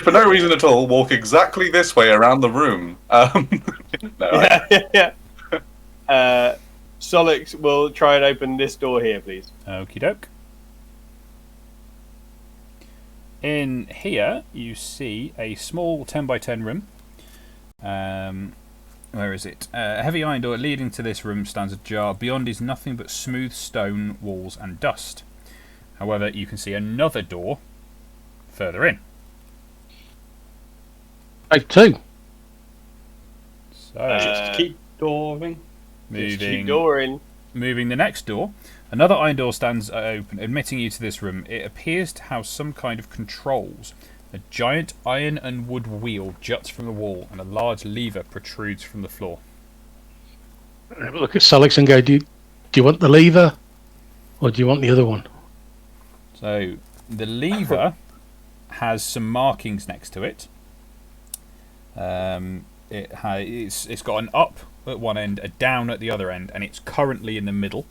For no reason at all, walk exactly this way around the room. Yeah. Solix will try and open this door here, please. Okie doke. In here, you see a small 10 by 10 room. Where is it? A heavy iron door leading to this room stands ajar. Beyond is nothing but smooth stone walls and dust. However, you can see another door further in. Take two. So, Just keep dooring. Just keep moving, dooring. moving the next door. Another iron door stands open, admitting you to this room. It appears to have some kind of controls. A giant iron and wood wheel juts from the wall, and a large lever protrudes from the floor. Have a look at Solix and go, do you want the lever? Or do you want the other one? So, the lever has some markings next to it. It's got an up at one end, a down at the other end, and it's currently in the middle.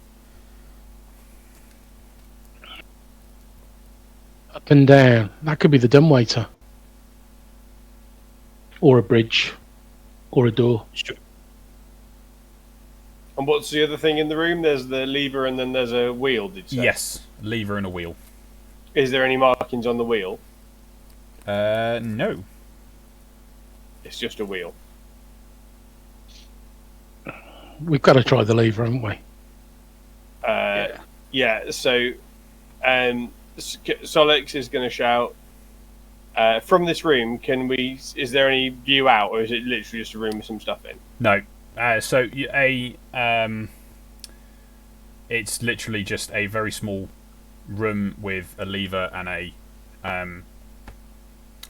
Up and down. That could be the dumbwaiter. or a bridge, or a door. Sure. And what's the other thing in the room? There's the lever and then there's a wheel, did you say? Yes, lever and a wheel. Is there any markings on the wheel? No. It's just a wheel. We've got to try the lever, haven't we? Yeah, so Solix is going to shout, from this room, is there any view out, or is it literally just a room with some stuff in? No. It's literally just a very small room with a lever and a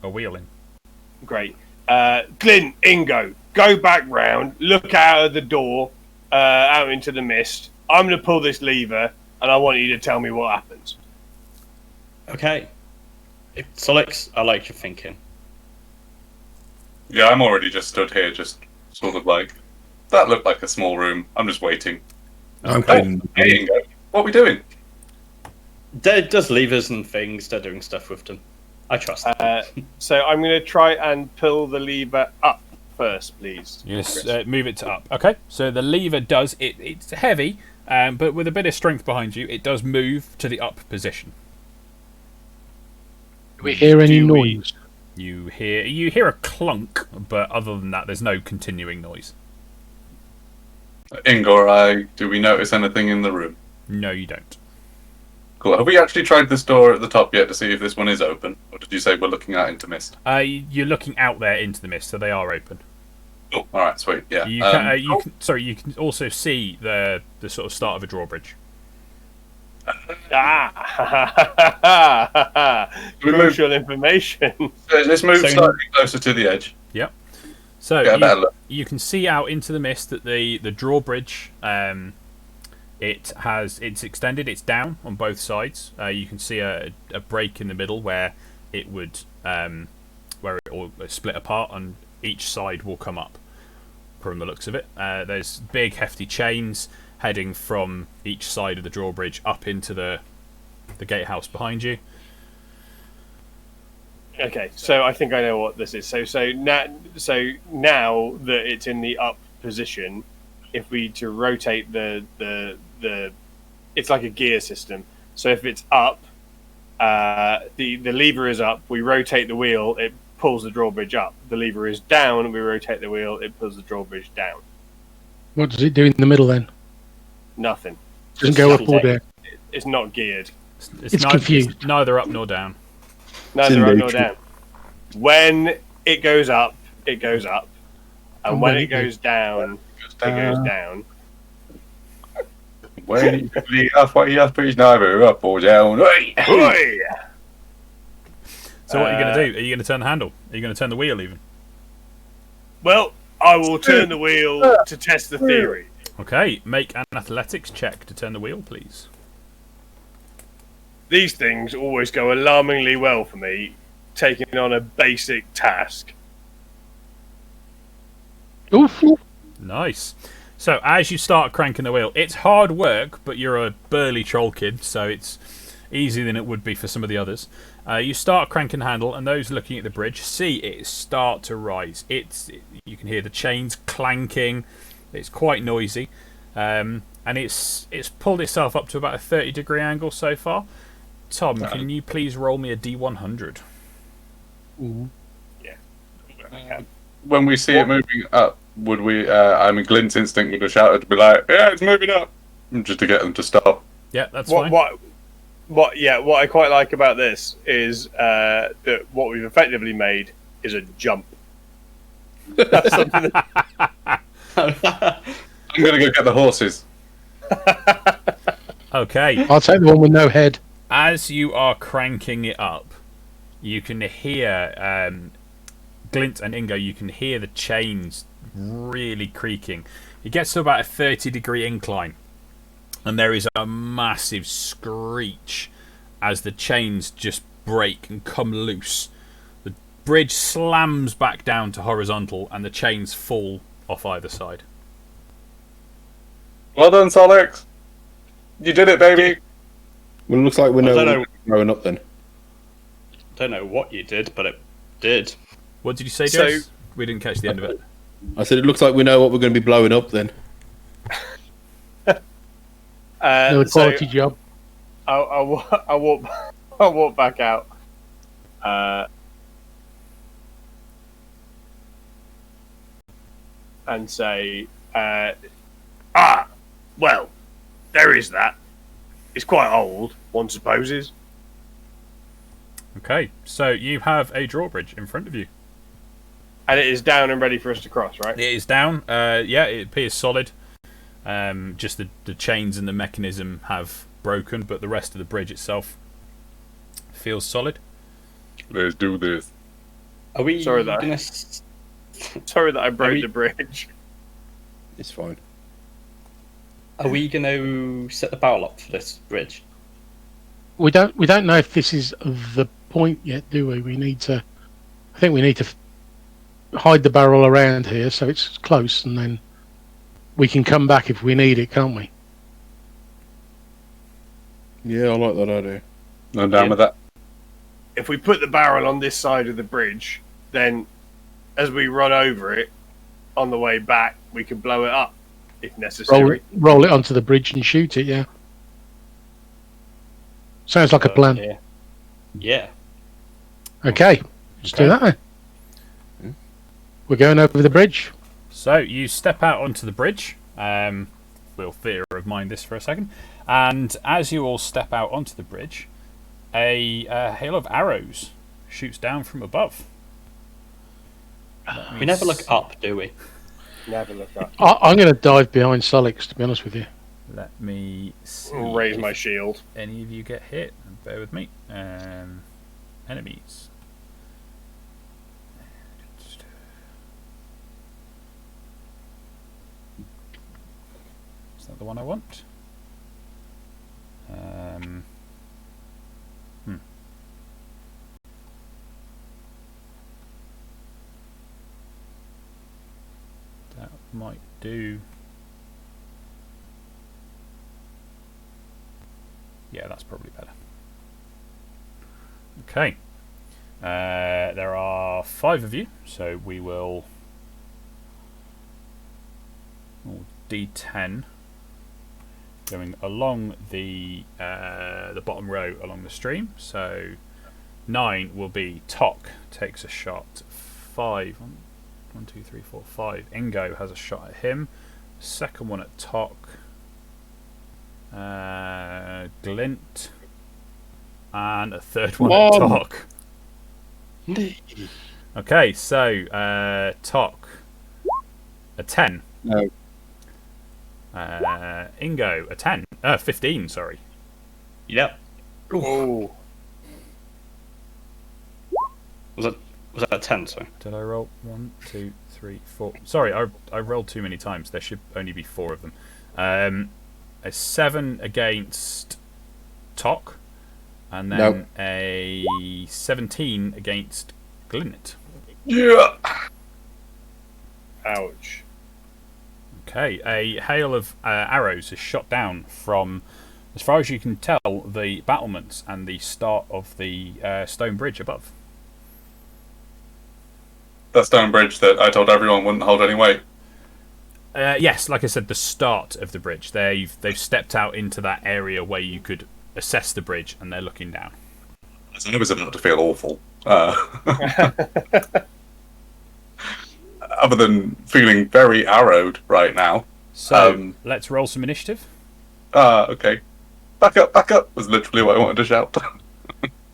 wheel in. Great. Glint, Ingo, go back round, look out of the door, out into the mist. I'm going to pull this lever, and I want you to tell me what happens. Okay. Solix, I like your thinking. Yeah, I'm already just stood here, just sort of like, that looked like a small room. I'm just waiting. I'm Hey, kidding. Ingo, what are we doing? There does levers and things. They're doing stuff with them. I trust them. So I'm going to try and pull the lever up first, please. Yes, move it to up. Okay, so the lever does it's heavy, but with a bit of strength behind you, it does move to the up position. Do we hear any Do we- noise? You hear a clunk, but other than that, there's no continuing noise. Ingo or I, do we notice anything in the room? No, you don't. Cool. Have we actually tried this door at the top yet to see if this one is open? Or did you say we're looking out into mist? You're looking out there into the mist, so they are open. Oh, alright, sweet, yeah. You can also see the sort of start of a drawbridge. Crucial information. Let's move So- slightly closer to the edge. Yep. So Get a better look. you can see out into the mist that the drawbridge it's extended. It's down on both sides. You can see a break in the middle where it would where it will split apart, and each side will come up. From the looks of it, there's big hefty chains heading from each side of the drawbridge up into the gatehouse behind you. Okay, so I think I know what this is. So now that it's in the up position, if we to rotate the it's like a gear system. So if it's up, the lever is up. We rotate the wheel, it pulls the drawbridge up. The lever is down. We rotate the wheel, it pulls the drawbridge down. What does it do in the middle then? Nothing. Doesn't go up or down. It's not geared. It's confused. It's neither up nor down. Neither up nor neutral. down. When it goes up, it goes up, and when it goes down, it goes down. When that's what you have to neither up or down. Hey! Hoi! So what are you going to do? Are you going to turn the handle? Are you going to turn the wheel even? Well, I will turn the wheel to test the theory. Okay, make an athletics check to turn the wheel, please. These things always go alarmingly well for me, taking on a basic task. Oof. Nice. So as you start cranking the wheel, it's hard work, but you're a burly troll kid, so it's easier than it would be for some of the others. You start cranking the handle, and those looking at the bridge see it start to rise. You can hear the chains clanking. It's quite noisy, and it's pulled itself up to about a 30-degree angle so far. Tom, can you please roll me a D100? When we see it moving up, would we? Glint's instinct would have shouted to be like, "Yeah, it's moving up," just to get them to stop. Yeah, that's fine. What I quite like about this is that what we've effectively made is a jump. That's something that, I'm gonna go get the horses. Okay. I'll take the one with no head. As you are cranking it up, you can hear Glint and Ingo. You can hear the chains really creaking. It gets to about a 30-degree incline, and there is a massive screech as the chains just break and come loose. The bridge slams back down to horizontal, and the chains fall off either side. Well done, Solix. You did it, baby. Well, it looks like we're I don't no know. growing up then. Don't know what you did, but it did. What did you say, So- Jess? We didn't catch the end of it. I said it looks like we know what we're going to be blowing up then. Another quality job. I'll walk back out. And say, well, there is that. It's quite old, one supposes. Okay, so you have a drawbridge in front of you. And it is down and ready for us to cross, right? It is down. Yeah, it appears solid. Just the chains and the mechanism have broken, but the rest of the bridge itself feels solid. Let's do this. Are we Sorry that gonna... Sorry that I broke the bridge. It's fine. Are we going to set the barrel up for this bridge? We don't know if this is the point yet, do we? I think we need to hide the barrel around here so it's close, and then we can come back if we need it, can't we? Yeah, I like that idea. I'm down with that. If we put the barrel on this side of the bridge, then as we run over it on the way back, we can blow it up if necessary. Roll it onto the bridge and shoot it, yeah. Sounds like a plan. Yeah. Okay, let's do that then. We're going over the bridge. So you step out onto the bridge. We'll theatre of mind this for a second. And as you all step out onto the bridge, a hail of arrows shoots down from above. We never look up, do we? Never look up. I'm going to dive behind Solix, to be honest with you. Let me see. Raise if my shield. any of you get hit. Bear with me. Enemies. Is that the one I want? That might do. Yeah, that's probably better. Okay. There are 5 of you, so we will D10 going along the bottom row along the stream. So 9 will be Tok takes a shot. 5. 1, 2, 3, 4, 5. Ingo has a shot at him. Second one at Tok. Glint. And a third one at Tok. Okay, so Tok. A 10. No. Ingo, a 10. 15, sorry. Yep. Oh. Was that a 10, sorry? Did I roll 1, 2, 3, 4? Sorry, I rolled too many times. There should only be 4 of them. A 7 against Tok, and then a 17 against Glint. Yeah. Ouch. Okay, a hail of arrows is shot down from, as far as you can tell, the battlements and the start of the stone bridge above. That stone bridge that I told everyone wouldn't hold any weight. Yes, like I said, the start of the bridge. They've stepped out into that area where you could assess the bridge, and they're looking down. I was about to feel awful. Other than feeling very arrowed right now. So let's roll some initiative. Okay. Back up was literally what I wanted to shout.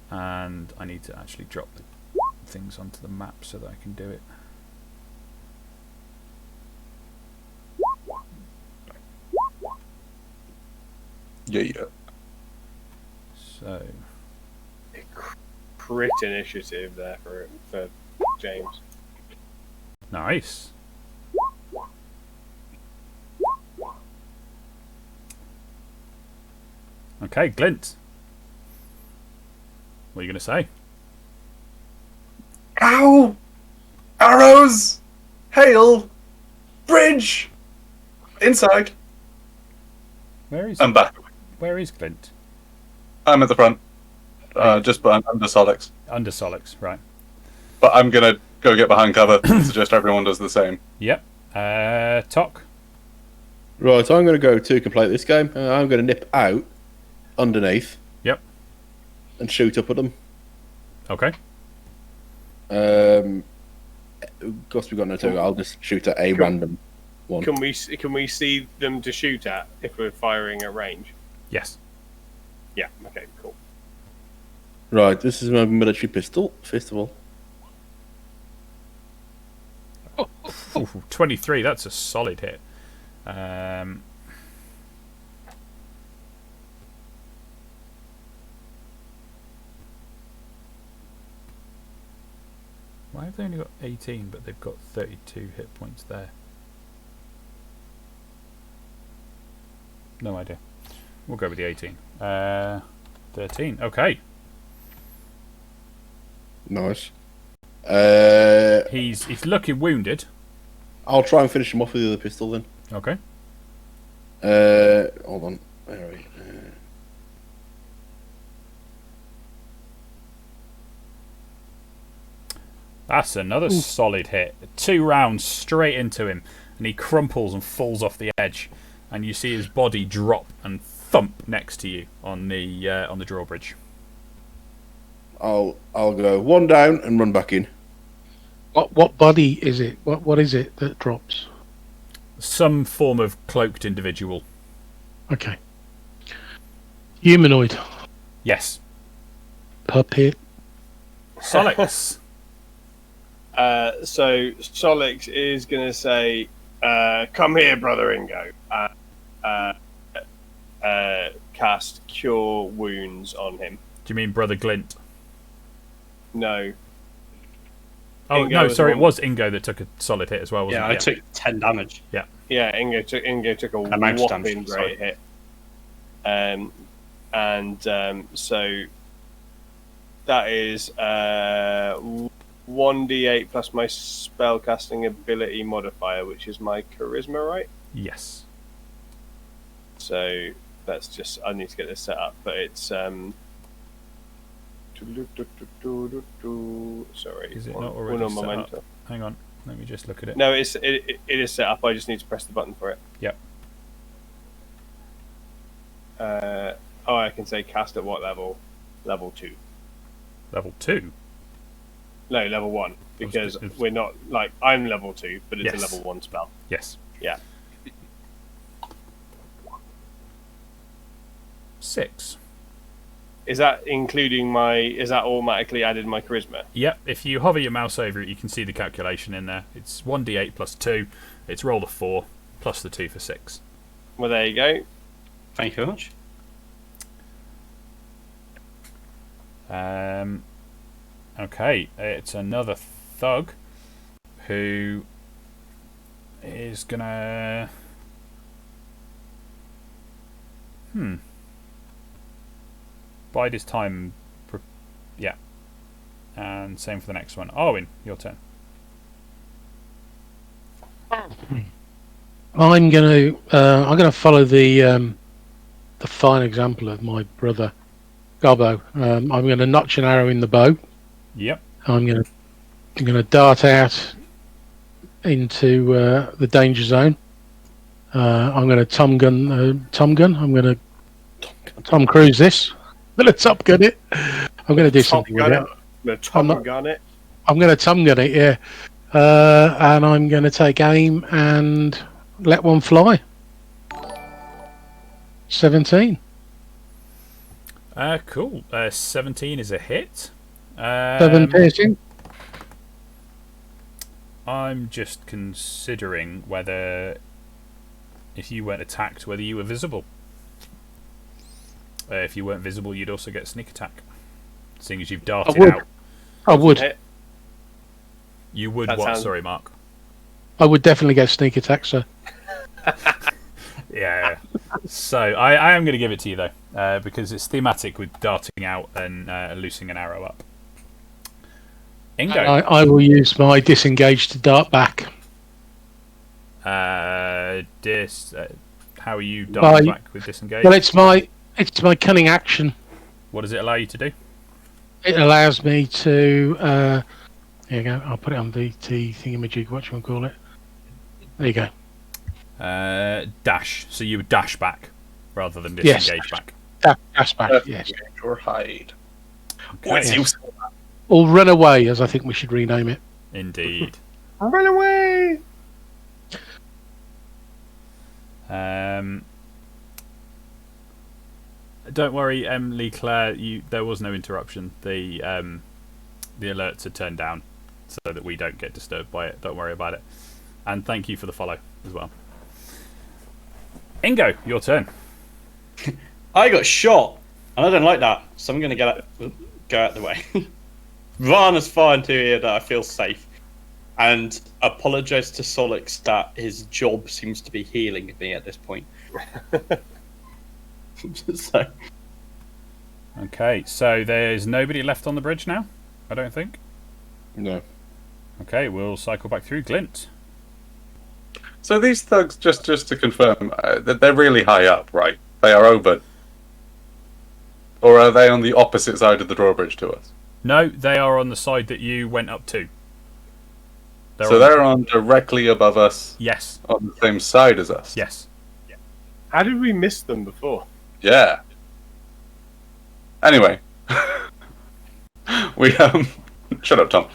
And I need to actually drop the things onto the map so that I can do it. Yeah. So Crit initiative there for James. nice. Okay, Glint. What are you going to say? Ow! Arrows! Hail! Bridge! Inside. I'm back. Where is Glint? I'm at the front. Just under Solix. Under Solix, right. But I'm gonna go get behind cover. I suggest everyone does the same. Yep. Tok. Right, I'm going to go to complete this game. I'm going to nip out underneath. Yep. And shoot up at them. Okay. Because we've got no two, I'll just shoot at a random one. Can we see them to shoot at if we're firing at range? Yes. Yeah. Okay. Cool. Right, this is my military pistol, first of all. Ooh, 23. That's a solid hit. Why have they only got 18, but they've got 32 hit points there? No idea. We'll go with the 18. 13. Okay. Nice. He's looking wounded. I'll try and finish him off with the other pistol then. Okay. Hold on. Where are we? That's another solid hit. 2 rounds straight into him, and he crumples and falls off the edge, and you see his body drop and thump next to you on the drawbridge. I'll go 1 down and run back in. What body is it? What is it that drops? Some form of cloaked individual. Okay. Humanoid. Yes. Puppet. Solix. So Solix is going to say, "Come here, brother Ingo." Cast Cure Wounds on him. Do you mean Brother Glint? No. Oh Ingo no, sorry, one. it was Ingo that took a solid hit as well, wasn't Yeah, it? I took 10 damage. Yeah, Ingo took a Amount of whopping damage, sorry. great hit. So that is 1d8 plus my spellcasting ability modifier, which is my charisma, right? Yes. So that's just, I need to get this set up, but it's sorry. Is it not already set up? Hang on, let me just look at it. No, it is set up. I just need to press the button for it. Yep. I can say cast at what level? Level 2. Level 2? No, level 1. Because we're not, like, I'm level 2, but it's a level 1 spell. Yes. Yeah. 6. Is that including is that automatically added my charisma? Yep, if you hover your mouse over it, you can see the calculation in there. It's 1d8 plus 2. It's rolled a 4, plus the 2 for 6. Well, there you go. Thank you very much. Okay, it's another thug who is gonna... Bide his time. Yeah. And same for the next one. Arwen, your turn. I'm gonna follow the fine example of my brother Gobbo. I'm gonna notch an arrow in the bow. Yep. I'm gonna dart out into the danger zone. I'm gonna Tom gun. I'm gonna Tom Cruise this. I'm gonna Top Gun it. I'm gonna do something with it. I'm going to Tom Gun it, yeah. And I'm going to take aim and let one fly. 17. Cool. 17 is a hit. 7 piercing. I'm just considering whether, if you weren't attacked, whether you were visible. If you weren't visible, you'd also get sneak attack, seeing as you've darted out. I would. You would that what? Sounds... Sorry, Mark. I would definitely get sneak attack, sir. Yeah. So I am going to give it to you though, because it's thematic with darting out and loosing an arrow up. Ingo. I will use my disengage to dart back. How are you darting back with disengage? Well, it's my cunning action. What does it allow you to do? It allows me to There you go. I'll put it on the thingamajig. What you want to call it? There you go. Dash. So you would dash back rather than Yes. disengage back. Dash back. Yes. Or hide. Okay. What's Yes. useful? Or run away, as I think we should rename it. Indeed. Run away! Don't worry, Emily Claire. There was no interruption. The alerts are turned down so that we don't get disturbed by it. Don't worry about it. And thank you for the follow as well. Ingo, your turn. I got shot, and I don't like that, so I'm going to go out the way. Run as far into here that I feel safe, and apologise to Solix that his job seems to be healing me at this point. So. Okay, so there's nobody left on the bridge now, I don't think. No. Okay, we'll cycle back through. Glint. So these thugs, just to confirm, they're really high up, right? They are over. Or are they on the opposite side of the drawbridge to us? No, they are on the side that you went up to. They're on directly above us, Yes, on the same side as us? yes. How did we miss them before? Yeah. Anyway. We, shut up, Tom.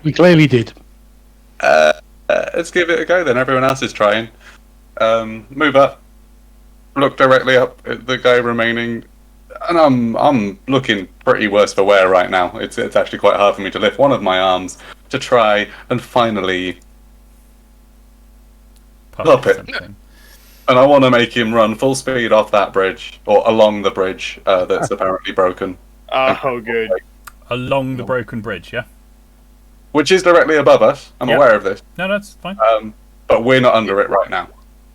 We clearly did. Let's give it a go then. Everyone else is trying. Move up. Look directly up at the guy remaining. And I'm looking pretty worse for wear right now. It's actually quite hard for me to lift one of my arms to try and finally up it. Something. And I want to make him run full speed off that bridge, or along the bridge that's apparently broken. Oh, good. Along the broken bridge, yeah? Which is directly above us. I'm Yep. aware of this. No, that's fine. But we're not under it right now.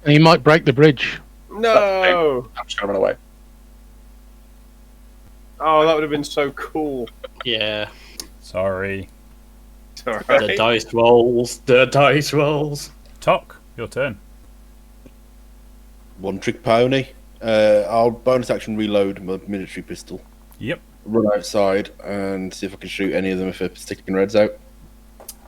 And you might break the bridge. No! I'm just going to run away. Oh, that would have been so cool. Yeah. Sorry. It's all The right. dice rolls. The dice rolls. Tok, your turn. One trick pony. I'll bonus action reload my military pistol. Yep. Run outside and see if I can shoot any of them if they're sticking reds out.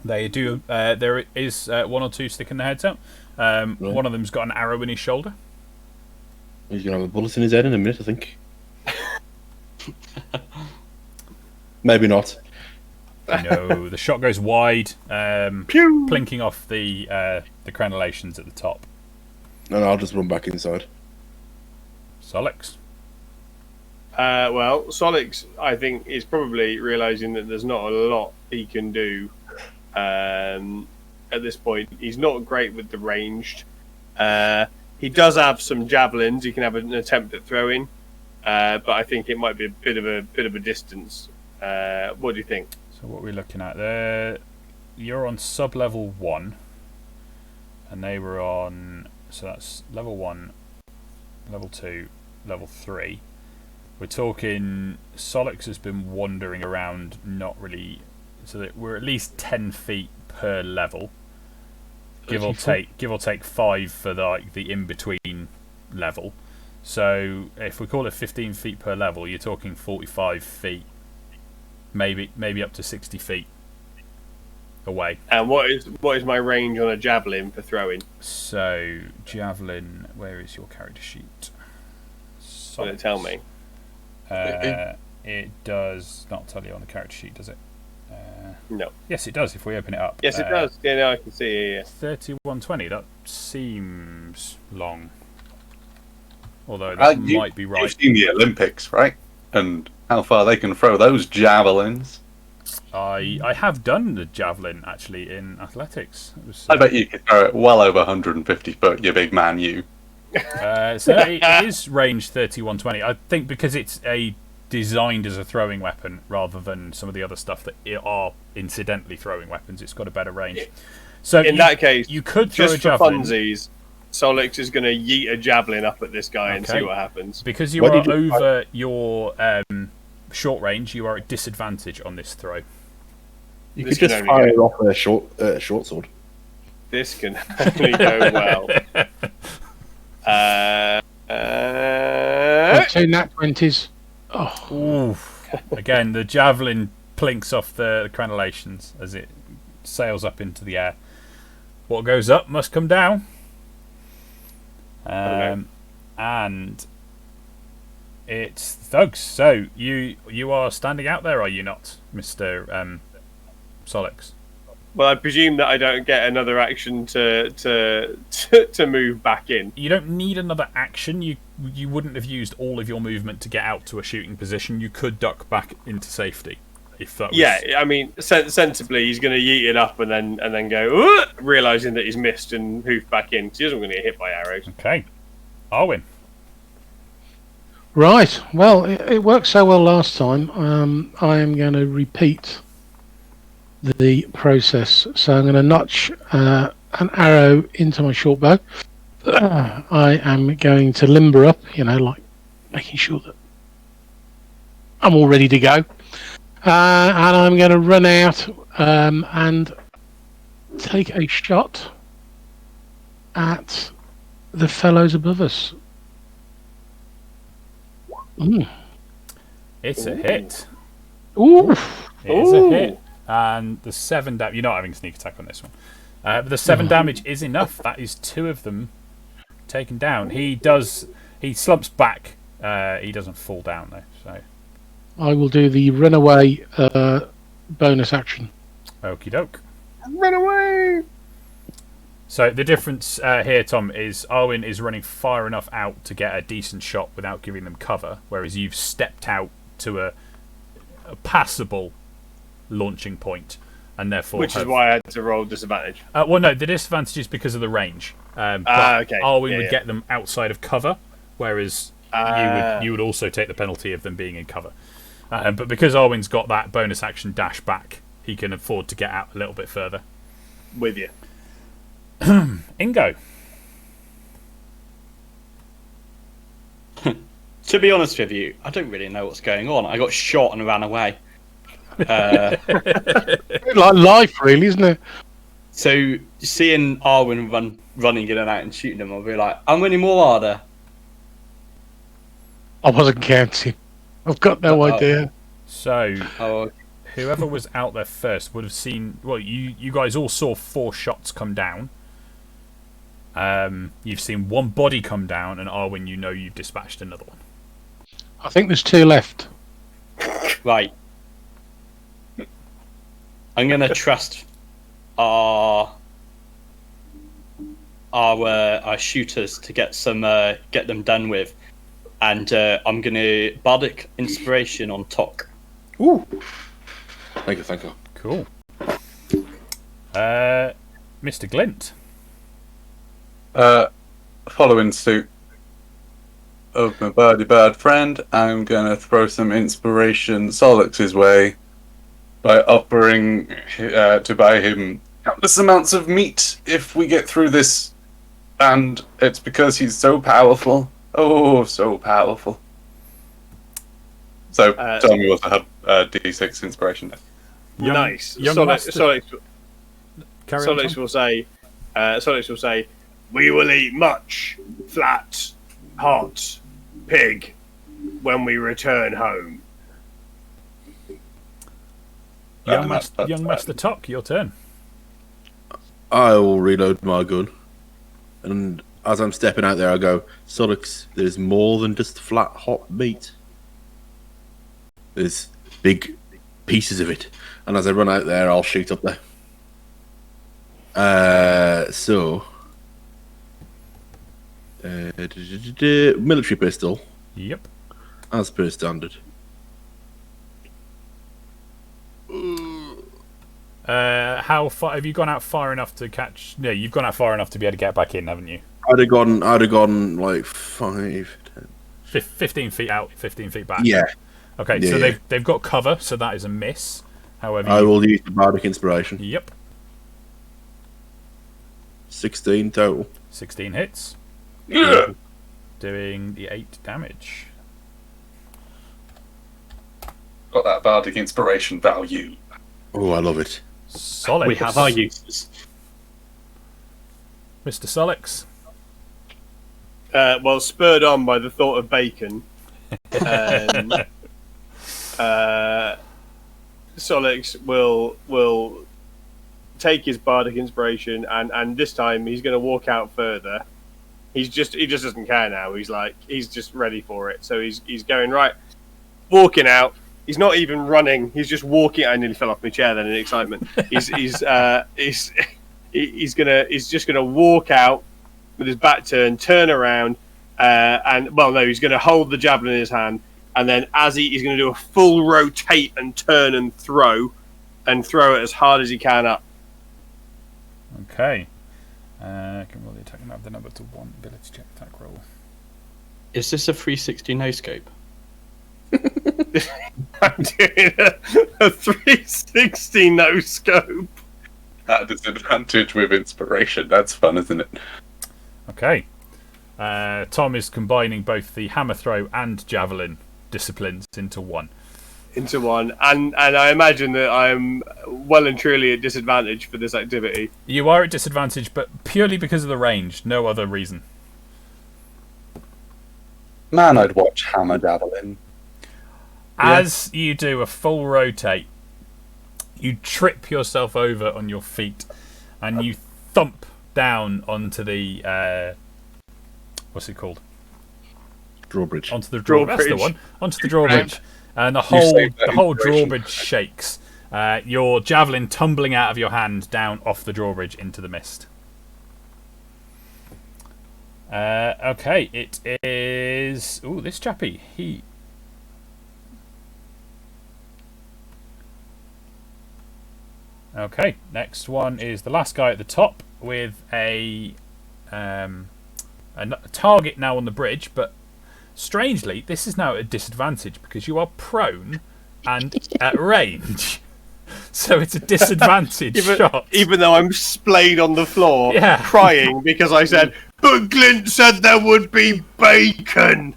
They do. There is one or two sticking their heads out. One of them's got an arrow in his shoulder. He's gonna have a bullet in his head in a minute, I think. Maybe not. No, the shot goes wide, Pew! plinking off the crenellations at the top. And I'll just run back inside. Solix. Well, Solix, I think, is probably realising that there's not a lot he can do at this point. He's not great with the ranged. He does have some javelins. He can have an attempt at throwing, but I think it might be a bit of a distance. What do you think? So what are we looking at there? You're on sub-level 1, and they were on... So that's level 1, level 2, level 3. We're talking... Solix has been wandering around, not really... So that we're at least 10 feet per level. Give or take 5 for the in-between level. So if we call it 15 feet per level, you're talking 45 feet. Maybe up to 60 feet away. And what is my range on a javelin for throwing? So javelin, where is your character sheet? Will it tell me? It does not tell you on the character sheet, does it? No. Yes, it does. If we open it up. Yes, it does. Yeah, no, I can see it. Yeah. 3120. That seems long. Although that might be right. You've seen the Olympics, right? And how far they can throw those javelins. I have done the javelin actually in athletics. It was, I bet you could throw it well over 150 foot, you big man, you. so it is range 3120. I think because it's designed as a throwing weapon rather than some of the other stuff that are incidentally throwing weapons. It's got a better range. So In that case, you could throw just a javelin. for funsies, Solix is going to yeet a javelin up at this guy and see Okay. what happens. Because you What are did you- over your short range, you are at disadvantage on this throw. You This could can just only fire off a short sword. This can only go well. 2 nat 20s. Oh, Oof. Again, the javelin clinks off the crenellations as it sails up into the air. What goes up must come down. And it's Thugs. So you are standing out there, are you not, Mr. Solix? Well, I presume that I don't get another action to move back in. You don't need another action. You wouldn't have used all of your movement to get out to a shooting position. You could duck back into safety if that was... Yeah, I mean, sensibly, he's going to yeet it up and then go, realizing that he's missed and hoof back in because he doesn't want to get hit by arrows. Okay, Arwen. Right. Well, it worked so well last time. I am going to repeat the process. So I'm going to notch an arrow into my short bow. I am going to limber up, like making sure that I'm all ready to go. And I'm going to run out and take a shot at the fellows above us. It's a hit. Ooh. It is a hit. And the 7 damage... You're not having sneak attack on this one. But the 7 damage is enough. That is 2 of them taken down. He slumps back. He doesn't fall down, though. So I will do the runaway bonus action. okie doke. Run away! So the difference here, Tom, is Arwen is running far enough out to get a decent shot without giving them cover, whereas you've stepped out to a passable launching point, and therefore Which is why I had to roll disadvantage. well, no, the disadvantage is because of the range. But okay. Arwen would get them outside of cover, whereas you would also take the penalty of them being in cover. But because Arwen's got that bonus action dash back, he can afford to get out a little bit further. With you. Ingo. To be honest with you, I don't really know what's going on. I got shot and ran away. Like life, really, isn't it? So seeing Arwen running in and out and shooting them, I'll be like, how many more are there? I wasn't counting. I've got no idea. So Oh, whoever was out there first would have seen... Well, you guys all saw 4 shots come down. You've seen 1 body come down, and Arwen, you've dispatched another one. I think there's 2 left. right. I'm gonna trust our shooters to get them done with, and I'm gonna bardic inspiration on Tok. Ooh. Thank you. Cool. Mr. Glint. Following suit of my bird friend, I'm gonna throw some inspiration Solix's way by offering to buy him countless amounts of meat if we get through this, and it's because he's so powerful. Oh, so powerful. So tell me what I have D6 inspiration. Nice. Young Solix Carry will say, "We will eat much flat, hot pig when we return home." Young Master Tok, your turn. I will reload my gun, and as I'm stepping out there, I go, Solix, there's more than just flat, hot meat. There's big pieces of it. And as I run out there, I'll shoot up there. Military pistol, Yep. as per standard. How far have you gone out far enough to catch? No, you've gone out far enough to be able to get back in, haven't you? I'd have gone like 5, 10. 15 feet out, 15 feet back. Yeah. Okay, Yeah, so yeah. they've got cover, so that is a miss. However, I will use the bardic inspiration. Yep. 16 total. 16 hits. Yeah. Doing the 8 damage. Got that bardic inspiration value. Oh, I love it. Solix. We have our uses. Mr. Solix. Well, spurred on by the thought of bacon, Solix will take his bardic inspiration, and this time he's going to walk out further. He just doesn't care now. He's just ready for it. So he's going right, walking out. He's not even running. He's just walking. I nearly fell off my chair then in excitement. He's just gonna walk out with his back turned, turn around, he's gonna hold the javelin in his hand, and then as he's gonna do a full rotate and turn and throw it as hard as he can up. Okay. Can roll the attack and add the number to 1 ability check attack roll. Is this a 360 no scope? I'm doing a 360 no scope. At disadvantage with inspiration. That's fun, isn't it? Okay. Tom is combining both the hammer throw and javelin disciplines into one. And I imagine that I'm well and truly at disadvantage for this activity. You are at disadvantage, but purely because of the range, no other reason. Man, I'd watch Hammer Javelin. As you do a full rotate, you trip yourself over on your feet, and you thump down onto the what's it called? Drawbridge. Onto the drawbridge. That's the one. Onto the drawbridge, and the whole drawbridge shakes. Your javelin tumbling out of your hand down off the drawbridge into the mist. Okay, it is. Ooh, this chappie. Okay, next one is the last guy at the top with a target now on the bridge, but strangely, this is now at a disadvantage because you are prone and at range. So it's a disadvantage shot. Even though I'm splayed on the floor, crying because I said, but Glint said there would be bacon!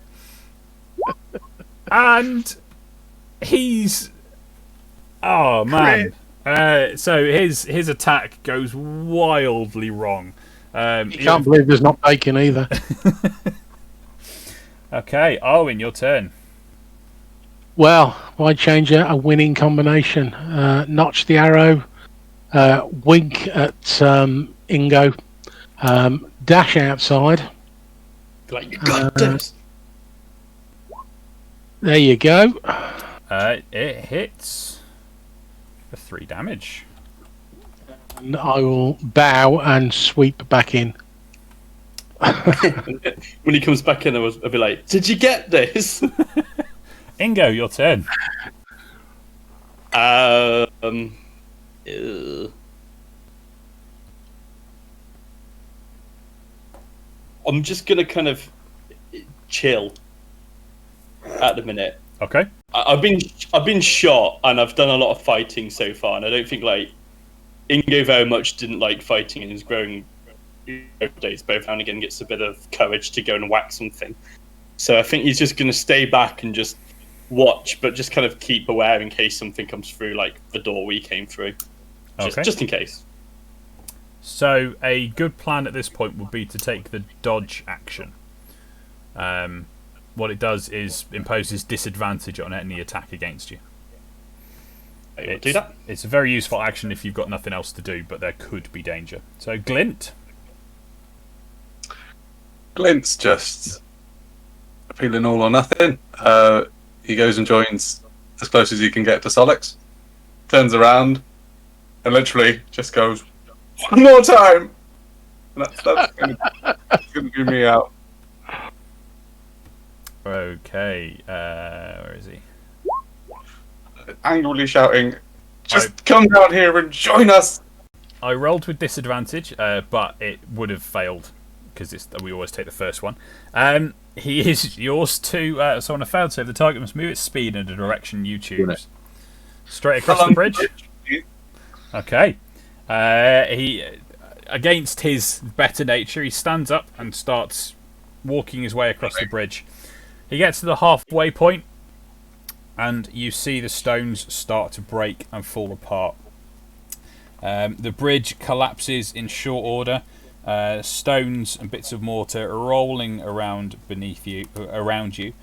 And he's... Oh, man. So his attack goes wildly wrong. You can't believe there's not bacon either. Okay, Arwen, your turn. Well, why change a winning combination? Notch the arrow, wink at Ingo, dash outside. Like, you got this. There you go. It hits for 3 damage. And I will bow and sweep back in. When he comes back in, I'll be like, did you get this? Ingo, your turn. I'm just gonna kind of chill at the minute. Okay. I've been shot and I've done a lot of fighting so far, and I don't think like Ingo very much didn't like fighting in his growing days, but every now and again gets a bit of courage to go and whack something. So I think he's just going to stay back and just watch, but just kind of keep aware in case something comes through, like the door we came through. Just in case. So a good plan at this point would be to take the dodge action. What it does is imposes disadvantage on any attack against you. Do that. It's a very useful action if you've got nothing else to do, but there could be danger. So Glint. Glint's just feeling all or nothing. He goes and joins as close as he can get to Solix, turns around, and literally just goes, one more time! And that's going to do me out. Okay, where is he? Angrily shouting, just come down here and join us! I rolled with disadvantage, but it would have failed because we always take the first one. He is yours to. So on a failed save, the target must move its speed in the direction you choose. Straight across the bridge. Okay. He, against his better nature, he stands up and starts walking his way across the bridge. He gets to the halfway point, and you see the stones start to break and fall apart. The bridge collapses in short order. Stones and bits of mortar rolling around around you.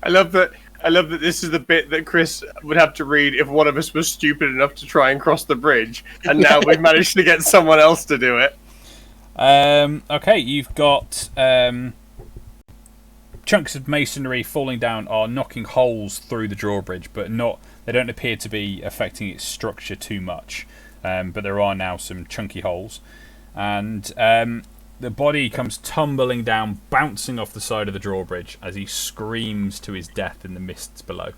I love that. I love that this is the bit that Chris would have to read if one of us was stupid enough to try and cross the bridge, and now we've managed to get someone else to do it. Okay, you've got chunks of masonry falling down are knocking holes through the drawbridge, but they don't appear to be affecting its structure too much. But there are now some chunky holes, and the body comes tumbling down, bouncing off the side of the drawbridge as he screams to his death in the mists below.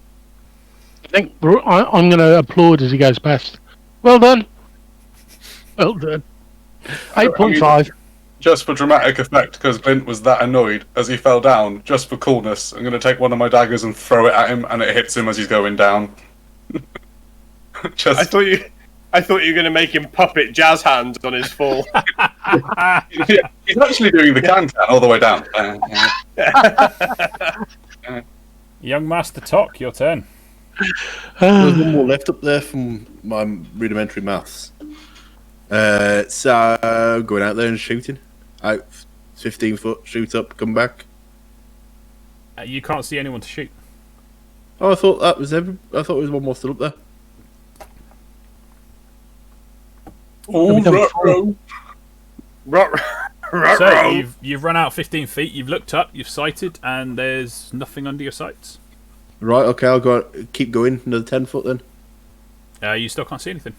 I think I'm going to applaud as he goes past. Well done. Well done. 8.5. Just for dramatic effect, because Clint was that annoyed as he fell down, just for coolness, I'm going to take one of my daggers and throw it at him, and it hits him as he's going down. I thought you were going to make him puppet jazz hands on his fall. He's actually doing the can-can all the way down. Young Master Tok, your turn. There's one more left up there from my rudimentary maths. So going out there and shooting. Out 15 foot, shoot up, come back. You can't see anyone to shoot. Oh, I thought that was I thought there was one more still up there. Oh, So you've run out 15 feet. You've looked up. You've sighted, and there's nothing under your sights. Right, okay, I'll keep going another 10 foot then. You still can't see anything.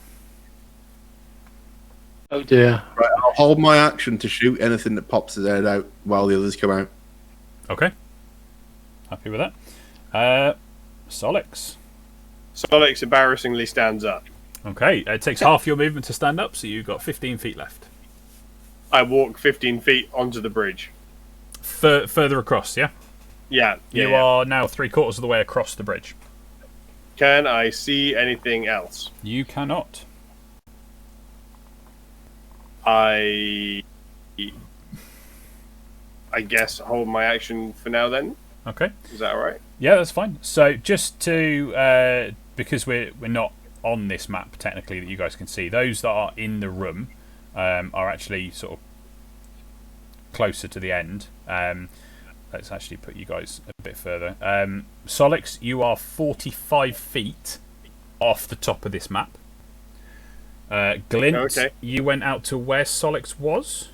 Oh dear. Right, I'll hold my action to shoot anything that pops his head out while the others come out. Okay. Happy with that. Solix. Solix embarrassingly stands up. Okay, it takes half your movement to stand up, so you've got 15 feet left. I walk 15 feet onto the bridge. Further across, yeah? Yeah. You are now 3/4 of the way across the bridge. Can I see anything else? You cannot. I guess hold my action for now then. Okay. Is that alright? Yeah, that's fine. So just to because we're not on this map technically that you guys can see, those that are in the room are actually sort of closer to the end. Let's actually put you guys a bit further. Solix, you are 45 feet off the top of this map. Glint, Okay. you went out to where Solix was.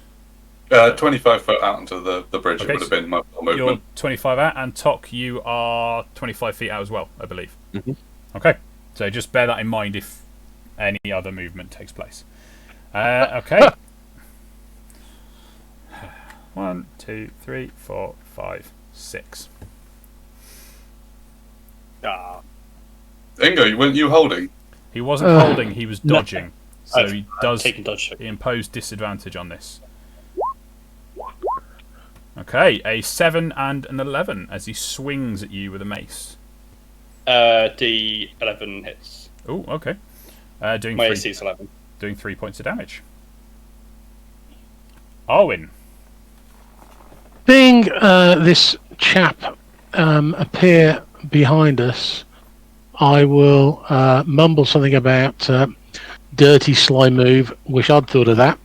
25 foot out onto the bridge. Okay, It would have been my You're movement. 25 out, and Tok, you are 25 feet out as well, I believe. Mhm. Okay, so just bear that in mind if any other movement takes place. Okay. 1, 2, 3, 4, 5, 6. Ah. Ingo, weren't you holding? He wasn't holding, he was dodging. So he does. Taking dodge. He imposed disadvantage on this. Okay, a 7 and an 11 as he swings at you with a mace. D11 hits. Oh, okay. Doing My 3, AC is 11. doing 3 points of damage. Arwen. Seeing this chap appear behind us, I will mumble something about dirty sly move. Wish I'd thought of that.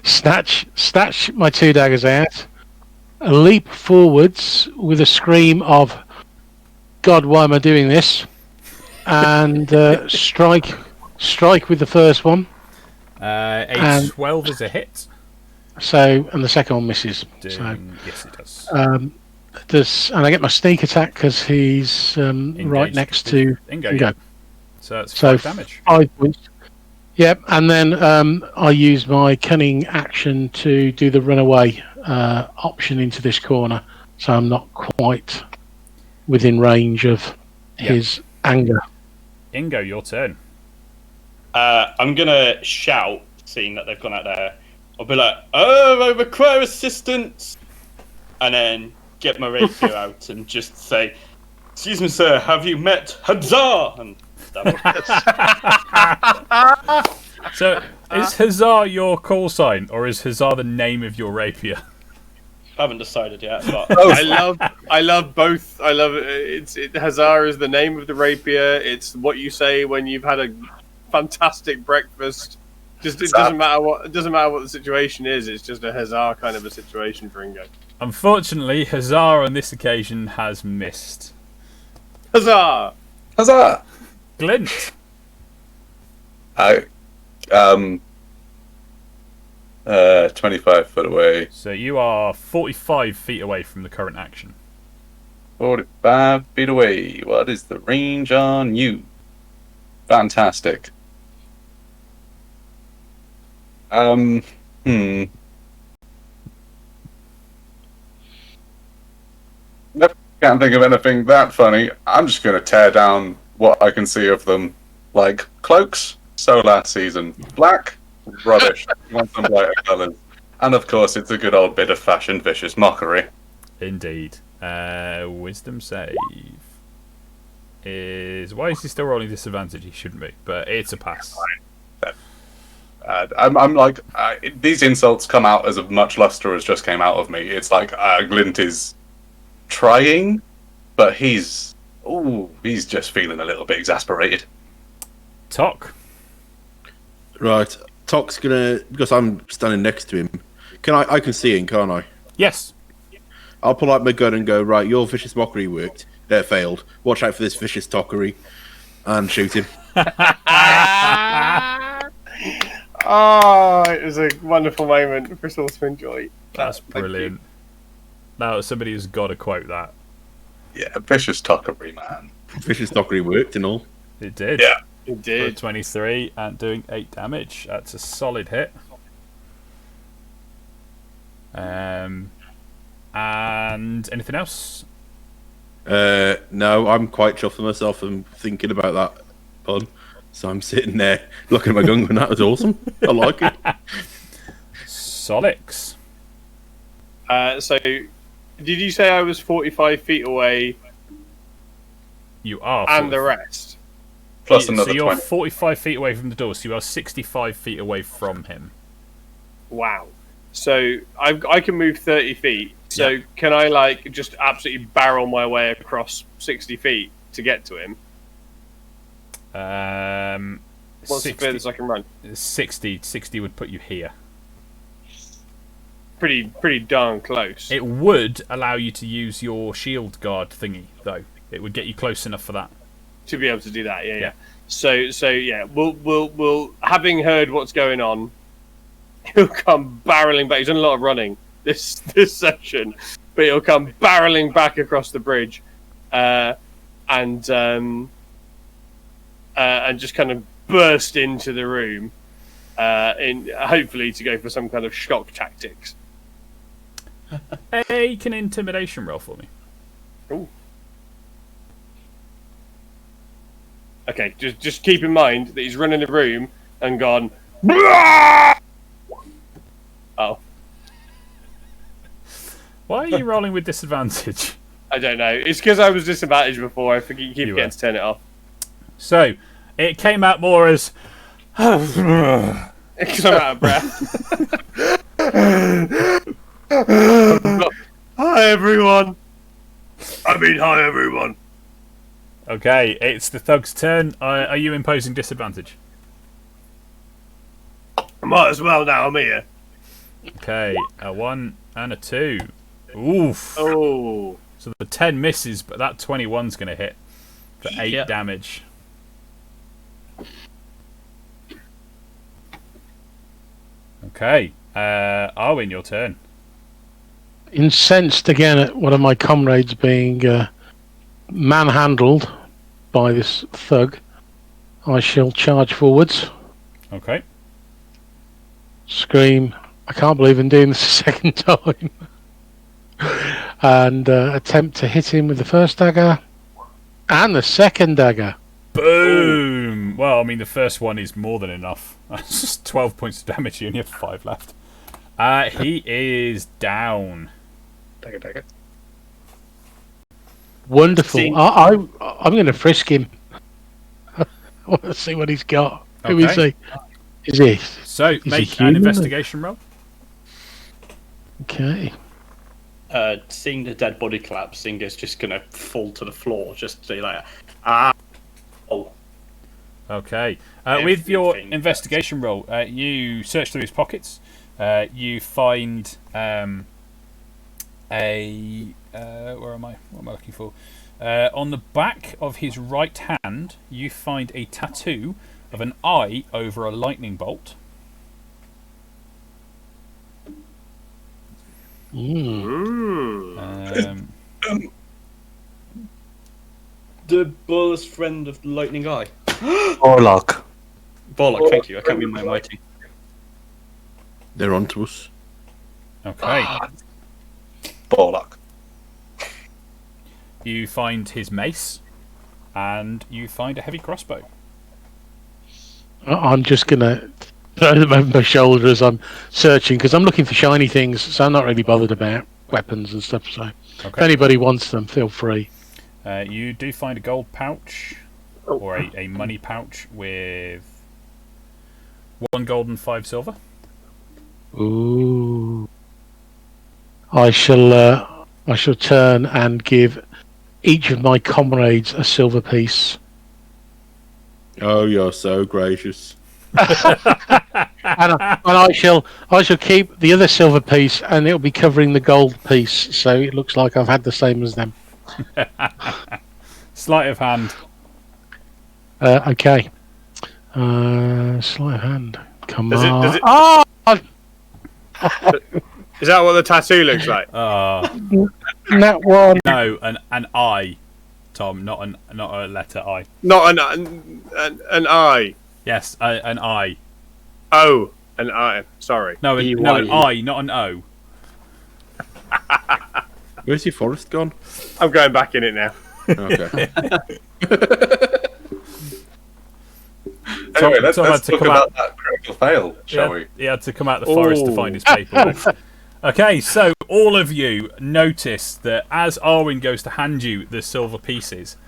Snatch my 2 daggers out, leap forwards with a scream of "God, why am I doing this?" and strike with the first one. A 12 is a hit. So, and the second one misses. So, Yes, it does. and I get my sneak attack because he's right Engaged next to Ingo. Ingo. So that's So 5 damage. 5 points. Yep, and then I use my cunning action to do the runaway option into this corner, so I'm not quite within range of his anger. Ingo, your turn. I'm gonna shout, seeing that they've gone out there. I'll be like, "Oh, I require assistance," and then get my rapier out and just say, "Excuse me, sir, have you met Huzzah?" And stab him. So, is Huzzah your call sign, or is Huzzah the name of your rapier? I haven't decided yet, but I love both. I love it. Hazar is the name of the rapier. It's what you say when you've had a fantastic breakfast. Just it doesn't matter what the situation is. It's just a huzzah kind of a situation for Ingo. Unfortunately, Huzzah on this occasion has missed. Huzzah! Huzzah! Glint. 25 foot away. So you are 45 feet away from the current action. 45 feet away. What is the range on you? Fantastic. I can't think of anything that funny. I'm just going to tear down what I can see of them. Like, cloaks, so last season. Black, rubbish. You want some brighter colours. And of course, it's a good old bit of fashioned vicious mockery. Indeed. Wisdom save is... Why is he still rolling disadvantage? He shouldn't be, but it's a pass. I'm like, these insults come out as much luster as just came out of me. It's like Glint is trying, but he's just feeling a little bit exasperated. Tok. Right, Tok's gonna, because I'm standing next to him. I can see him, can't I? Yes. I'll pull out my gun and go, right, your vicious mockery worked. That failed. Watch out for this vicious tokkery. And shoot him. Oh, it was a wonderful moment for us all to enjoy. That's brilliant. Now somebody has got to quote that. Yeah, vicious tokkery, man. Vicious tokkery worked and all. It did. Yeah, It did. 23 and doing 8 damage. That's a solid hit. And anything else? No, I'm quite chuffed with myself and thinking about that pun. So I'm sitting there looking at my gun going, that was awesome. I like it. Solix. So, did you say I was 45 feet away You are. and the rest? plus So another you're 20. 45 feet away from the door, so you are 65 feet away from him. Wow. So, I can move 30 feet. So, can I, like, just absolutely barrel my way across 60 feet to get to him? What's 60, the furthest I can run? 60 would put you here. Pretty darn close. It would allow you to use your shield guard thingy, though. It would get you close enough for that. To be able to do that, yeah. Yeah. So yeah, we'll having heard what's going on, he'll come barreling back. He's done a lot of running this session, but he'll come barreling back across the bridge, and just kind of burst into the room, in hopefully to go for some kind of shock tactics. Make an intimidation roll for me. Ooh. Okay, just keep in mind that he's run in the room and gone. Oh, Why are you rolling with disadvantage? I don't know. It's because I was disadvantaged before. I keep You forgetting were. to turn it off. So, it came out more as... Because I'm out of breath. Hi everyone. Hi everyone. Okay, it's the thug's turn. Are you imposing disadvantage? I might as well now. I'm here. Okay, a 1 and a 2. Oof. Oh, So the 10 misses, but that 21's going to hit for 8 Yep. damage. Okay, Arwin, your turn. Incensed again at one of my comrades being manhandled by this thug, I shall charge forwards, Okay. scream, I can't believe I'm doing this a second time, and attempt to hit him with the first dagger and the second dagger. Boom! Well, I mean, the first one is more than enough. That's just 12 points of damage. You only have 5 left. He is down. Dagger. Wonderful. See- I'm going to frisk him. I want to see what he's got. Who is Okay. he? Is he? So, he make human? an investigation roll. Okay. Seeing the dead body collapse, Inger's just gonna fall to the floor, just say like, ah, oh, Okay. With your Everything. investigation roll, you search through his pockets. You find a where am I? What am I looking for? On the back of his right hand, you find a tattoo of an eye over a lightning bolt. The Boar's friend of the lightning eye. Orlok. Borlock, thank you. I can't read my writing. They're onto us. Okay. Borlock. You find his mace, and you find a heavy crossbow. I'm just going to throw them over my shoulder as I'm searching, because I'm looking for shiny things, so I'm not really bothered about weapons and stuff. So if anybody wants them, feel free. You do find a gold pouch, or a money pouch with 1 gold and 5 silver. Ooh. I shall turn and give each of my comrades a silver piece. Oh, you're so gracious. and I shall keep the other silver piece, and it'll be covering the gold piece, so it looks like I've had the same as them. Sleight of hand. Okay. Sleight of hand. Come Does on. it- Oh! Is that what the tattoo looks like? That one. No, an I, Tom, not a letter I. Not an eye. Yes, an I. Oh, an eye. Sorry. No, an I, not an O. Where's your forest gone? I'm going back in it now. Okay. Anyway, let's had to talk come about that critical fail, shall we? He had to come out the forest to find his paperwork. Okay, so all of you notice that as Arwen goes to hand you the silver pieces,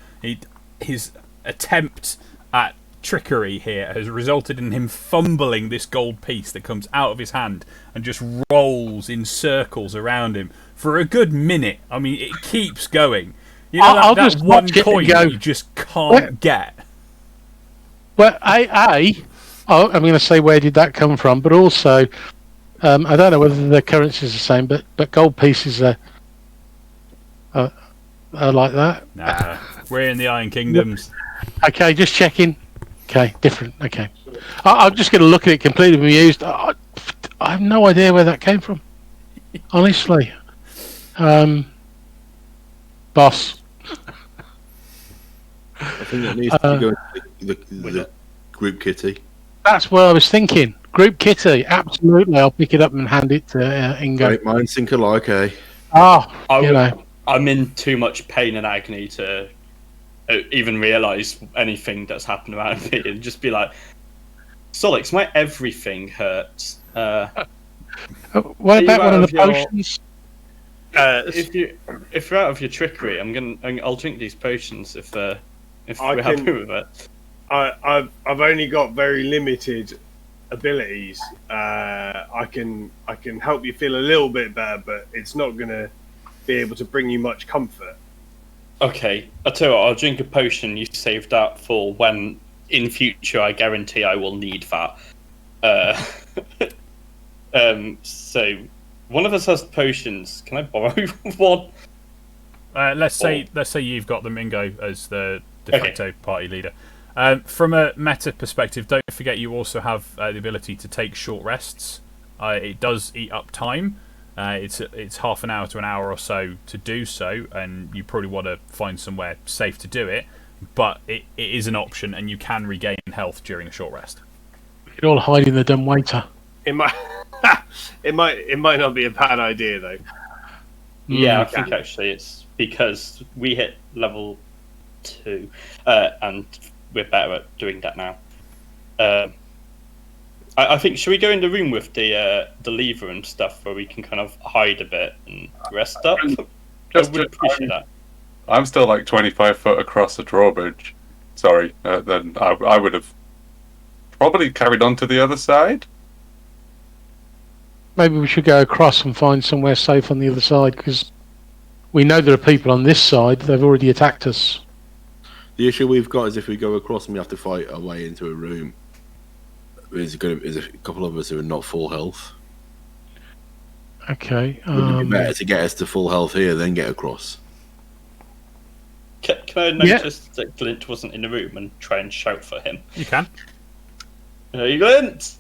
his attempt at trickery here has resulted in him fumbling this gold piece that comes out of his hand and just rolls in circles around him for a good minute. I mean, it keeps going. You know, I'll that just one watch it coin and go, that you just can't get. Well, I'm going to say where did that come from, but also I don't know whether the currency is the same, but gold pieces are like that. Nah, we're in the Iron Kingdoms. Okay, just checking. Okay, different. Okay, I'm just going to look at it completely bemused. I have no idea where that came from. Honestly, boss. I think that needs to go into the group kitty. That's what I was thinking. Group kitty, absolutely. I'll pick it up and hand it to Ingo. Great minds think alike, eh? I'm in too much pain and agony to even realise anything that's happened around me and just be like, Solix, my everything hurts. What about one of the potions? If you're out of your trickery, I'll drink these potions if we're happy with it. I've only got very limited abilities. I can help you feel a little bit better, but it's not gonna be able to bring you much comfort. Okay, I'll tell you what, I'll drink a potion you saved up for when in future I guarantee I will need that. So one of us has potions. Can I borrow one? Let's say you've got them, Ingo, as the de facto party leader. From a meta perspective, don't forget you also have the ability to take short rests. It does eat up time. It's half an hour to an hour or so to do so, and you probably want to find somewhere safe to do it. But it is an option, and you can regain health during a short rest. We could all hide in the dumb waiter. It might not be a bad idea though. Yeah, I think actually it's because we hit level 2, and we're better at doing that now. I think, should we go in the room with the lever and stuff where we can kind of hide a bit and rest up? I would appreciate that. I'm still like 25 foot across the drawbridge. Sorry, then I would have probably carried on to the other side. Maybe we should go across and find somewhere safe on the other side, because we know there are people on this side. They've already attacked us. The issue we've got is if we go across and we have to fight our way into a room, is a couple of us who are not full health. Okay. Wouldn't it be better to get us to full health here, then get across? Can I notice that Glint wasn't in the room and try and shout for him? You can. Hey, Glint!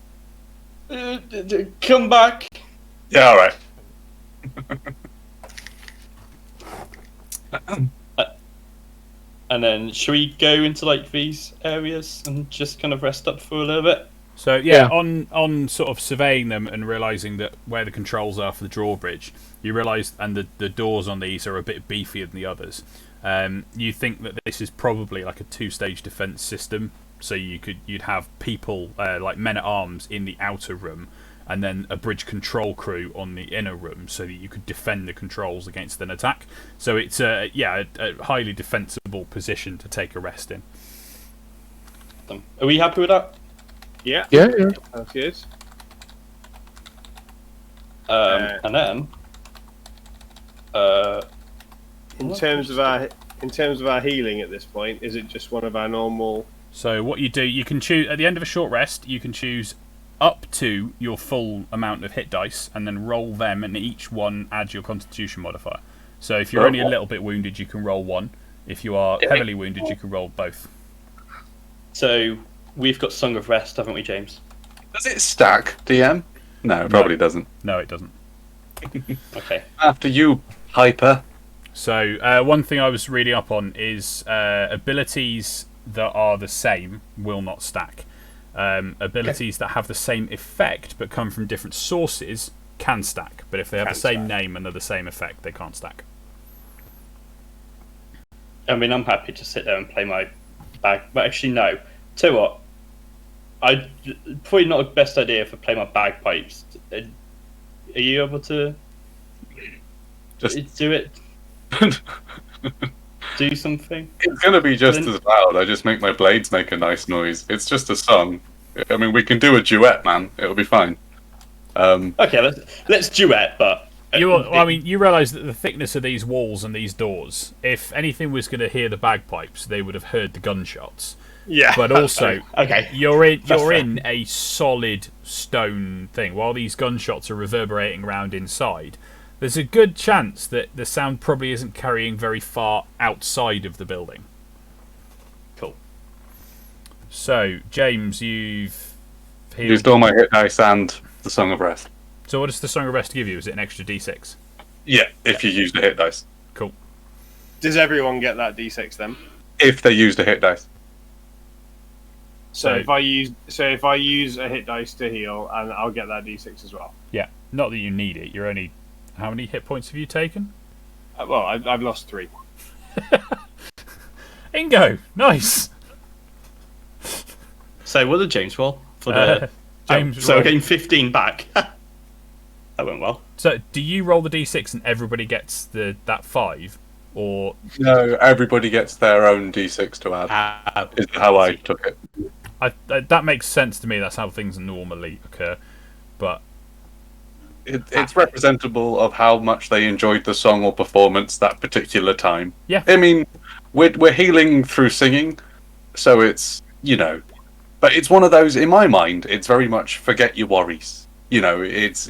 Come back! Yeah, all right. And then, should we go into like these areas and just kind of rest up for a little bit? So Yeah. on sort of surveying them and realising that where the controls are for the drawbridge, you realise, and the doors on these are a bit beefier than the others. You think that this is probably like a 2-stage defence system. So you'd have people like men at arms in the outer room, and then a bridge control crew on the inner room, so that you could defend the controls against an attack. So it's a highly defensible position to take a rest in. Are we happy with that? Yeah. Yeah. That's good. And then, In terms of our healing at this point, is it just one of our normal? So what you do, you can choose at the end of a short rest. You can choose up to your full amount of hit dice, and then roll them, and each one adds your Constitution modifier. So if you're only a little bit wounded, you can roll 1. If you are heavily wounded, you can roll both. so we've got Song of Rest, haven't we, James? Does it stack, DM? No, it probably doesn't. No, it doesn't. Okay. After you, Hyper. So one thing I was reading up on is abilities that are the same will not stack. Abilities that have the same effect but come from different sources can stack. But if they have the same name and they're the same effect, they can't stack. I mean, I'm happy to sit there and play my bag, but actually, no. Tell you what, probably not the best idea if I play my bagpipes. Are you able to Just do it? Do something? It's going to be just as loud. I just make my blades make a nice noise. It's just a song. I mean, we can do a duet, man. It'll be fine. Okay, let's duet, but... You realise that the thickness of these walls and these doors, if anything was going to hear the bagpipes, they would have heard the gunshots. Yeah. But also, okay, you're in a solid stone thing. While these gunshots are reverberating around inside, there's a good chance that the sound probably isn't carrying very far outside of the building. Cool. So, James, you've healed. Used all my hit dice and the Song of Rest. So what does the Song of Rest give you? Is it an extra d6? Yeah, if you use the hit dice. Cool. Does everyone get that d6 then? If they use the hit dice. So if I use a hit dice to heal, and I'll get that d6 as well. Yeah. Not that you need it. You're only... How many hit points have you taken? Well, I've lost 3. Ingo! Nice! So what did James roll? For the... James so rolled- getting 15 back. That went well. So, do you roll the d6 and everybody gets that 5? Or... No, everybody gets their own d6 to add. Is how I took it. that makes sense to me. That's how things normally occur. But... It's representable of how much they enjoyed the song or performance that particular time. Yeah. I mean, we're healing through singing, so it's, but it's one of those, in my mind, it's very much forget your worries. It's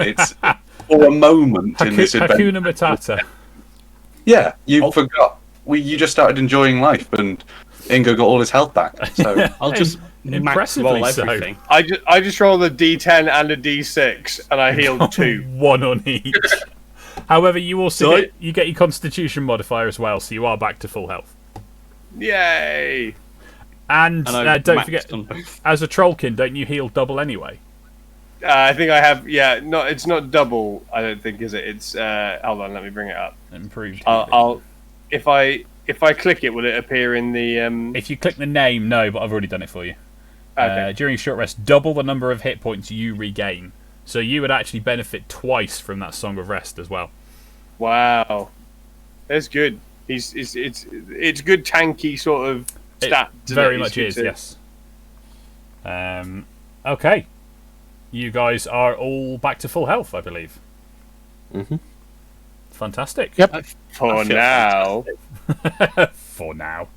for a moment in this adventure. Hakuna Matata. Yeah, you forgot. You just started enjoying life, and Ingo got all his health back. So I'll just max roll Impressively so. everything. I just rolled a d10 and a d6, and I healed 2. 1 on each. However, you also get your Constitution modifier as well, so you are back to full health. Yay! And I've don't maxed forget, on both. as a trollkin, don't you heal double anyway? I think I have. Yeah, no, it's not double. I don't think, is it? It's hold on, let me bring it up. Improved. I'll if I click it, will it appear in the? If you click the name, no, but I've already done it for you. Okay. During short rest, double the number of hit points you regain. So you would actually benefit twice from that Song of Rest as well. Wow, that's good. It's good tanky sort of stat. It very much is, yes. Okay. You guys are all back to full health, I believe. Mm-hmm. Fantastic. Yep. For now. For now.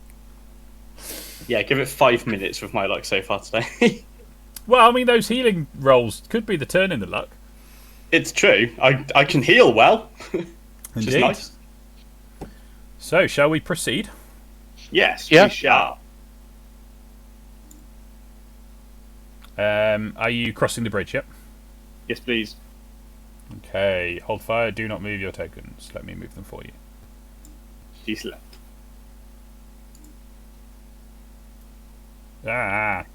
Yeah, give it 5 minutes with my luck so far today. Well, I mean, those healing rolls could be the turn in the luck. It's true. I can heal well, which is Indeed. nice. So, shall we proceed? Yes, Yeah. we shall. Are you crossing the bridge yet? Yes, please. Okay, hold fire. Do not move your tokens. Let me move them for you. She's left. Ah,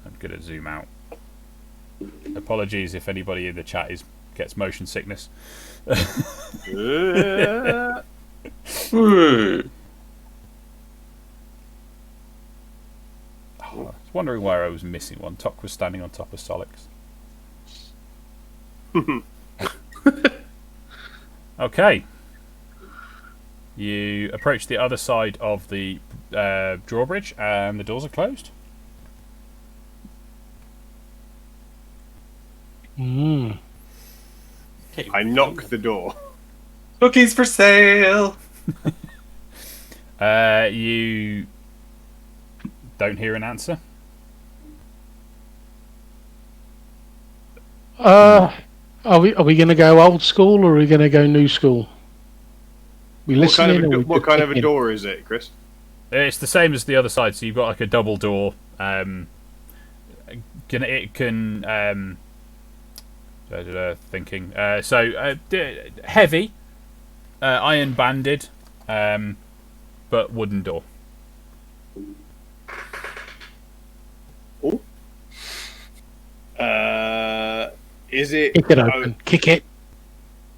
I'm good at zoom out. Apologies if anybody in the chat gets motion sickness. Woo. I was wondering where I was missing one. Tok was standing on top of Solix. Okay. You approach the other side of the drawbridge and the doors are closed. Mm. Okay. I knock the door. Cookies for sale. You don't hear an answer. Are we going to go old school or are we going to go new school? We What kind, listening? of a, or we what kind of a picking? door is it, Chris? It's the same as the other side, so you've got like a double door. It can thinking. Heavy, iron banded, but wooden door. Is it? Kick it open. Kick it.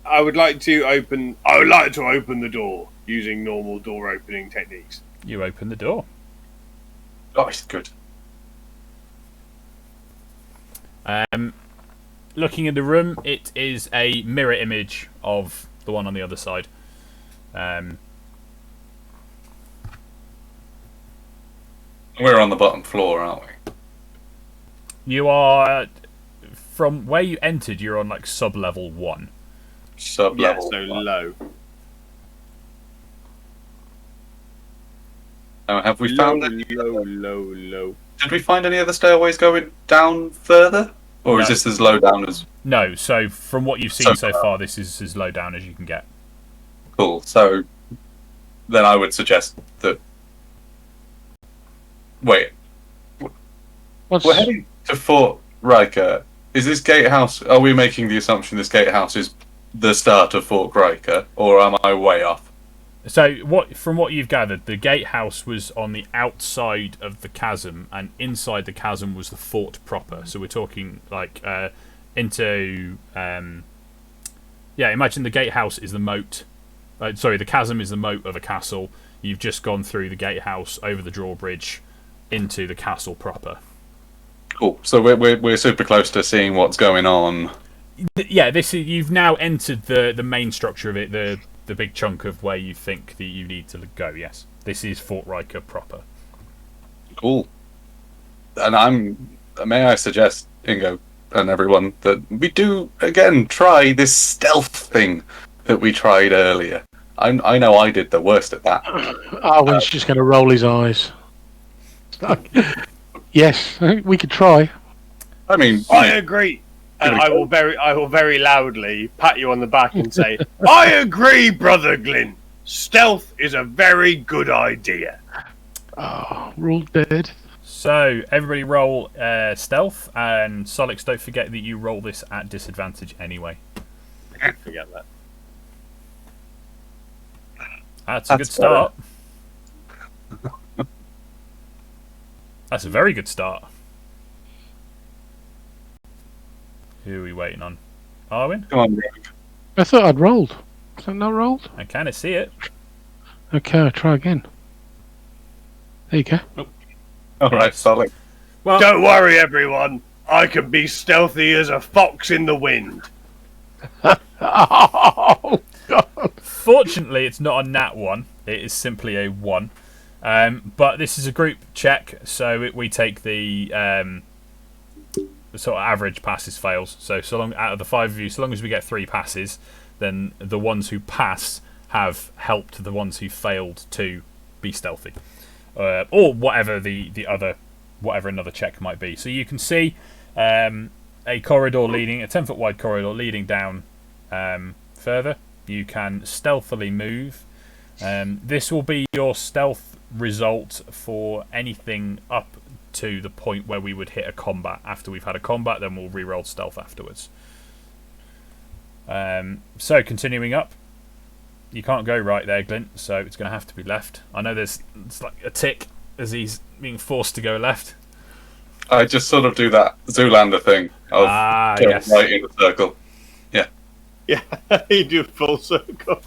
I would like to open. I would like to open the door using normal door opening techniques. You open the door. Oh, it's good. Looking in the room, it is a mirror image of the one on the other side. We're on the bottom floor, aren't we? You are from where you entered. You're on like sub level 1. Sub Yeah, level. so low. Now, have we Low, found any? low. Did we find any other stairways going down further, or is No. this as low down as? No, so from what you've seen so far, this is as low down as you can get. Cool. So then I would suggest that. Wait, What's, we're heading to Fort Riker. Is this gatehouse? Are we making the assumption this gatehouse is the start of Fort Riker, or am I way off? So, from what you've gathered, the gatehouse was on the outside of the chasm, and inside the chasm was the fort proper. So we're talking like into imagine the gatehouse is the moat. The chasm is the moat of a castle. You've just gone through the gatehouse over the drawbridge into the castle proper. Cool. So we're super close to seeing what's going on. Yeah, you've now entered the main structure of it, the big chunk of where you think that you need to go. Yes, this is Fort Riker proper. Cool. And may I suggest, Ingo and everyone, that we do again try this stealth thing that we tried earlier. I know I did the worst at that. Arwen's just going to roll his eyes. Yes, we could try. I mean, I agree. And I will very loudly pat you on the back and say, I agree, Brother Glyn. Stealth is a very good idea. Oh, rule dead. So everybody roll stealth, and Solix, don't forget that you roll this at disadvantage anyway. Forget that. That's a good start. That's a very good start. Who are we waiting on? Arwen? come on, Rick. I thought I'd rolled. Is that not rolled? I kind of see it. Okay, I'll try again. There you go. All right, solid. Well, Don't worry, everyone. I can be stealthy as a fox in the wind. Oh, God. fortunately, it's not a nat 1. It is simply a 1. But this is a group check, so we take the sort of average passes fails. So long out of the 5 of you, so long as we get 3 passes, then the ones who pass have helped the ones who failed to be stealthy. or whatever whatever another check might be. So you can see a corridor leading, a 10-foot wide corridor leading down further. You can stealthily move. This will be your stealth result for anything up to the point where we would hit a combat. After we've had a combat, then we'll re-roll stealth afterwards. So continuing up, you can't go right there, Glint, so it's going to have to be left. I know it's like a tick as he's being forced to go left. I just sort of do that Zoolander thing of going yes. right in the circle. Yeah. Yeah, you do a full circle.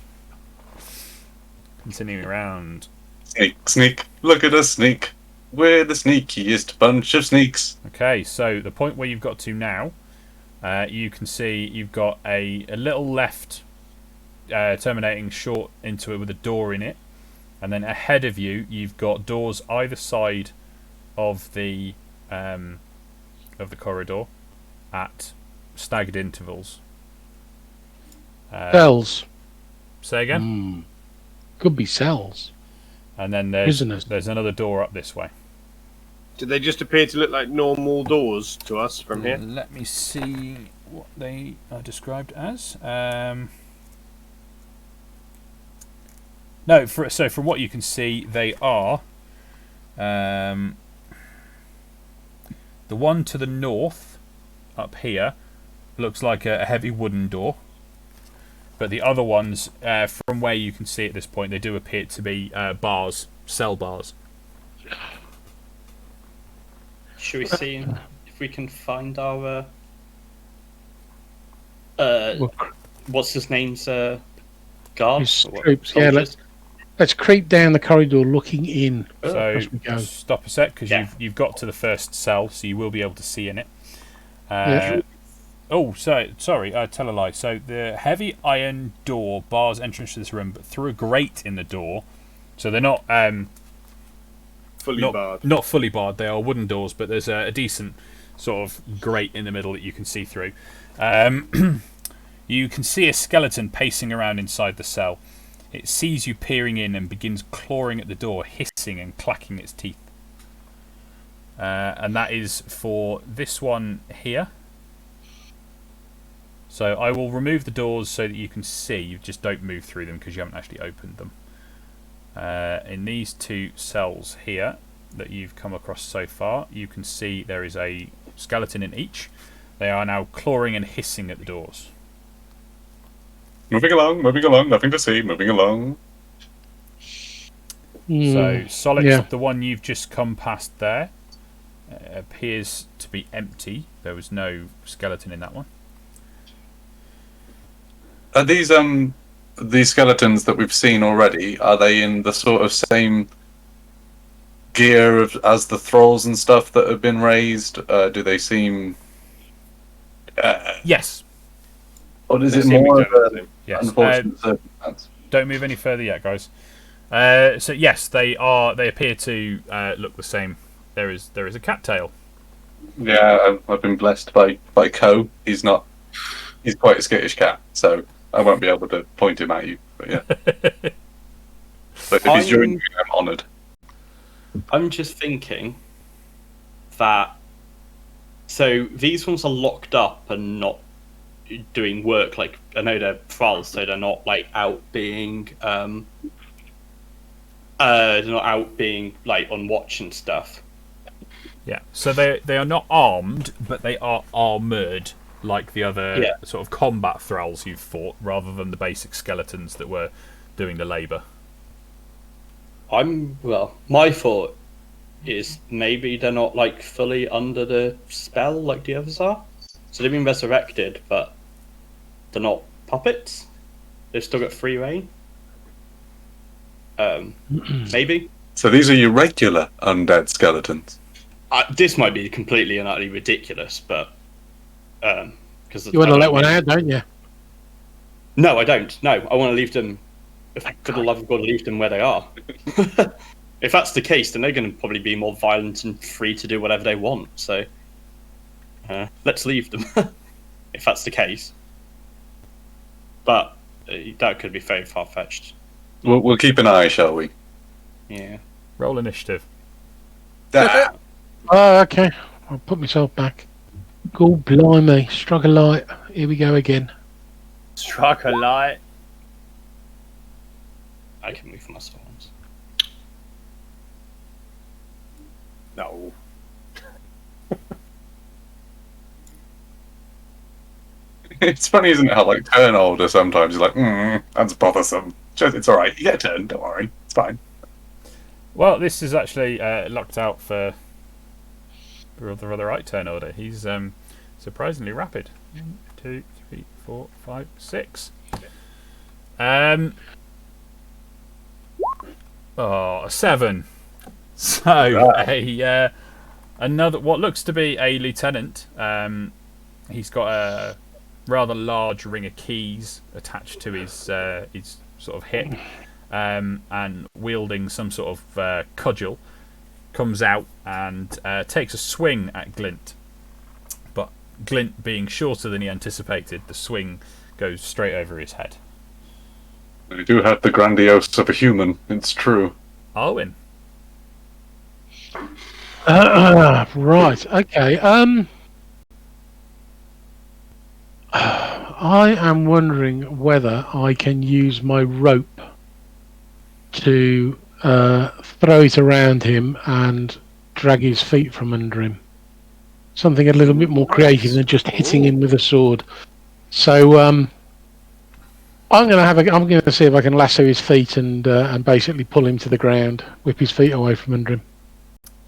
Continuing around. Sneak, sneak. Look at us sneak. We're the sneakiest bunch of sneaks. Okay, so the point where you've got to now, you can see you've got a little left terminating short into it with a door in it, and then ahead of you you've got doors either side of the corridor at staggered intervals. Cells. Say again. Could be cells. And then there's Prisoners. another door up this way. Do they just appear to look like normal doors to us from here? Let me see what they are described as. No, so from what you can see, they are the one to the north up here looks like a heavy wooden door, but the other ones, from where you can see at this point, they do appear to be bars, cell bars. Should we see if we can find our what's his name's guard? His Or what, troops, yeah, soldiers? Let's creep down the corridor looking in So as we go. stop a sec, because Yeah. you've got to the first cell, so you will be able to see in it. Yeah. Oh, sorry, tell a lie. So the heavy iron door bars entrance to this room, but through a grate in the door. So they're not Fully barred. not fully barred. They are wooden doors, but there's a decent sort of grate in the middle that you can see through. You can see a skeleton pacing around inside the cell. It sees you peering in and begins clawing at the door, hissing and clacking its teeth. And that is for this one here. So I will remove the doors so that you can see. You just don't move through them because you haven't actually opened them. In these two cells here that you've come across so far, you can see there is a skeleton in each. They are now clawing and hissing at the doors. Moving along, nothing to see, moving along. So Solix, yeah. the one you've just come past there, appears to be empty. There was no skeleton in that one. Are these skeletons that we've seen already, are they in the sort of same gear as the thralls and stuff that have been raised? Do they seem... Yes. Or is They it seem more exactly of the an same. Yes. unfortunate circumstance? Don't move any further yet, guys. So yes, they are. They appear to look the same. There is a cattail. Yeah, I've been blessed by Co. He's quite a skittish cat, so I won't be able to point him at you. But yeah. But if he's joining you, I'm honoured. I'm just thinking that so these ones are locked up and not doing work. Like, I know they're thralls, so they're not like out being they're not out being like on watch and stuff. Yeah. So they are not armed, but they are armoured, like the other sort of combat thralls you've fought, rather than the basic skeletons that were doing the labour. My thought is maybe they're not like fully under the spell like the others are. So they've been resurrected, but they're not puppets. They've still got free reign. Maybe. So these are your regular undead skeletons. This might be completely and utterly ridiculous, but because You want to let one out, don't you? No, I don't. No, I want to leave them. For the love of God, leave them where they are. If that's the case, then they're going to probably be more violent and free to do whatever they want. So let's leave them, if that's the case. But that could be very far-fetched. We'll keep an eye, shall we? Yeah. Roll initiative. Ah, Oh, okay. I'll put myself back. God blimey. Struck a light. Here we go again. Struck a light. I can move my stones. No. it's funny, isn't it? How like turn order sometimes you're like, that's bothersome. It's all right. You get a turn. Don't worry. It's fine. Well, this is actually locked out for the other right turn order. He's surprisingly rapid. 1, 2, 3, 4, 5, 6. A 7. So another what looks to be a lieutenant. He's got a rather large ring of keys attached to his sort of hip, and wielding some sort of cudgel, comes out and takes a swing at Glint. But Glint being shorter than he anticipated, the swing goes straight over his head. You do have the grandiose of a human. It's true. Arwen. Right. Okay. I am wondering whether I can use my rope to throw it around him and drag his feet from under him. Something a little bit more creative than just hitting him with a sword. So I'm going to see if I can lasso his feet and basically pull him to the ground, whip his feet away from under him.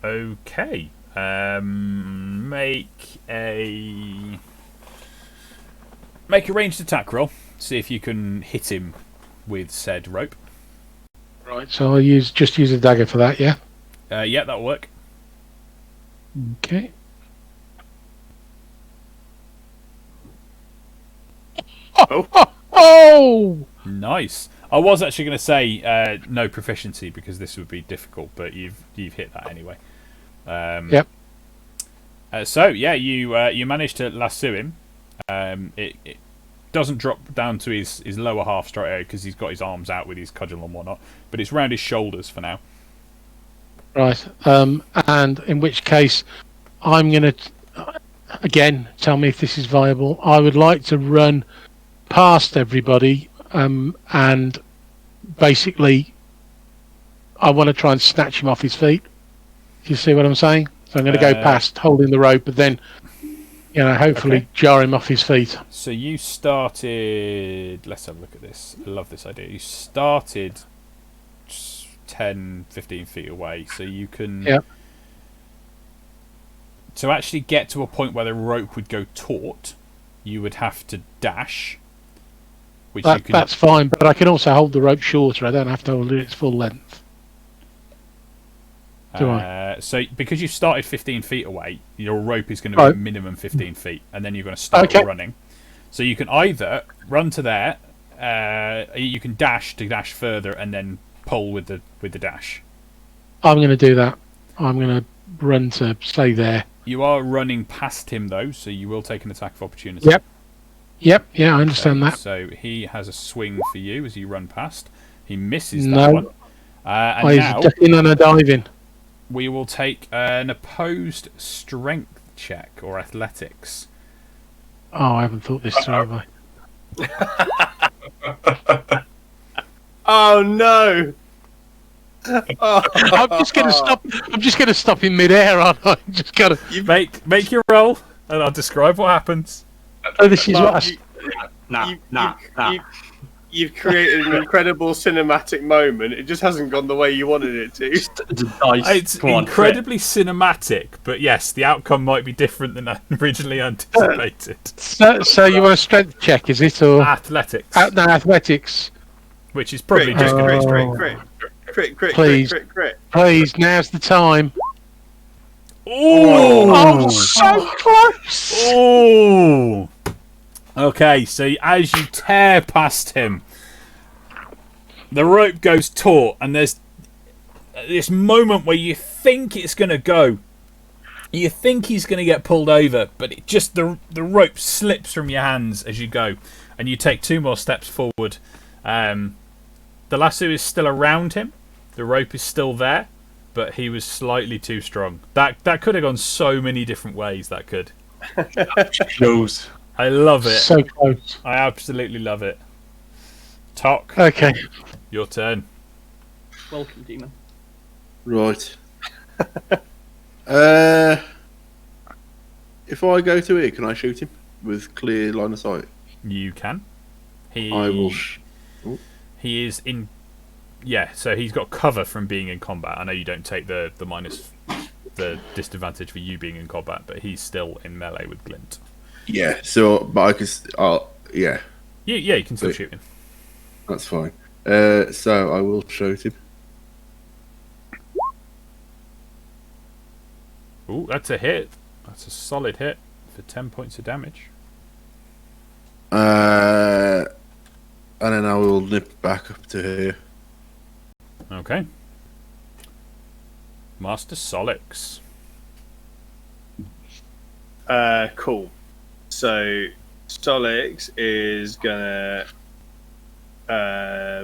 Okay. Make a ranged attack roll. See if you can hit him with said rope. Right. So I'll just use a dagger for that. Yeah. Yeah, that'll work. Okay. Oh! Nice. I was actually going to say no proficiency because this would be difficult, but you've hit that anyway. Yep. So yeah, you managed to lasso him. It doesn't drop down to his lower half straight away because he's got his arms out with his cudgel and whatnot, but it's round his shoulders for now. Right. And in which case, I'm going to again tell me if this is viable. I would like to run past everybody, and basically, I want to try and snatch him off his feet. Do you see what I'm saying? So I'm going to go past, holding the rope, but then, hopefully jar him off his feet. So you started. Let's have a look at this. I love this idea. You started 10, 15 feet away, so you can. Yep. To actually get to a point where the rope would go taut, you would have to dash. That's fine, but I can also hold the rope shorter. I don't have to hold it its full length. Do I? So because you started 15 feet away, your rope is going to be minimum 15 feet, and then you're going to start running. So you can either run to there, you can dash to dash further, and then pull with the dash. I'm going to do that. I'm going to run to stay there. You are running past him though, so you will take an attack of opportunity. Yep, yeah, I understand that. So he has a swing for you as you run past. He misses that one. And he's now ducking and a diving. We will take an opposed strength check or athletics. Oh, I haven't thought this through, have I? Oh no! Oh. I'm just going to stop in midair, aren't I? Just got to make your roll, and I'll describe what happens. Oh, this is what You've created an incredible cinematic moment. It just hasn't gone the way you wanted it to. It's incredibly cinematic, but yes, the outcome might be different than originally anticipated. So you want a strength check, is it, or athletics? No, athletics. Which is probably just going to be Please, now's the time. Oh, so close! Oh. Okay, so as you tear past him, the rope goes taut, and there's this moment where you think it's going to go. You think he's going to get pulled over, but it just the rope slips from your hands as you go, and you take 2 more steps forward. The lasso is still around him. The rope is still there, but he was slightly too strong. That could have gone so many different ways. That could. Close. I love it. So close. I absolutely love it. Tok, Okay. your turn. Welcome, demon. Right. If I go to here, can I shoot him with clear line of sight? You can. I will. He is in. Yeah, so he's got cover from being in combat. I know you don't take the disadvantage for you being in combat, but he's still in melee with Glint. Yeah. So, but I can. Yeah. Yeah, you can still shoot him. That's fine. So I will shoot him. Ooh, that's a hit. That's a solid hit for 10 points of damage. And then I will nip back up to here. Okay. Master Solix. Cool. So Solix is gonna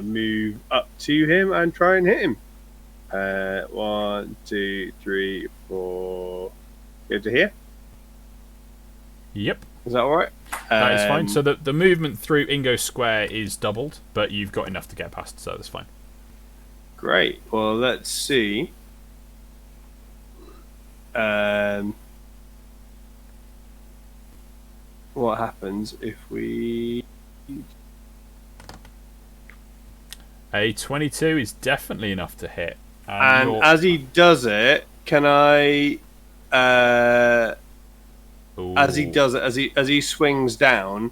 move up to him and try and hit him. 1, 2, 3, 4. Go to here. Yep, Is that all right? that is fine. So the movement through Ingo Square is doubled, but you've got enough to get past, so that's fine. Great. Well, let's see. What happens if we? A 22 is definitely enough to hit. And you're- as he does it, can I? As he Ooh. does it, as he swings down,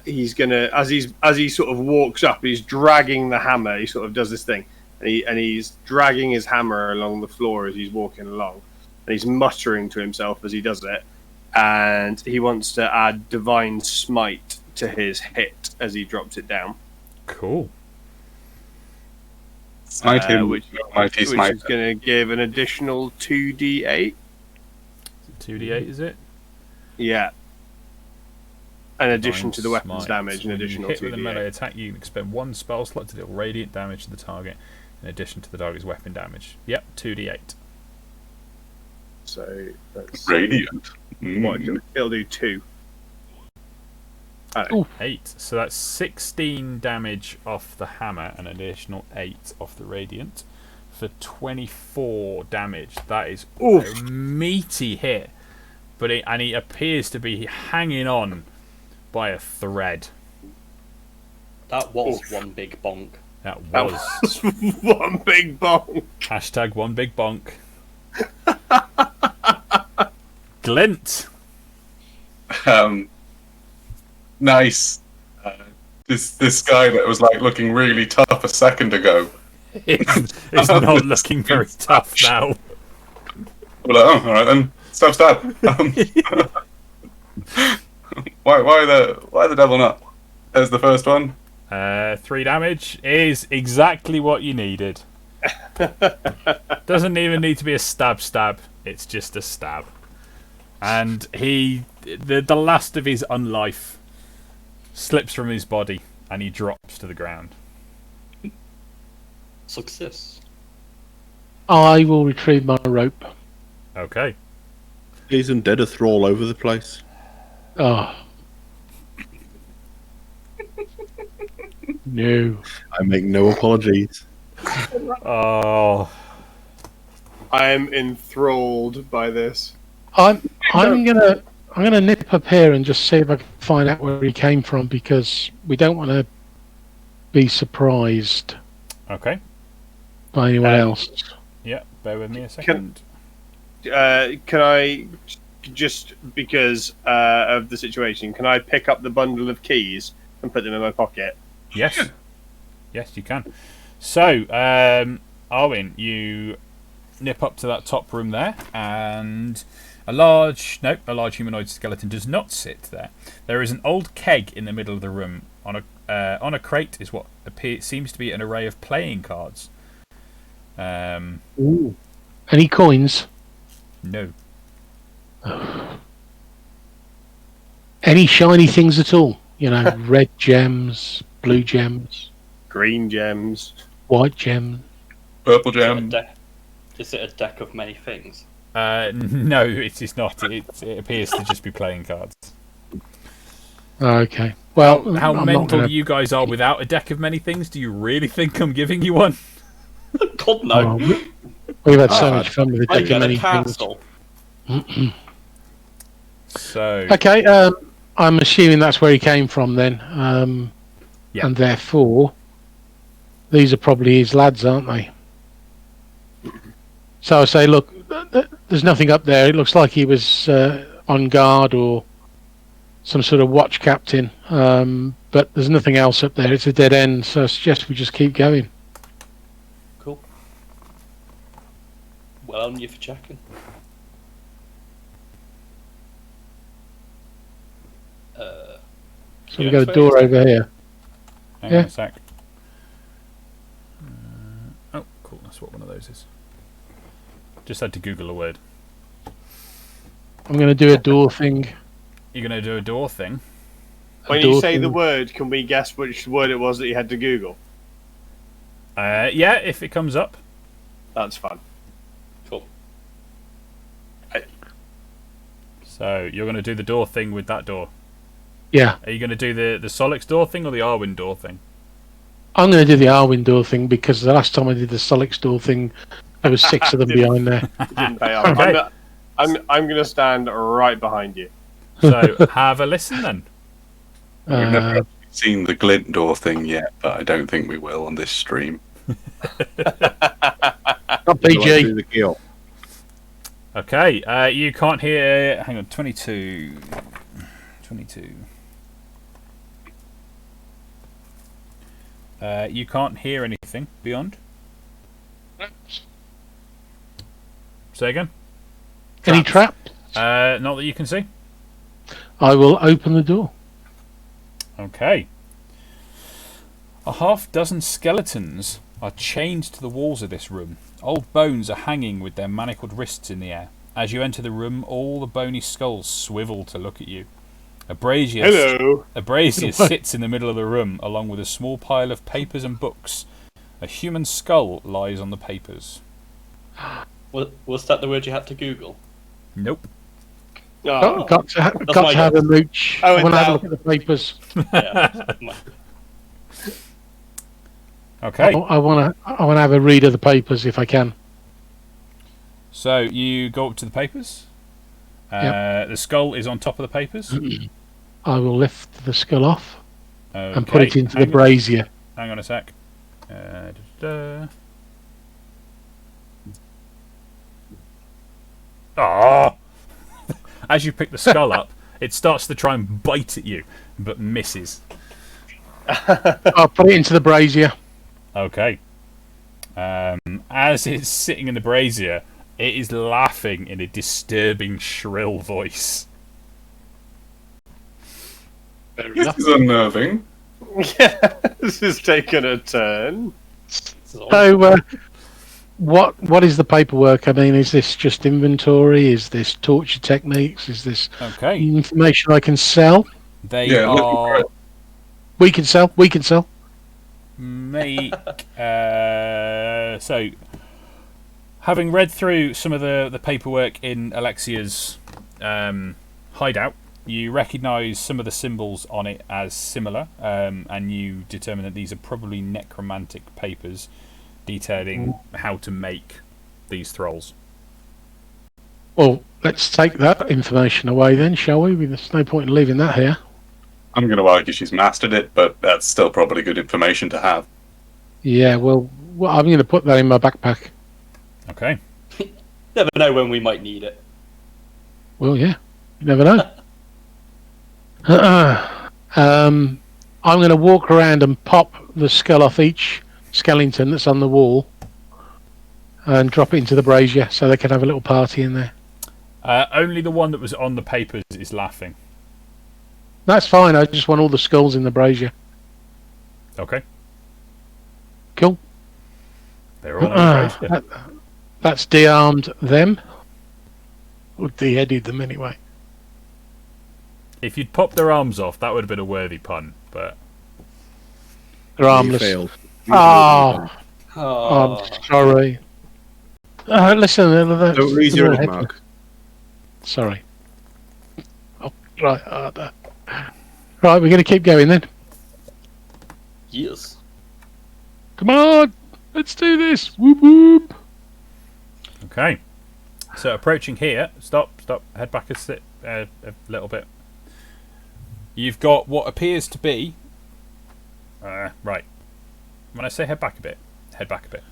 he's gonna as he sort of walks up, he's dragging the hammer. He sort of does this thing, and he's dragging his hammer along the floor as he's walking along, and he's muttering to himself as he does it, and he wants to add divine smite to his hit as he drops it down. Cool. Smite him. Which Mighty smite. is going to give an additional 2d8. 2d8, is it? Yeah. In addition to the Divine weapons Smite. damage, an When you additional hit with a melee 2d8. attack, you can expend one spell slot to deal radiant damage to the target, in addition to the target's weapon damage. Yep, 2d8. So that's Radiant. what it'll do 2. I don't know. 8. So that's 16 damage off the hammer and an additional 8 off the radiant for 24 damage. That is a meaty hit. But he appears to be hanging on by a thread. That was one big bonk. That That was was one big bonk. hashtag one big bonk. Glint. Nice. This guy that was like looking really tough a second ago. It's not looking very tough now. We're like, oh, all right then. Stab. Why the devil not? There's the first one. 3 damage is exactly what you needed. Doesn't even need to be a stab. It's just a stab. And the last of his unlife slips from his body and he drops to the ground. Success. I will retrieve my rope. Okay. These undead are thrown all over the place. Oh. No. I make no apologies. Oh. I am enthralled by this. I'm gonna nip up here and just see if I can find out where he came from, because we don't want to be surprised Okay. by anyone else. Yeah, bear with me a second. Can I, just because of the situation, can I pick up the bundle of keys and put them in my pocket? Yes. Yes, you can. So, Arwin, you nip up to that top room there, and a large humanoid skeleton does not sit there. There is an old keg in the middle of the room. On a crate is what seems to be an array of playing cards. Ooh. Any coins? No. Any shiny things at all? You know, red gems, blue gems, Green gems. white gems. Purple gem. Is it a deck of many things? No, it is not. It appears to just be playing cards. Okay. Well, How I'm not mental gonna... you guys are without a deck of many things? Do you really think I'm giving you one? God no. Oh, we've had so much fun with the I deck of get a many things. castle. So, Okay, I'm assuming that's where he came from then. Yeah. And therefore, these are probably his lads, aren't they? So I say, look, there's nothing up there. It looks like he was on guard or some sort of watch captain. But there's nothing else up there. It's a dead end, so I suggest we just keep going. Cool. Well on you for checking. So we've got a door over here. hang on a sec. Oh, cool. That's what one of those is. Just had to Google a word. I'm going to do a door thing. You're going to do a door thing? When door you say the thing. word, can we guess which word it was that you had to Google? Yeah, if it comes up. That's fun. Cool. So, you're going to do the door thing with that door. Yeah, Are you going to do the Solix door thing or the Arwen door thing? I'm going to do the Arwen door thing because the last time I did the Solix door thing, there was 6 of them behind there. Didn't pay off. Okay. I'm going to stand right behind you. So, have a listen then. We've never Uh, actually seen the glint door thing yet, but I don't think we will on this stream. not PG. Do the kill. Okay, you can't hear... Hang on, 22. 22. You can't hear anything beyond. Say again? Any trap? Not that you can see. I will open the door. Okay. A half dozen skeletons are chained to the walls of this room. Old bones are hanging with their manacled wrists in the air. As you enter the room, all the bony skulls swivel to look at you. A brazier, Hello. a brazier sits in the middle of the room, along with a small pile of papers and books. A human skull lies on the papers. Was that the word you had to Google? Nope. Oh. Got to my have a guess. mooch. Oh, I want to have a now- look at the papers. Yeah. Okay. I want to have a read of the papers if I can. So you go up to the papers. The skull is on top of the papers. I will lift the skull off Okay. and put it into the hang on- brazier. Hang on a sec. Ah! As you pick the skull up, it starts to try and bite at you, but misses. I'll put it into the brazier. Okay. As it's sitting in the brazier, it is laughing in a disturbing, shrill voice. This is unnerving. Yeah, this has taken a turn. So, what is the paperwork? I mean, is this just inventory? Is this torture techniques? Is this Okay. information I can sell? They Yeah, looking for are it. We can sell. We can sell. make so having read through some of the paperwork in Alexia's hideout, you recognise some of the symbols on it as similar, and you determine that these are probably necromantic papers detailing how to make these thralls. Well, let's take that information away then, shall we? There's no point in leaving that here. I'm going to argue she's mastered it, but that's still probably good information to have. Yeah, well, I'm going to put that in my backpack. Okay. Never know when we might need it. Well, yeah, you never know. I'm going to walk around and pop the skull off each skeleton that's on the wall and drop it into the brazier so they can have a little party in there. Only the one that was on the papers is laughing. That's fine. I just want all the skulls in the brazier. Okay. Cool. They're all on the brazier. That's de-armed them. Or de-headed them anyway. If you'd popped their arms off, that would have been a worthy pun, but They're You armless. failed. Oh, Oh, I'm sorry. Listen, Don't lose your edit, Mark. Sorry. Oh, right. Right, we're going to keep going then. Yes. Come on, let's do this. Whoop whoop. Okay. So approaching here. Stop. Head back a little bit. You've got what appears to be. Right. When I say head back a bit.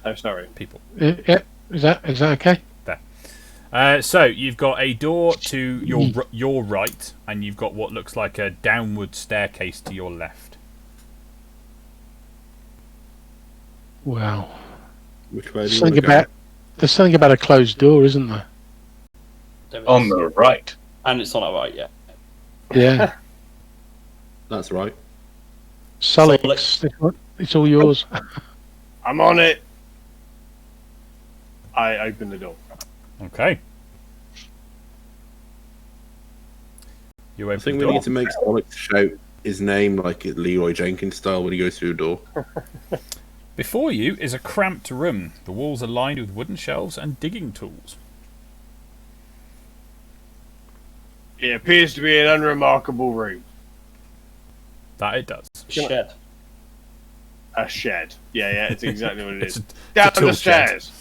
Oh, sorry. People. Yeah, is that okay? There. So you've got a door to your right, and you've got what looks like a downward staircase to your left. Wow. Which way do you want to go? There's something about a closed door, isn't there? There it On is. the right. And it's on our right, yeah. Yeah. That's right. Solix, it's all yours. I'm on it. I open the door. Okay. You I open think the we door. need to make Solix shout his name like Leroy Jenkins style when he goes through a door. Before you is a cramped room. The walls are lined with wooden shelves and digging tools. It appears to be an unremarkable room. That it does. Shed. A shed. Yeah, it's exactly what it It's is. a Down tool the shed. stairs.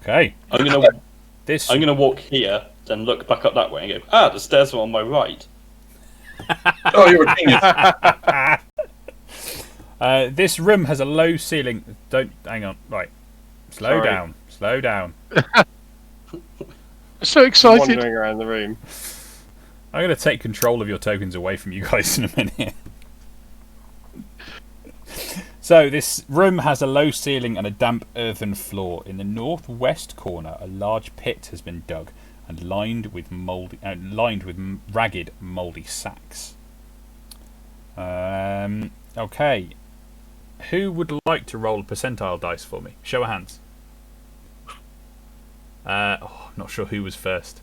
Okay. I'm gonna walk here, then look back up that way and go, the stairs are on my right. Oh, you're a genius. This room has a low ceiling. Hang on. Right. Slow down. So excited. Wandering around the room. I'm going to take control of your tokens away from you guys in a minute. So, this room has a low ceiling and a damp earthen floor. In the northwest corner, a large pit has been dug and lined with ragged, mouldy sacks. Okay. Who would like to roll a percentile dice for me? Show of hands. Not sure who was first.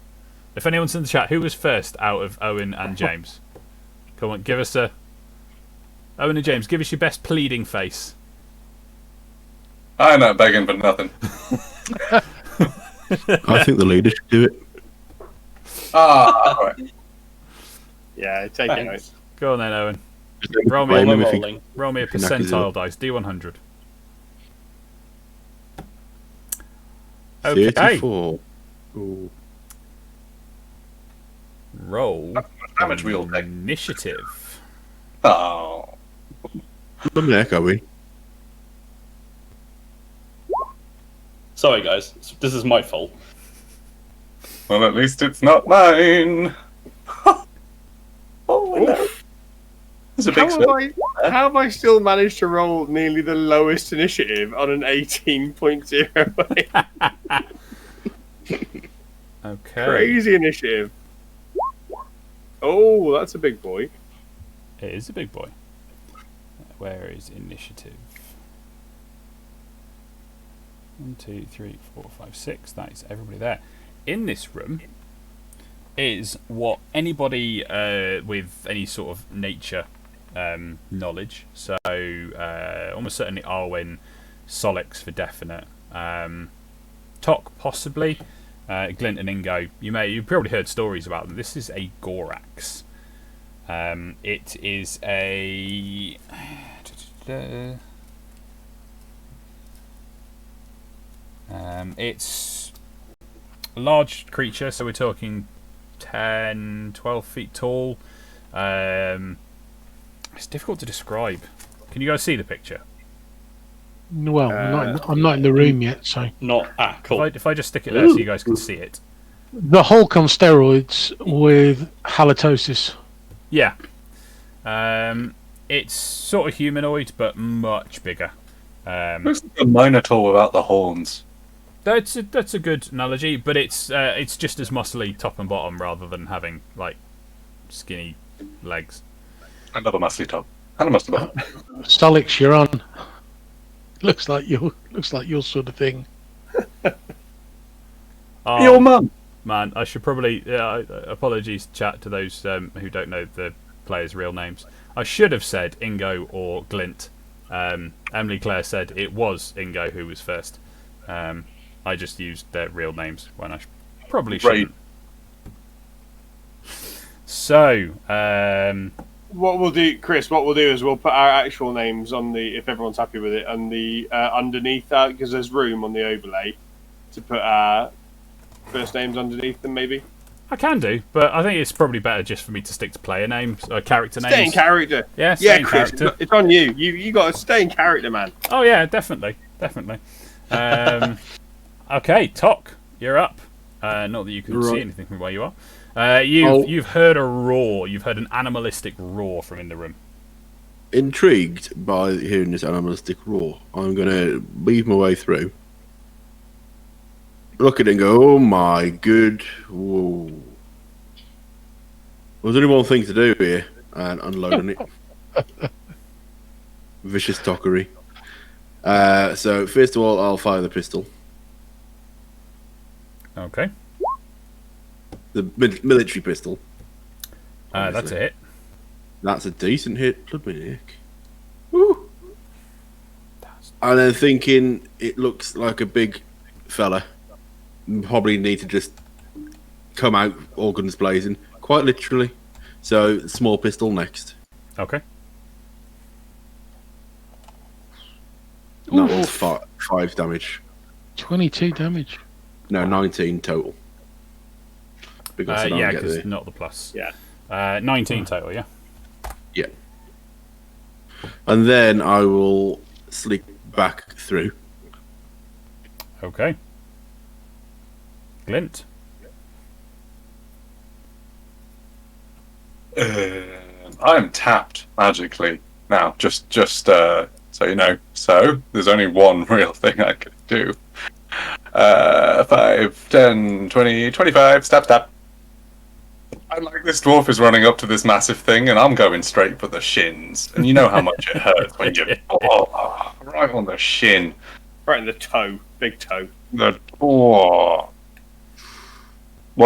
If anyone's in the chat, who was first out of Owen and James? Come on, give us a... Owen and James, give us your best pleading face. I'm not begging for nothing. I think the leader should do it. Right. Yeah, take it. Thanks. Go on then, Owen. Roll Roll me a percentile dice, D100. Okay. 34. Ooh. Roll Damage we all take. initiative. Oh. What the heck are we? Sorry, guys. This is my fault. Well, at least it's not mine. Oh, no. There's a big How have I still managed to roll nearly the lowest initiative on an 18.0? Okay. Crazy initiative. Oh, that's a big boy. It is a big boy. Where is initiative? 1, 2, 3, 4, 5, 6. That is everybody there. In this room is what anybody with any sort of nature knowledge. So almost certainly Arwen, Solix for definite. Tok possibly. Glint and Ingo. You've probably heard stories about them. This is a Gorax. It is a it's a large creature, so we're talking 10, 12 feet tall. It's difficult to describe. Can you guys see the picture? Well, I'm not in the room yet, so. Not cool. If I just stick it there so you guys can see it. The Hulk on steroids with halitosis. Yeah. It's sort of humanoid, but much bigger. Looks like a Minotaur without the horns. That's a good analogy, but it's just as muscly top and bottom rather than having like skinny legs. Another muscly top. And a muscly bottom. Solix, you're on. Looks like your sort of thing. Oh, Your mum. man, I should probably apologies chat to those who don't know the players' real names. I should have said Ingo or Glint. Emily Claire said it was Ingo who was first. I just used their real names when I probably shouldn't. So, what we'll do, Chris, is we'll put our actual names on the, if everyone's happy with it, on the underneath that, because there's room on the overlay to put our first names underneath them, maybe. I can do, but I think it's probably better just for me to stick to player names, character names. Stay in character. Yeah, stay in Chris, character. it's on you. You got to stay in character, man. Oh yeah, definitely. Okay, Tok, you're up. Not that you can see anything from where you are. You've heard a roar. You've heard an animalistic roar from in the room. Intrigued by hearing this animalistic roar, I'm going to weave my way through. Look at it and go, oh my good. Whoa. There's only one thing to do here, and unloading it. Vicious Tokkery. So, first of all, I'll fire the pistol. Okay. The military pistol. That's a hit. That's a decent hit. Blood me neck. Woo. And then thinking it looks like a big fella. Probably need to just come out all guns blazing. Quite literally. So, small pistol next. Okay. That was 5 damage. 22 damage. No, 19 total. Because yeah, because not the plus. Yeah. 19 total, yeah? Yeah. And then I will sneak back through. Okay. Glint. I'm tapped magically now. Just so you know. So there's only one real thing I could do. 5, 10, 20, 25. Stab. And like this dwarf is running up to this massive thing, and I'm going straight for the shins. And you know how much it hurts when you right on the shin. Right in the toe. Big toe. The 1,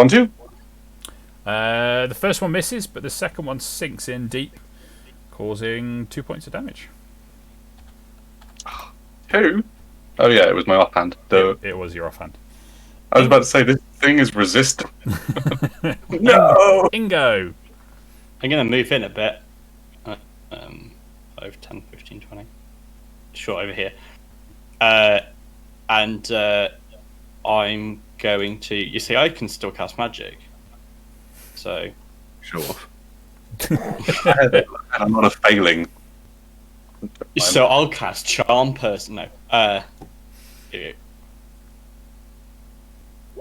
2. The first one misses, but the second one sinks in deep, causing 2 points of damage. 2? Oh yeah, it was my offhand. It was your offhand. I was about to say, this thing is resistant. No! Ingo! I'm going to move in a bit. 5, 10, 15, 20. Short over here. And I'm going to... You see, I can still cast magic. So... Show off. I'm not a failing. So I'll cast Charm Person. No. Here we go.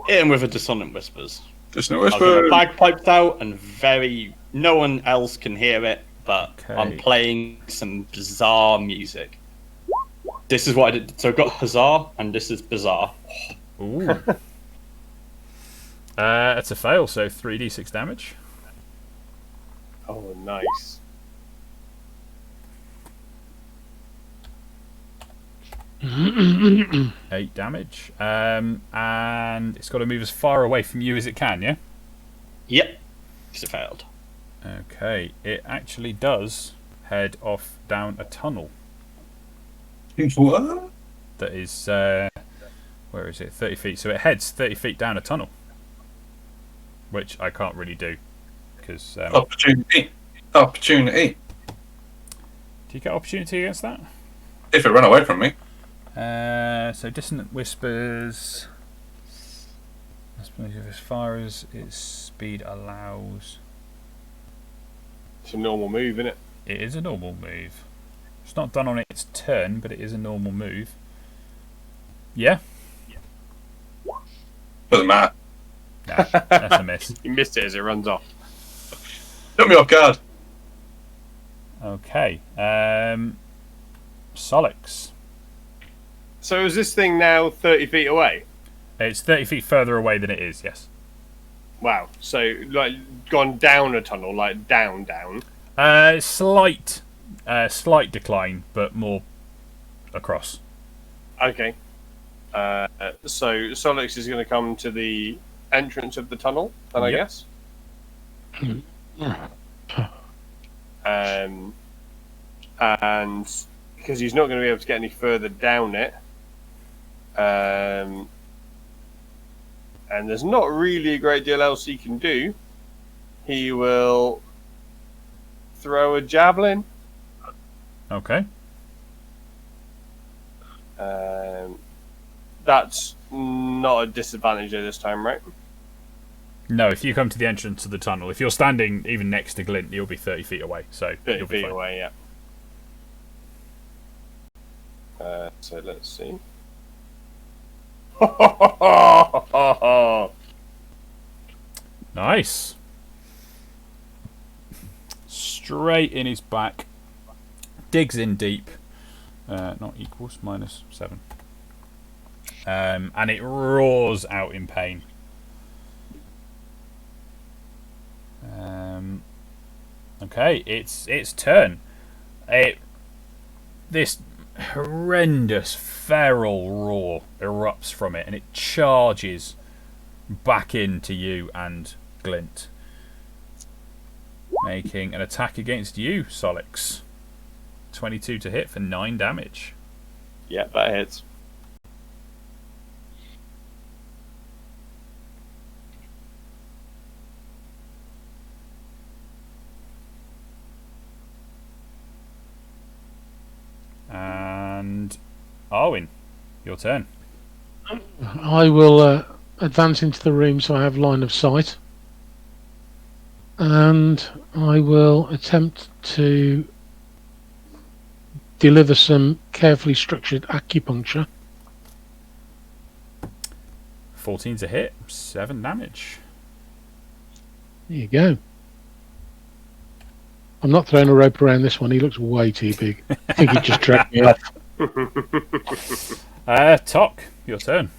In with a Dissonant Whispers. Dissonant I'll get the Whisper! bagpipes out and no one else can hear it, but Okay. I'm playing some bizarre music. This is what I did. So I've got Huzzah, and this is Bizarre. Ooh. It's a fail, so 3d6 damage. Oh, nice. Mm-mm-mm-mm. 8 damage. And it's got to move as far away from you as it can, yeah? Yep. Because it failed. Okay. It actually does head off down a tunnel What? that is... where is it? 30 feet. So it heads 30 feet down a tunnel. Which I can't really do. Because... Opportunity. do you get opportunity against that? If it ran away from me. So Dissonant Whispers... as far as its speed allows... It's a normal move, isn't it? It is a normal move. It's not done on its turn, but it is a normal move. Yeah? Doesn't matter. Nah, that's a miss. You missed it as it runs off. Took me off guard. Okay. Solix. So is this thing now 30 feet away? It's 30 feet further away than it is, yes. Wow. So, like, gone down a tunnel, like down. Slight decline, but more across. Okay. So Solix is going to come to the entrance of the tunnel, then I Yep. guess. And because he's not going to be able to get any further down it. And there's not really a great deal else he can do. He will throw a javelin. Okay. That's not a disadvantage at this time, right? No, if you come to the entrance of the tunnel, if you're standing even next to Glint, you'll be 30 feet away. So 30 you'll be feet fine. away, yeah. So let's see. Nice. Straight in his back. Digs in deep. Not equals, -7. And it roars out in pain. Okay, its turn. This horrendous feral roar erupts from it, and it charges back into you and Glint, making an attack against you, Solix. 22 to hit for 9 damage. Yeah, that hits. And Arwen, your turn. I will advance into the room so I have line of sight. And I will attempt to deliver some carefully structured acupuncture. 14 to hit, 7 damage. There you go. I'm not throwing a rope around this one. He looks way too big. I think he just dragged me off. Tok, your turn.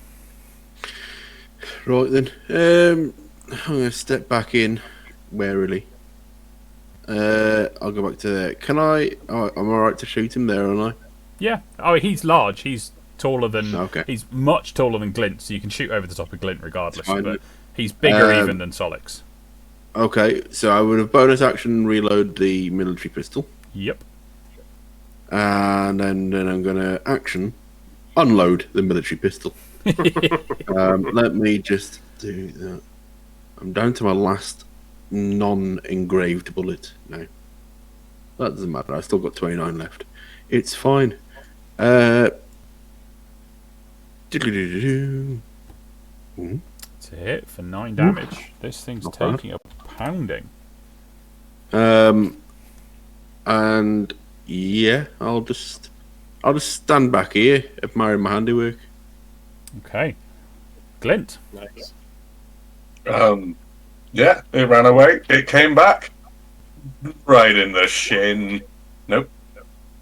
Right then. I'm going to step back in warily. I'll go back to there. Can I? Oh, I'm alright to shoot him there, aren't I? Yeah. Oh, he's large. He's taller than. Okay. He's much taller than Glint, so you can shoot over the top of Glint regardless. Fine. But he's bigger even than Solix. Okay, so I would have bonus action reload the military pistol. Yep. And then I'm going to action unload the military pistol. Let me just do that. I'm down to my last non-engraved bullet now. That doesn't matter. I've still got 29 left. It's fine. To hit for 9 damage. This thing's Not bad. taking a pounding. And yeah, I'll just stand back here, admiring my handiwork. Okay. Glint. Nice. Yeah, it ran away. It came back. Right in the shin. Nope.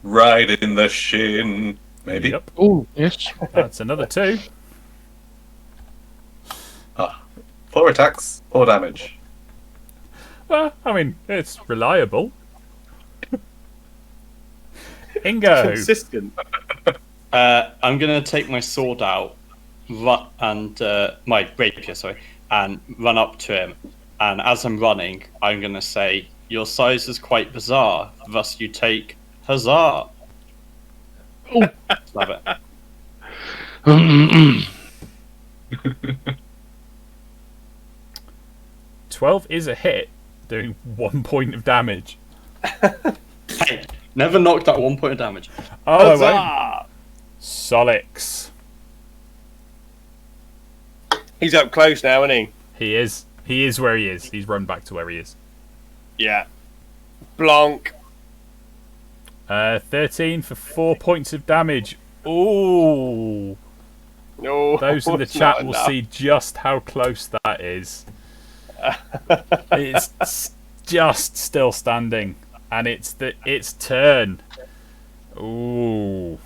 Right in the shin. Maybe. Yep. Oh, yes. That's another 2. 4 attacks, 4 damage. Well, I mean, it's reliable. Ingo. Consistent. I'm gonna take my sword out, and my rapier, sorry, and run up to him. And as I'm running, I'm gonna say, "Your size is quite bizarre. Thus, you take huzzah." Oh. Love it. 12 is a hit, doing 1 point of damage. Hey, never knocked that 1 point of damage. Oh, wait. Huzzah! Solix. He's up close now, isn't he? He is. He is where he is. He's run back to where he is. Yeah. Blanc. 13 for 4 points of damage. Ooh. No, Those in the it's chat not will enough. see just how close that is. It's just still standing, and it's its turn. Ooh.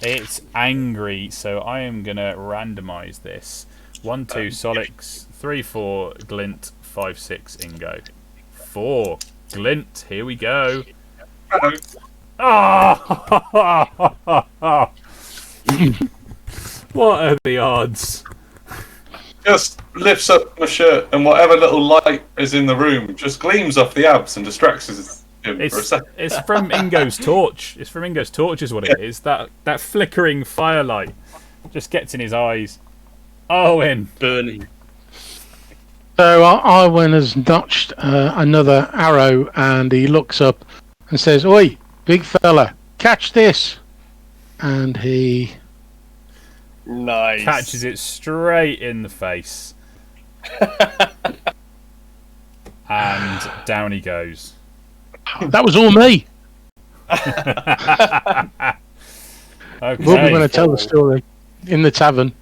It's angry, so I am gonna randomize this. 1, 2, Solix. 3, 4, Glint. 5, 6, Ingo. 4, Glint. Here we go. Ah! What are the odds? Just lifts up my shirt, and whatever little light is in the room just gleams off the abs and distracts him for a second. It's from Ingo's torch. It's from Ingo's torch, is what it is. That flickering firelight just gets in his eyes. Owen. Burning. So Arwen has notched another arrow, and he looks up and says, "Oi, big fella, catch this!" And he Nice. Catches it straight in the face. And down he goes. That was all me. Okay. We'll be going to tell the story in the tavern.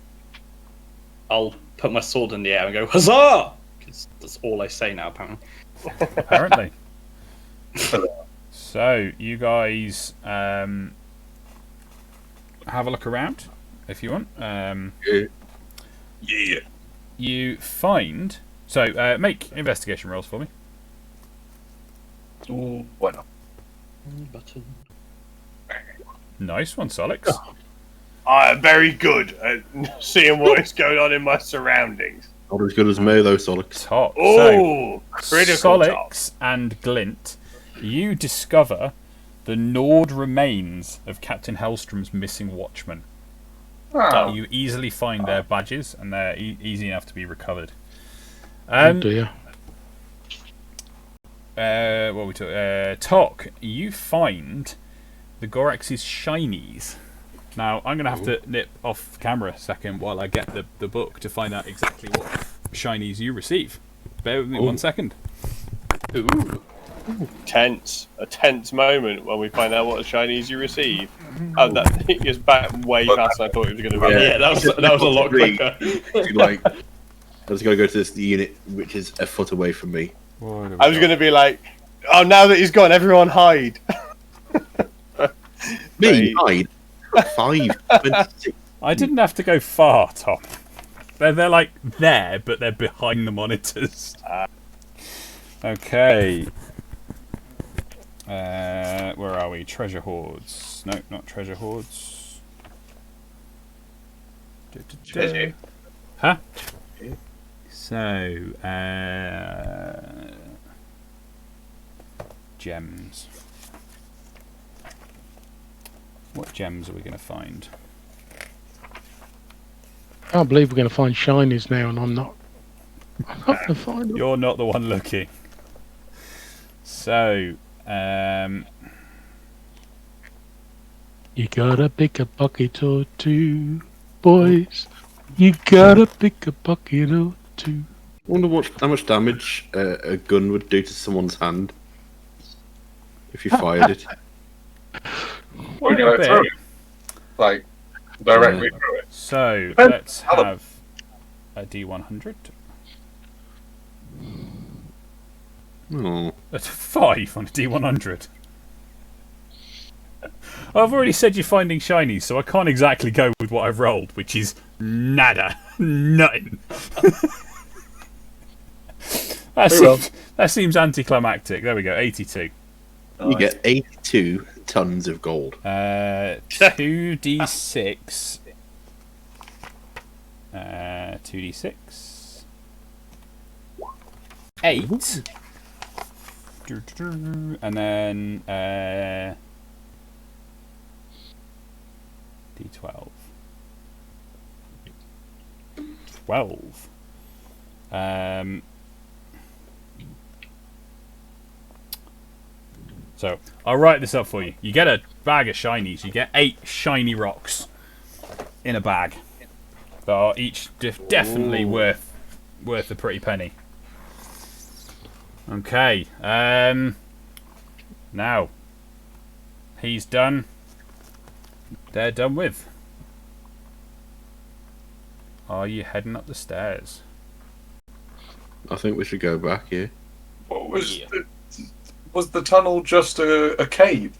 I'll put my sword in the air and go, huzzah! Because that's all I say now, apparently. Apparently. So, you guys have a look around, if you want. Yeah. You find... So, make investigation rolls for me. Ooh, why not? Button. Nice one, Solix. I am very good at seeing what is going on in my surroundings. Not as good as me, though, Solix. Top. Oh, So, critical top. Solix and Glint, you discover the gnawed remains of Captain Hellstrom's missing watchmen. Oh, You easily find their badges, and they're easy enough to be recovered. Oh dear. What we took? Tok, you find the Gorax's shinies. Now, I'm going to have to nip off camera a second while I get the book to find out exactly what shinies you receive. Bear with me 1 second. Ooh. Tense. A tense moment when we find out what shinies you receive. Oh, that he is back way faster than I thought it was going to be. Yeah, that was a lot quicker. Like, I just got to go to this unit, which is a foot away from me. I was going to be like, oh, now that he's gone, everyone hide. Me, hide. 5, 26. I didn't have to go far, Tom. They're like there, but they're behind the monitors. Okay. Where are we? Treasure hoards. No, not treasure hoards. Treasure. Huh? So, gems. What gems are we going to find? I can't believe we're going to find shinies now, and I'm not going to find them. You're not the one looking. So, You gotta pick a bucket or two, boys. You gotta pick a bucket or two. I wonder how much damage a gun would do to someone's hand if you fired it. We're a going bit. through it. Like, directly through it. So Depends let's how the- have a D100. Oh, That's 5 on a D100. I've already said you're finding shinies, so I can't exactly go with what I've rolled, which is nada. Nothing. That seems anticlimactic. There we go, 82. you get 82 tons of gold. 2d6. 2d6. 8. And then d12. 12. So I'll write this up for you. You get a bag of shinies. You get 8 shiny rocks in a bag. That are each definitely worth a pretty penny. Okay. Now he's done. They're done with. Are you heading up the stairs? I think we should go back here. What was the tunnel just a cave?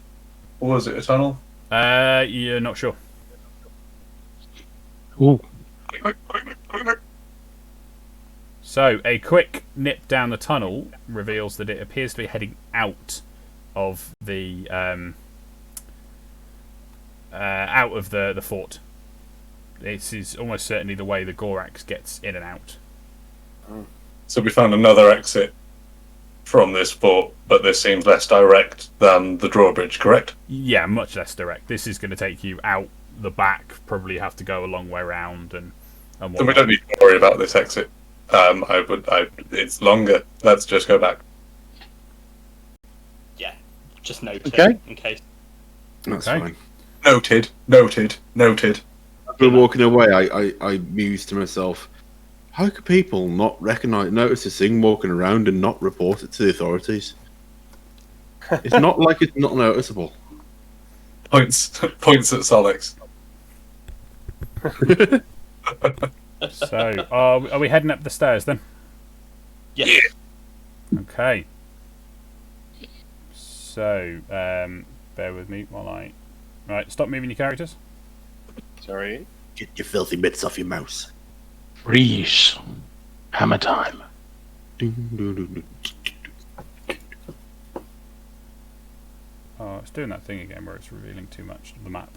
Or was it a tunnel? You're not sure. Ooh, So, a quick nip down the tunnel reveals that it appears to be heading out of the fort. This is almost certainly the way the Gorax gets in and out. So we found another exit from this fort, but this seems less direct than the drawbridge, correct? Yeah, much less direct. This is going to take you out the back. Probably have to go a long way around and Then we whatnot. don't need to worry about this exit. It's longer. Let's just go back. Yeah, just note it Okay. in case. That's Okay. fine. Noted. As we're walking away, I mused to myself, how could people not notice this thing walking around and not report it to the authorities? It's not like it's not noticeable. Points at Solix. So, are we heading up the stairs then? Yeah. Okay. So, bear with me while I. Right, stop moving your characters. Sorry. Get your filthy bits off your mouse. Freeze. Hammer time. Oh, it's doing that thing again where it's revealing too much of the map.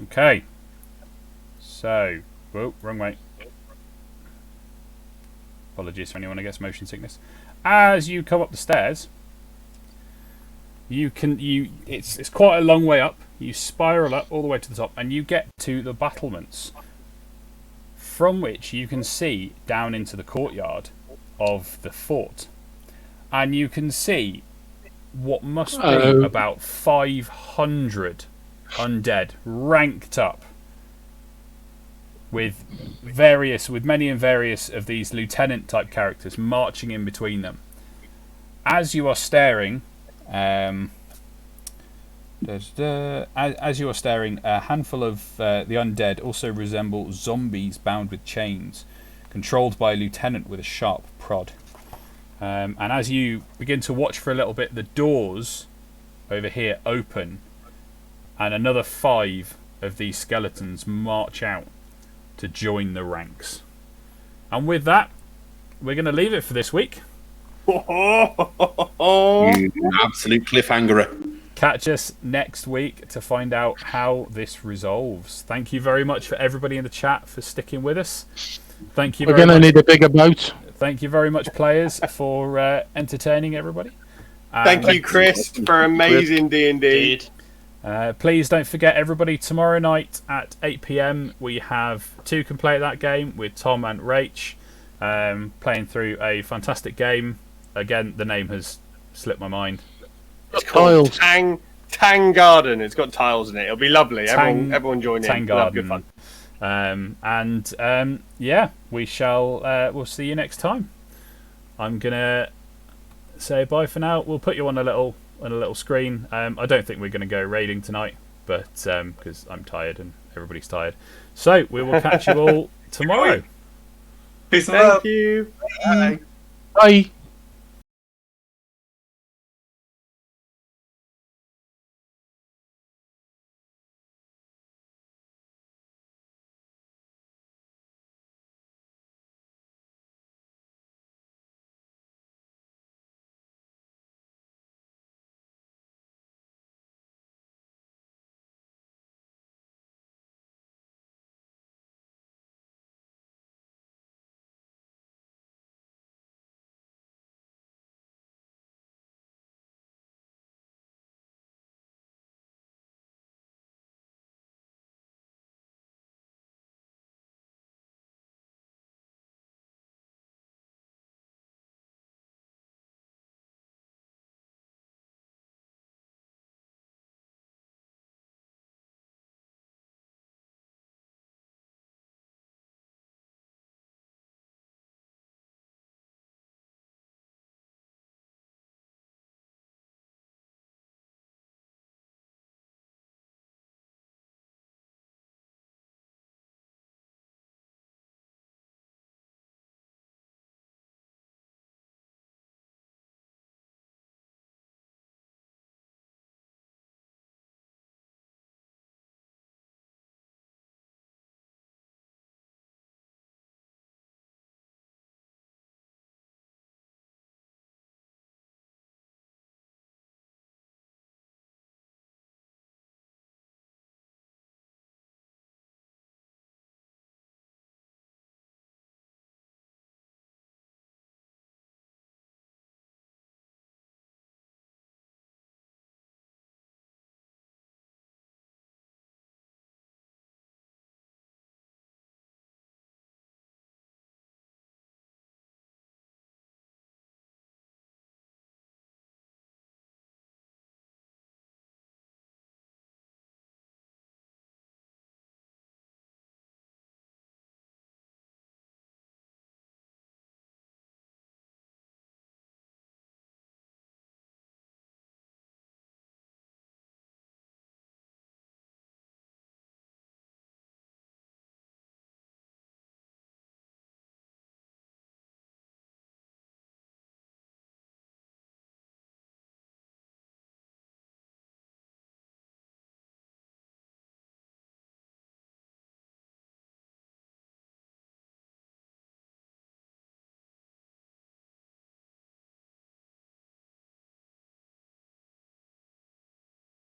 Okay. So, whoa, wrong way. Apologies for anyone who gets motion sickness. As you come up the stairs, it's quite a long way up. You spiral up all the way to the top, and you get to the battlements, from which you can see down into the courtyard of the fort, and you can see what must be about 500 undead ranked up with many and various of these lieutenant type characters marching in between them. As you are staring, as you are staring, a handful of the undead also resemble zombies bound with chains, controlled by a lieutenant with a sharp prod. And as you begin to watch for a little bit, the doors over here open, and another 5 of these skeletons march out to join the ranks. And with that, we're going to leave it for this week. You absolute cliffhanger. Catch us next week to find out how this resolves. Thank you very much for everybody in the chat for sticking with us. Thank you We're very going to much. need a bigger boat. Thank you very much, players, for entertaining everybody. Thank you, Chris, for amazing D&D. Indeed. Please don't forget, everybody, tomorrow night at 8 PM we have 2 can play that game with Tom and Rach, playing through a fantastic game. Again, the name has slipped my mind. It's called Tiles. Tang Garden. It's got tiles in it. It'll be lovely. Everyone join in. Tang We'll have good Garden. fun. Yeah, we shall. We'll see you next time. I'm gonna say bye for now. We'll put you on a little screen. I don't think we're gonna go raiding tonight, but because I'm tired and everybody's tired. So we will catch you all tomorrow. Peace and love. Thank you. Bye.